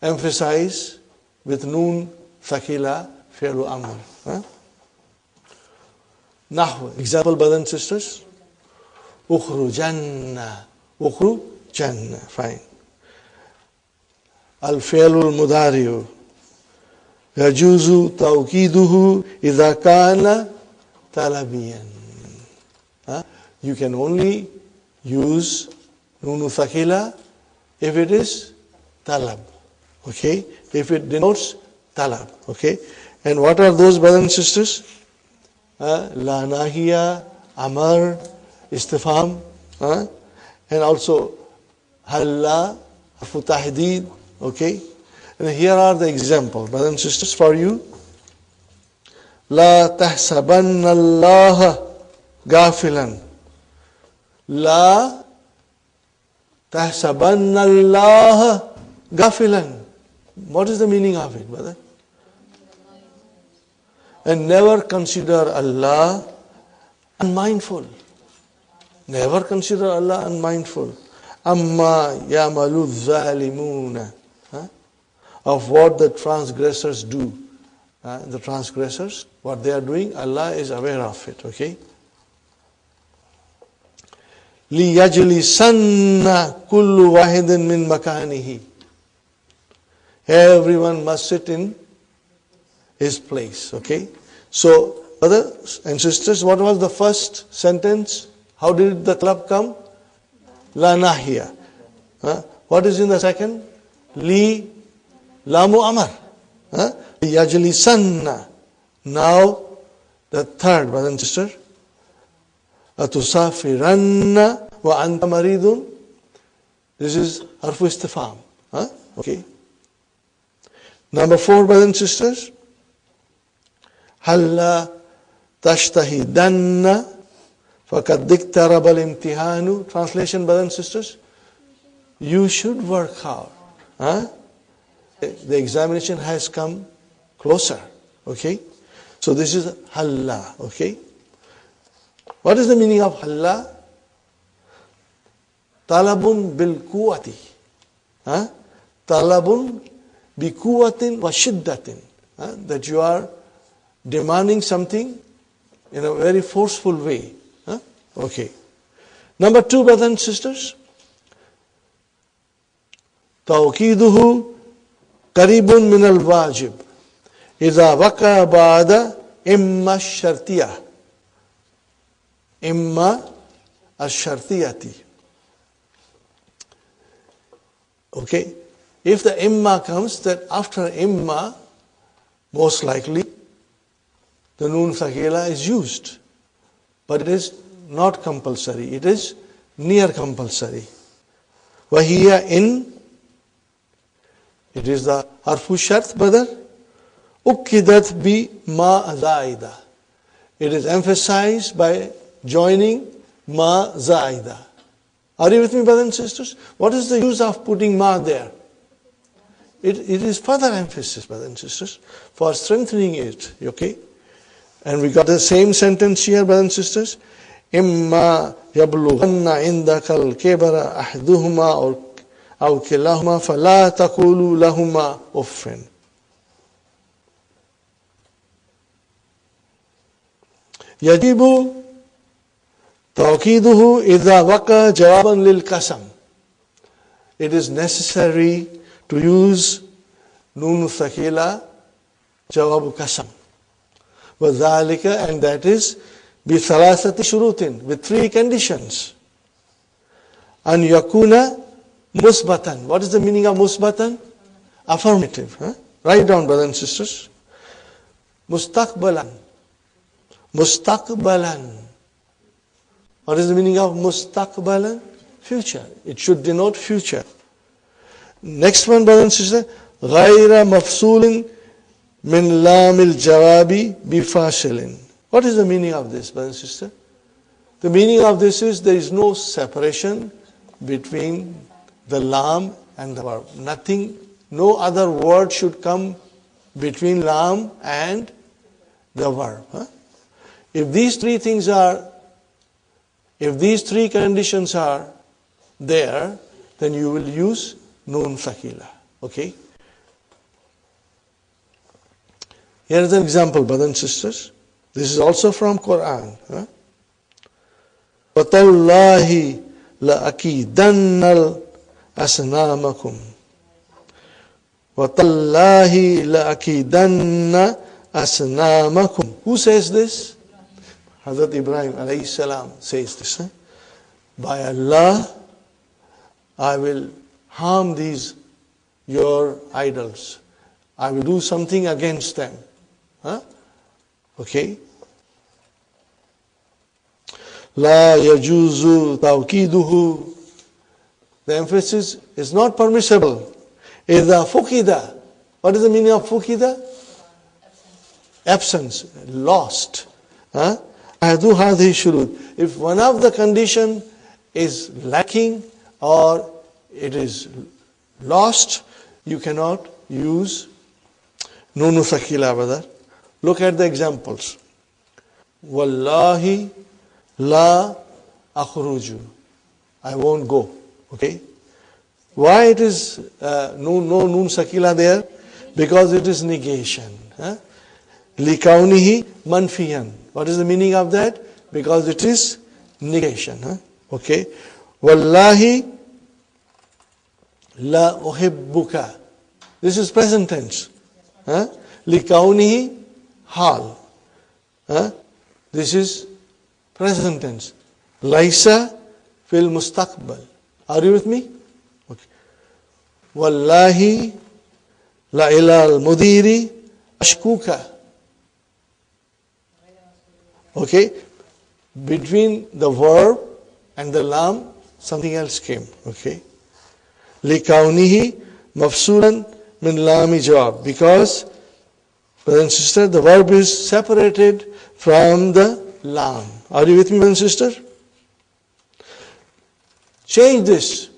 emphasize with noon thaqila fi'lu amr. Nahw. Example, brothers and sisters. Ukhrujanna. Ukhrujanna. Fine. Al-fi'lul mudari'u. Yajuzu tawqiduhu idha kana talabiyan. You can only use nunu thaqila if it is talab. Okay? If it denotes talab. Okay? And what are those, brothers and sisters? La nahiya, amar, istifham, and also halla, harfu tahdid. Okay? And here are the examples, brothers and sisters, for you. La tahsabanna Allah gafilan. La تَحْسَبَنَّ اللَّهَ غَافِلًا. What is the meaning of it, brother? And never consider Allah unmindful. Never consider Allah unmindful. Amma yamalu zalimuna. Of what the transgressors do. The transgressors, what they are doing, Allah is aware of it. Okay? لِيَجْلِسَنَّ كُلُّ وَاحِدٍ مِّن مَكَانِهِ. Everyone must sit in his place. Okay? So, brothers and sisters, what was the first sentence? How did the club come? La nahiya. What is in the second? Li lamu amar. Yajlisanna. Now, the third, brother and sister. Atusafiranna wa anta maridun. This is harfu istifham. Okay. Number 4, brothers and sisters. Halla tashtahidanna faqad iktaraba al-imtihanu. Translation, brothers and sisters. You should work hard. The examination has come closer. Okay. So this is halla. Okay. What is the meaning of halla? Talabun bil quwwati. Talabun bi quwwatin wa shiddatin. That you are demanding something in a very forceful way. Okay. Number 2, brothers and sisters. Tawqiduhu qaribun min al-wajib. Idha waqa ba'da imma ash-shartiyah. Imma ash-shartiyati. Okay. If the imma comes, that after imma, most likely, the noon thaqila is used. But it is not compulsory. It is near compulsory. Wahiya in, it is the harfu shart, brother. Ukkidat bi ma zaida. It is emphasized by joining ma zaida. Are you with me, brothers and sisters? What is the use of putting ma there? It is further emphasis, brothers and sisters, for strengthening it. Okay? And we got the same sentence here, brothers and sisters. Imma yablughanna indaka al-kibara ahduhuma aw kilahuma fala taqulu lahuma uffin. Yajibu tawqiduhu idha waqa jawaban lil qasam. It is necessary to use nun thaqila jawab qasam. وَذَلِكَ, and that is بِثَلَاثَةِ شُرُوطٍ, with 3 conditions. أَنْ يَكُونَ مُثْبَتًا. What is the meaning of musbatan? Affirmative. Write down, brothers and sisters. Mustaqbalan. Mustaqbalan. What is the meaning of mustaqbalan? Future. It should denote future. Next one, brothers and sisters. غَيْرَ مَفْصُولٍ min lamil jawabi bifasilin. What is the meaning of this, brother and sister? The meaning of this is there is no separation between the lam and the verb. Nothing, no other word should come between lam and the verb. If these 3 things are, if these 3 conditions are there, then you will use nun thaqila. Okay? Here is an example, brothers and sisters. This is also from Quran. وَتَاللَّهِ لَأَكِيدَنَّ أَصْنَامَكُمْ وَتَاللَّهِ لَأَكِيدَنَّ أَصْنَامَكُمْ. Who says this? Hazrat Ibrahim alayhi salam says this. By Allah, I will harm these, your idols. I will do something against them. Okay. La yajuzu tawqiduhu. The emphasis is not permissible. Idha fukida. What is the meaning of fukida? Absence, lost. Ahadu hadhihi shurut. If one of the condition is lacking or it is lost, you cannot use Nunu Sakila, brother. Look at the examples. Wallahi la akhruju. I won't go. Okay? Why it is no Nun Sakila there? Because it is negation. Likaunihi manfiyan. What is the meaning of that? Because it is negation. Okay? Wallahi la uhibbuka. This is present tense. Likaunihi hal. This is present tense. Laisa fil mustaqbal. Are you with me? Okay. Wallahi la ilal mudiri ashkuka. Okay. Between the verb and the lam, something else came. Okay. Likaunihi mafsulan min lami jawab. Because, brother and sister, the verb is separated from the lam. Are you with me, brother and sister? Change this,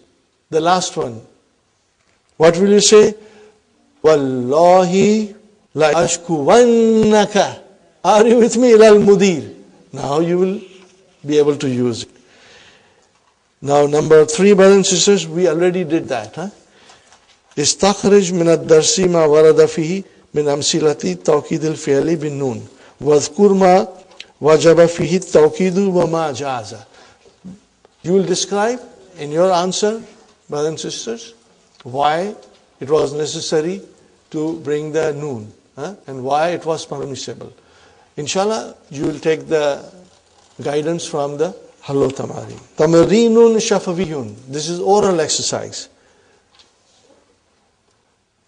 the last one. What will you say? Wallahi la ashkuwannaka. Are you with me? Ilal mudir. Now you will be able to use it. Now number 3, brothers and sisters, we already did that. Istakhrij min ad-darsi ma warada fihi min amsilati tawkid al-fi'li bin nun. Wadhkur ma wajaba fihi tawkidu wa ma jaza. You will describe in your answer, brothers and sisters, why it was necessary to bring the noon and why it was permissible. Inshallah, you will take the guidance from the Hallo Tamari. Tamarinun shafaviyun. This is oral exercise.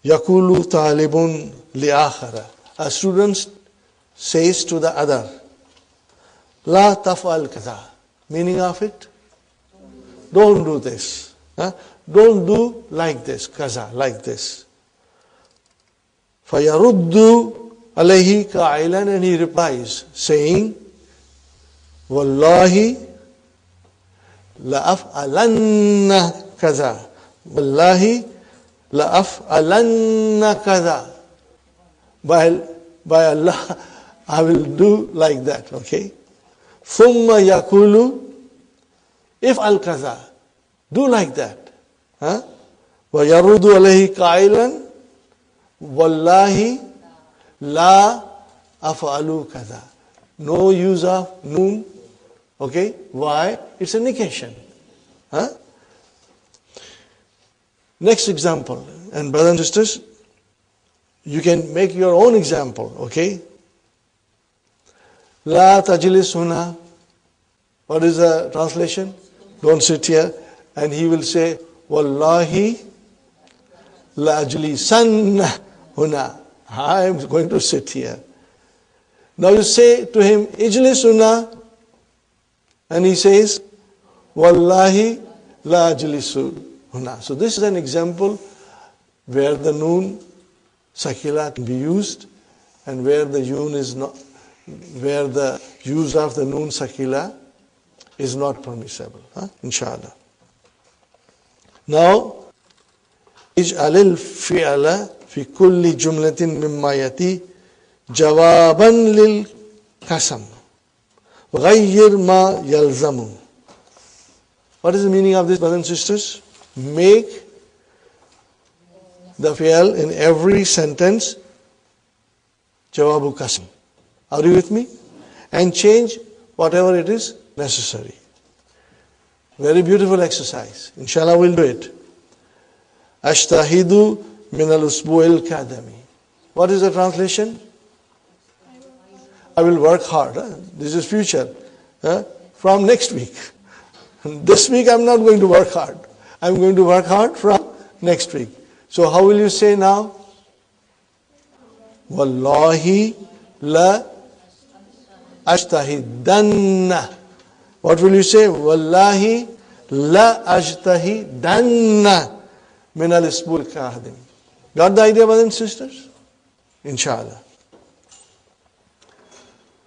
Yakulu talibun liakhara. A student says to the other, La taf'al kaza. Meaning of it? Don't do this. Don't do like this. Kaza, like this. Fayaruddu alayhi qa'ilan, and he replies, saying, Wallahi la'af'alanna kaza. Wallahi la'af'alanna kaza. By Allah, I will do like that. Okay? Thumma yakulu, if al kaza, do like that. Wa yarudu alayhi qa'ilan, Wallahi la af'alu kaza. No use of noon. Okay? Why? It's a negation. Next example. And brothers and sisters, you can make your own example. Okay? La tajlis huna. What is the translation? Don't sit here. And he will say, Wallahi la ajlisanna huna. I am going to sit here. Now you say to him, Ijlis huna. And he says, Wallahi la ajlisu huna. So this is an example where the noon sakila can be used and where the where the use of the noon sakila is not permissible. Inshallah. Now, اجعل الفعل في كل جملة مما يأتي جوابا للقسم غير ما يلزم. What is the meaning of this, brothers and sisters? Make the fi'l in every sentence jawabu qasam. Are you with me? And change whatever it is necessary. Very beautiful exercise. Inshallah, we'll do it. Ashtahidu min al-usbu' al-kadami. What is the translation? I will work hard. This is future. From next week. This week I'm not going to work hard. I'm going to work hard from next week. So how will you say now? Wallahi la ajtahidanna. What will you say? Wallahi la ajtahidanna min al-isbul kahdim. Got the idea, brothers and sisters? Inshallah.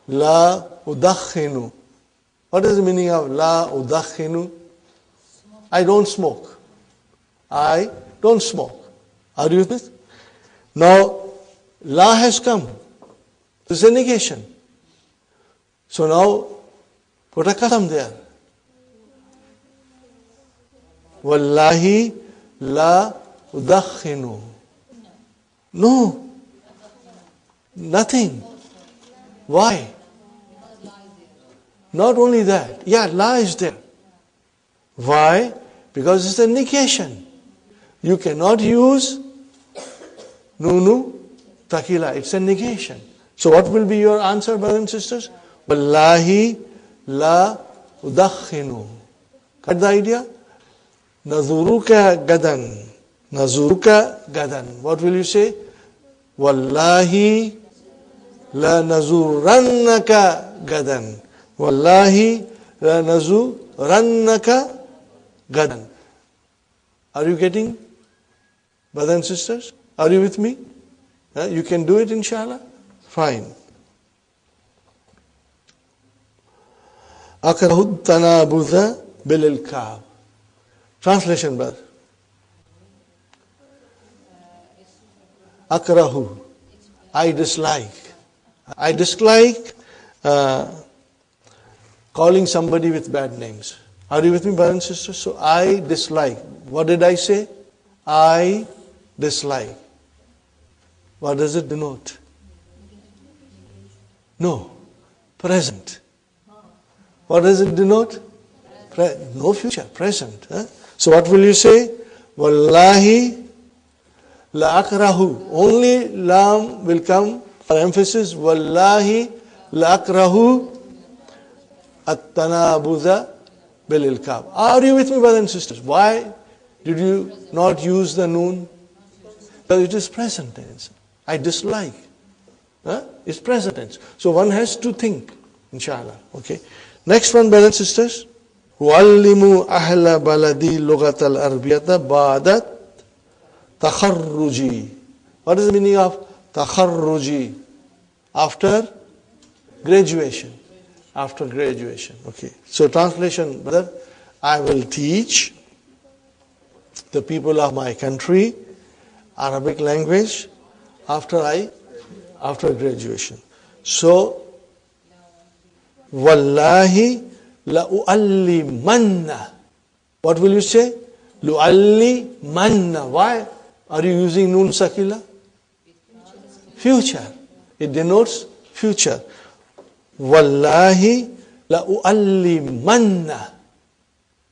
La udakhinu. What is the meaning of la udakhinu? I don't smoke. I don't smoke. Are you with me? Now, la has come. This is a negation. So now, put a qasam there. Wallahi la udakhinu. No. Nothing. Why? Not only that. Yeah, la is there. Why? Because it's a negation. You cannot use nunu takila. It's a negation. So what will be your answer, brothers and sisters? Wallahi la udakhinu. Got the idea? Nazuruka gadan. Nazuruka gadan. What will you say? Wallahi la nazurannaka gadan. Wallahi la nazurannaka gadan. Are you getting, brothers and sisters? Are you with me? You can do it, inshallah? Fine. Akrahu tanabudha bil ilkab. Translation, brother. Akrahu. I dislike. I dislike calling somebody with bad names. Are you with me, brothers and sisters? So I dislike. What did I say? I dislike. What does it denote? No. Present. What does it denote? No future. Present. So what will you say? Wallahi la akrahu. Only lam will come for emphasis. Wallahi la akrahu at-tanabudha bil-ilkab. Are you with me, brothers and sisters? Why did you not use the noon? Because it is present tense. I dislike. It's present tense. So one has to think, inshallah. Okay. Next one, brothers and sisters. وَعَلِّمُوا أَهْلَ بَلَدِي لُغَةَ الْأَرْبِيَةَ بَعْدَ تَخَرُّجِي. What is the meaning of takharruji? After graduation. After graduation. Okay. So translation, brother, I will teach the people of my country Arabic language after graduation. So, wallahi la uallimanna. What will you say? Lu'allimanna. Why are you using nun sakila? Future. It denotes future. Wallahi la uallimanna.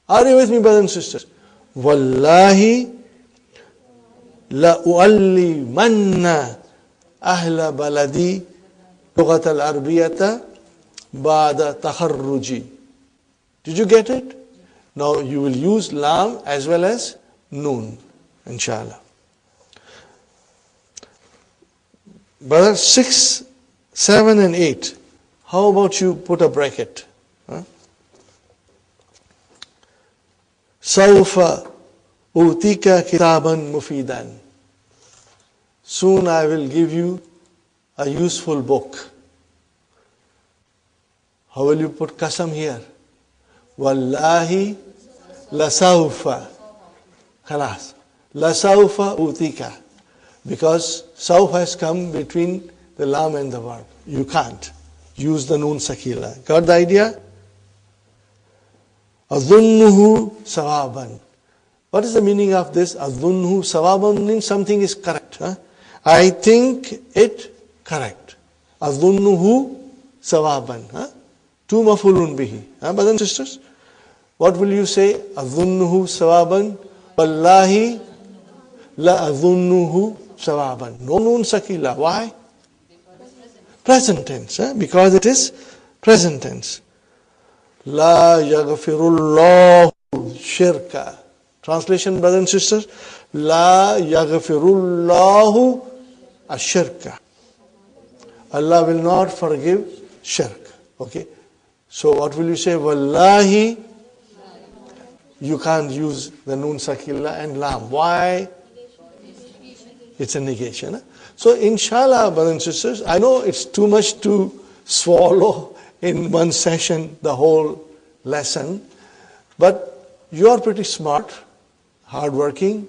Are you with me, brothers and sisters? Wallahi la uallimanna ahla baladi lughat al-arbiyata ba'da takharruji. Did you get it? Now you will use lam as well as noon, inshallah. Brother, 6, 7 and 8. How about you put a bracket? Sawfa utika kitaban mufidan. Soon I will give you a useful book. How will you put qasam here? Wallahi la sawfa. Khalas. La sawfa utika. Because sawfa has come between the lam and the verb. You can't use the noon sakila. Got the idea? Adhunnuhu sawaban. What is the meaning of this? Adhunnuhu sawaban means something is correct. I think it correct. Adhunnuhu sawaban. Two mafulun bihi. Brothers and sisters, what will you say? Adhunnuhu sawaban. Wallahi la adhunnuhu sawaban. No noon sakila. Why? Present tense. Because it is present tense. La yaghfirullahu shirka. Translation, brothers and sisters. La yaghfirullahu ashirka. Allah will not forgive shirk. Okay. So what will you say? Wallahi. You can't use the noon sakila and lam. Why? It's a negation. So inshallah, brothers and sisters, I know it's too much to swallow in one session, the whole lesson. But you are pretty smart. hardworking.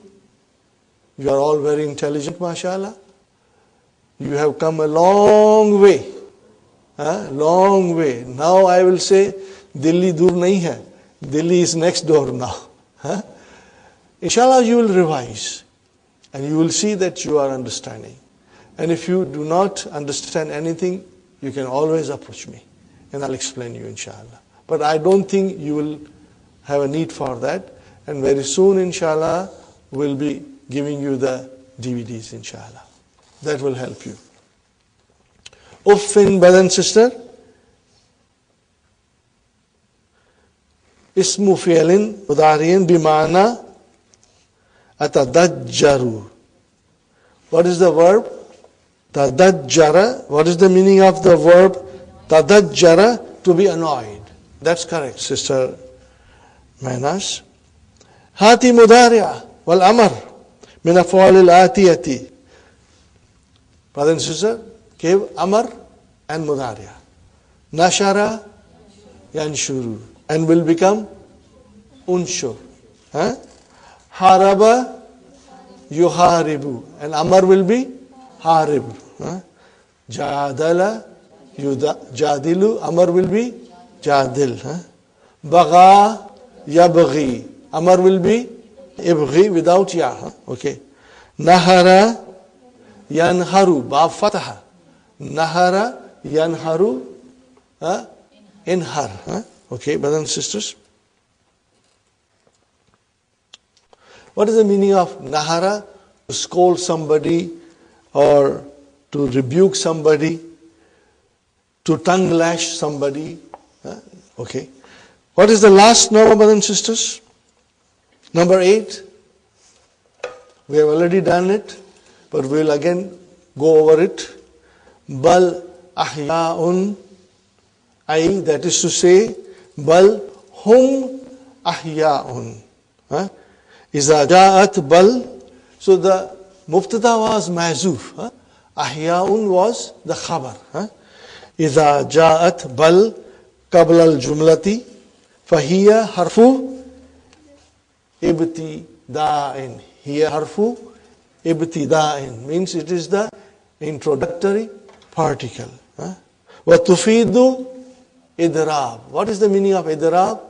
You are all very intelligent, mashallah. You have come a long way. Long way. Now I will say, Delhi dur nahi hai. Delhi is next door now. Inshallah, you will revise. And you will see that you are understanding. And if you do not understand anything, you can always approach me. And I'll explain you, inshallah. But I don't think you will have a need for that. And very soon, inshallah, we'll be giving you the DVDs, inshallah. That will help you. Uffin, brother and sister. Ismu fi'lin mudari'in bima'na atadajjaru. What is the verb? Tadajjara. What is the meaning of the verb tadajjara? To be annoyed. That's correct, Sister Manas. Hati mudari'a wal amr min af'al al-atiyati. Brother and sister, give amr and mudari'a. Nashara yanshuru. And will become unshur. Haraba yuharibu. And amr will be harib. Jadala jadilu. Amr will be jadil. Bagha yabghi. Amr will be ibghi without ya. Okay. Nahara yanharu. Ba fataha. Nahara yanharu. Inhar. Okay, brothers and sisters. What is the meaning of nahara? To scold somebody or to rebuke somebody, to tongue lash somebody. Okay. What is the last number, brothers and sisters? Number 8. We have already done it, but we will again go over it. Bal ahya'un. That is to say, bal hum ahya'un. Iza ja'at bal. So the mubtada was mahzuf. Ahya'un was the khabar. Iza ja'at bal qabla al-jumlati fahiya harfu ibtida'in. Hiya harfu ibtida'in. Means it is the introductory particle. Wa tufidu idrab. What is the meaning of idrab?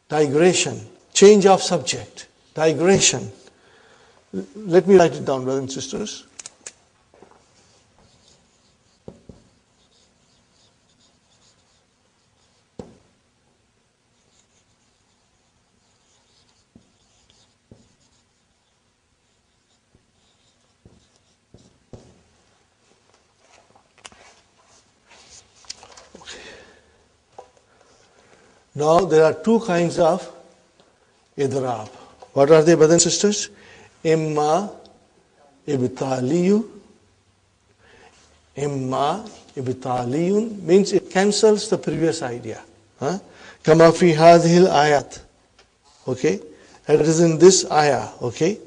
Digression. Change of subject. Digression. Let me write it down, brothers and sisters. Now there are two kinds of idrab. What are they, brothers and sisters? Imma ibtaliyu. Imma ibtaliyun means it cancels the previous idea. Kama fi hadhil ayat. Okay? It is in this ayah. Okay?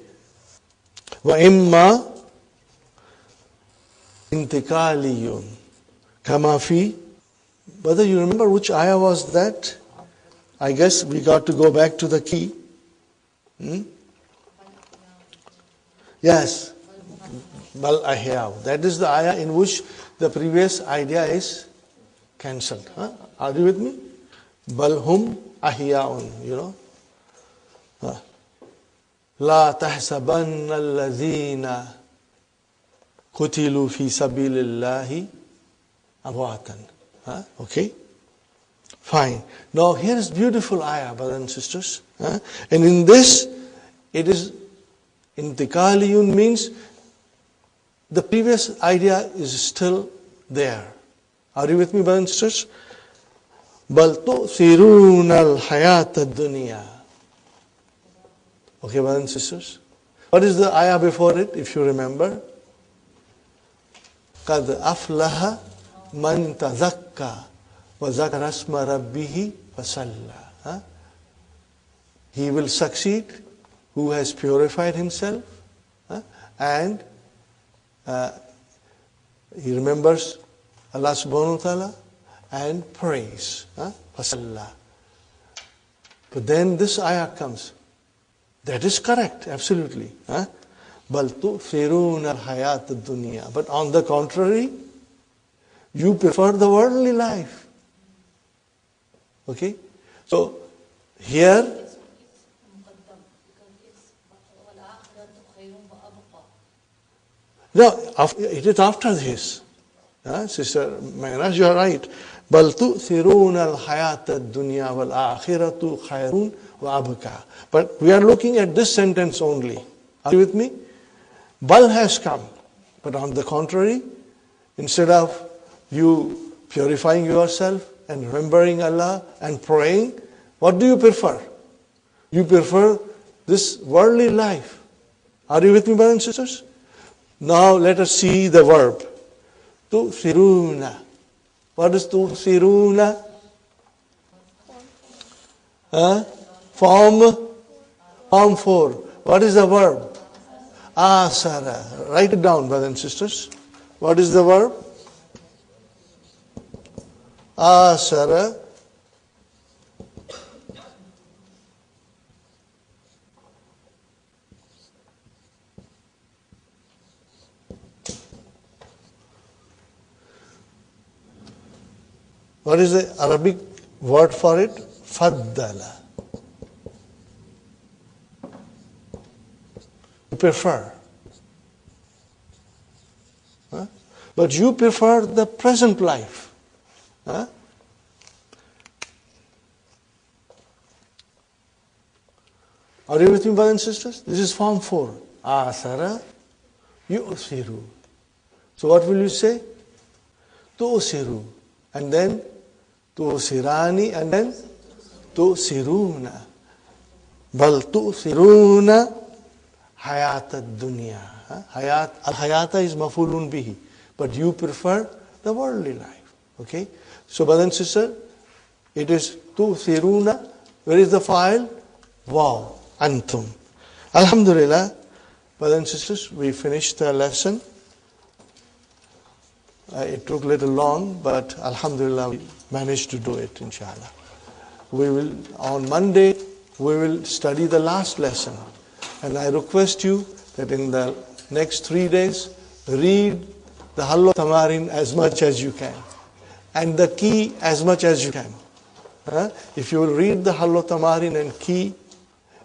Wa imma intikaliyun. Kama fi. Brother, you remember which ayah was that? I guess we got to go back to the key. Yes. Bal ahyaw. That is the ayah in which the previous idea is cancelled. Are you with me? Bal hum ahyaun. You know. La tahsabanna alladhina qutilu fi sabilillahi amwatan. Okay. Fine. Now here is beautiful ayah, brothers and sisters. And in this, it is intikaliyun means the previous idea is still there. Are you with me, brothers and sisters? Bal tu'thiruna al-hayat ad-dunya. Okay, brothers and sisters. What is the ayah before it, if you remember? Qad aflaha man tazakka. وَذَكَرَ اسْمَ رَبِّهِ فَصَلَّى. He will succeed who has purified himself and he remembers Allah subhanahu wa ta'ala and prays. فَصَلَّى. But then this ayah comes That is correct, absolutely. بَلْ تُؤْثِرُونَ الْحَيَاةَ الدُّنْيَا. But on the contrary, you prefer the worldly life. Okay? So, here, no, it is after this. Sister Maynaz, you are right. بَلْ تُؤْثِرُونَ الْحَيَاةَ الدُّنْيَا وَالْآخِرَةُ خَيْرٌ وَأَبْقَى. But we are looking at this sentence only. Are you with me? Bal has come. But on the contrary, instead of you purifying yourself and remembering Allah and praying, what do you prefer? You prefer this worldly life. Are you with me, brothers and sisters? Now let us see the verb. تُؤْثِرُونَ. What is تُؤْثِرُونَ? Form 4. What is the verb? Asara. Write it down, brothers and sisters. What is the verb? Asara. What is the Arabic word for it? Faddala. You prefer. But you prefer the present life. Are you with me, brothers and sisters? This is form 4. Asara yu'siru. So what will you say? Tu'siru. And then tu'sirani, and then tu'siruna. Bal tu'siruna hayat ad-dunya. Al-hayata is mafulun bihi. But you prefer the worldly life. Okay? So, brothers and sisters, it is tu'siruna. Where is the file? Wow. Antum. Alhamdulillah, brothers and sisters, we finished the lesson. It took a little long, but Alhamdulillah, we managed to do it, inshallah. On Monday, we will study the last lesson. And I request you that in the next 3 days, read the Halwa Tamarin as much as you can. And the key as much as you can. If you will read the Halwa Tamarin and key,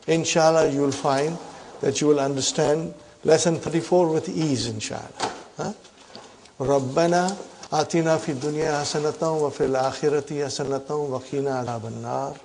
inshallah, you will find that you will understand lesson 34 with ease, inshallah. ربنا آتنا في الدنيا حسنة وفي الآخرة حسنة وقنا عذاب النار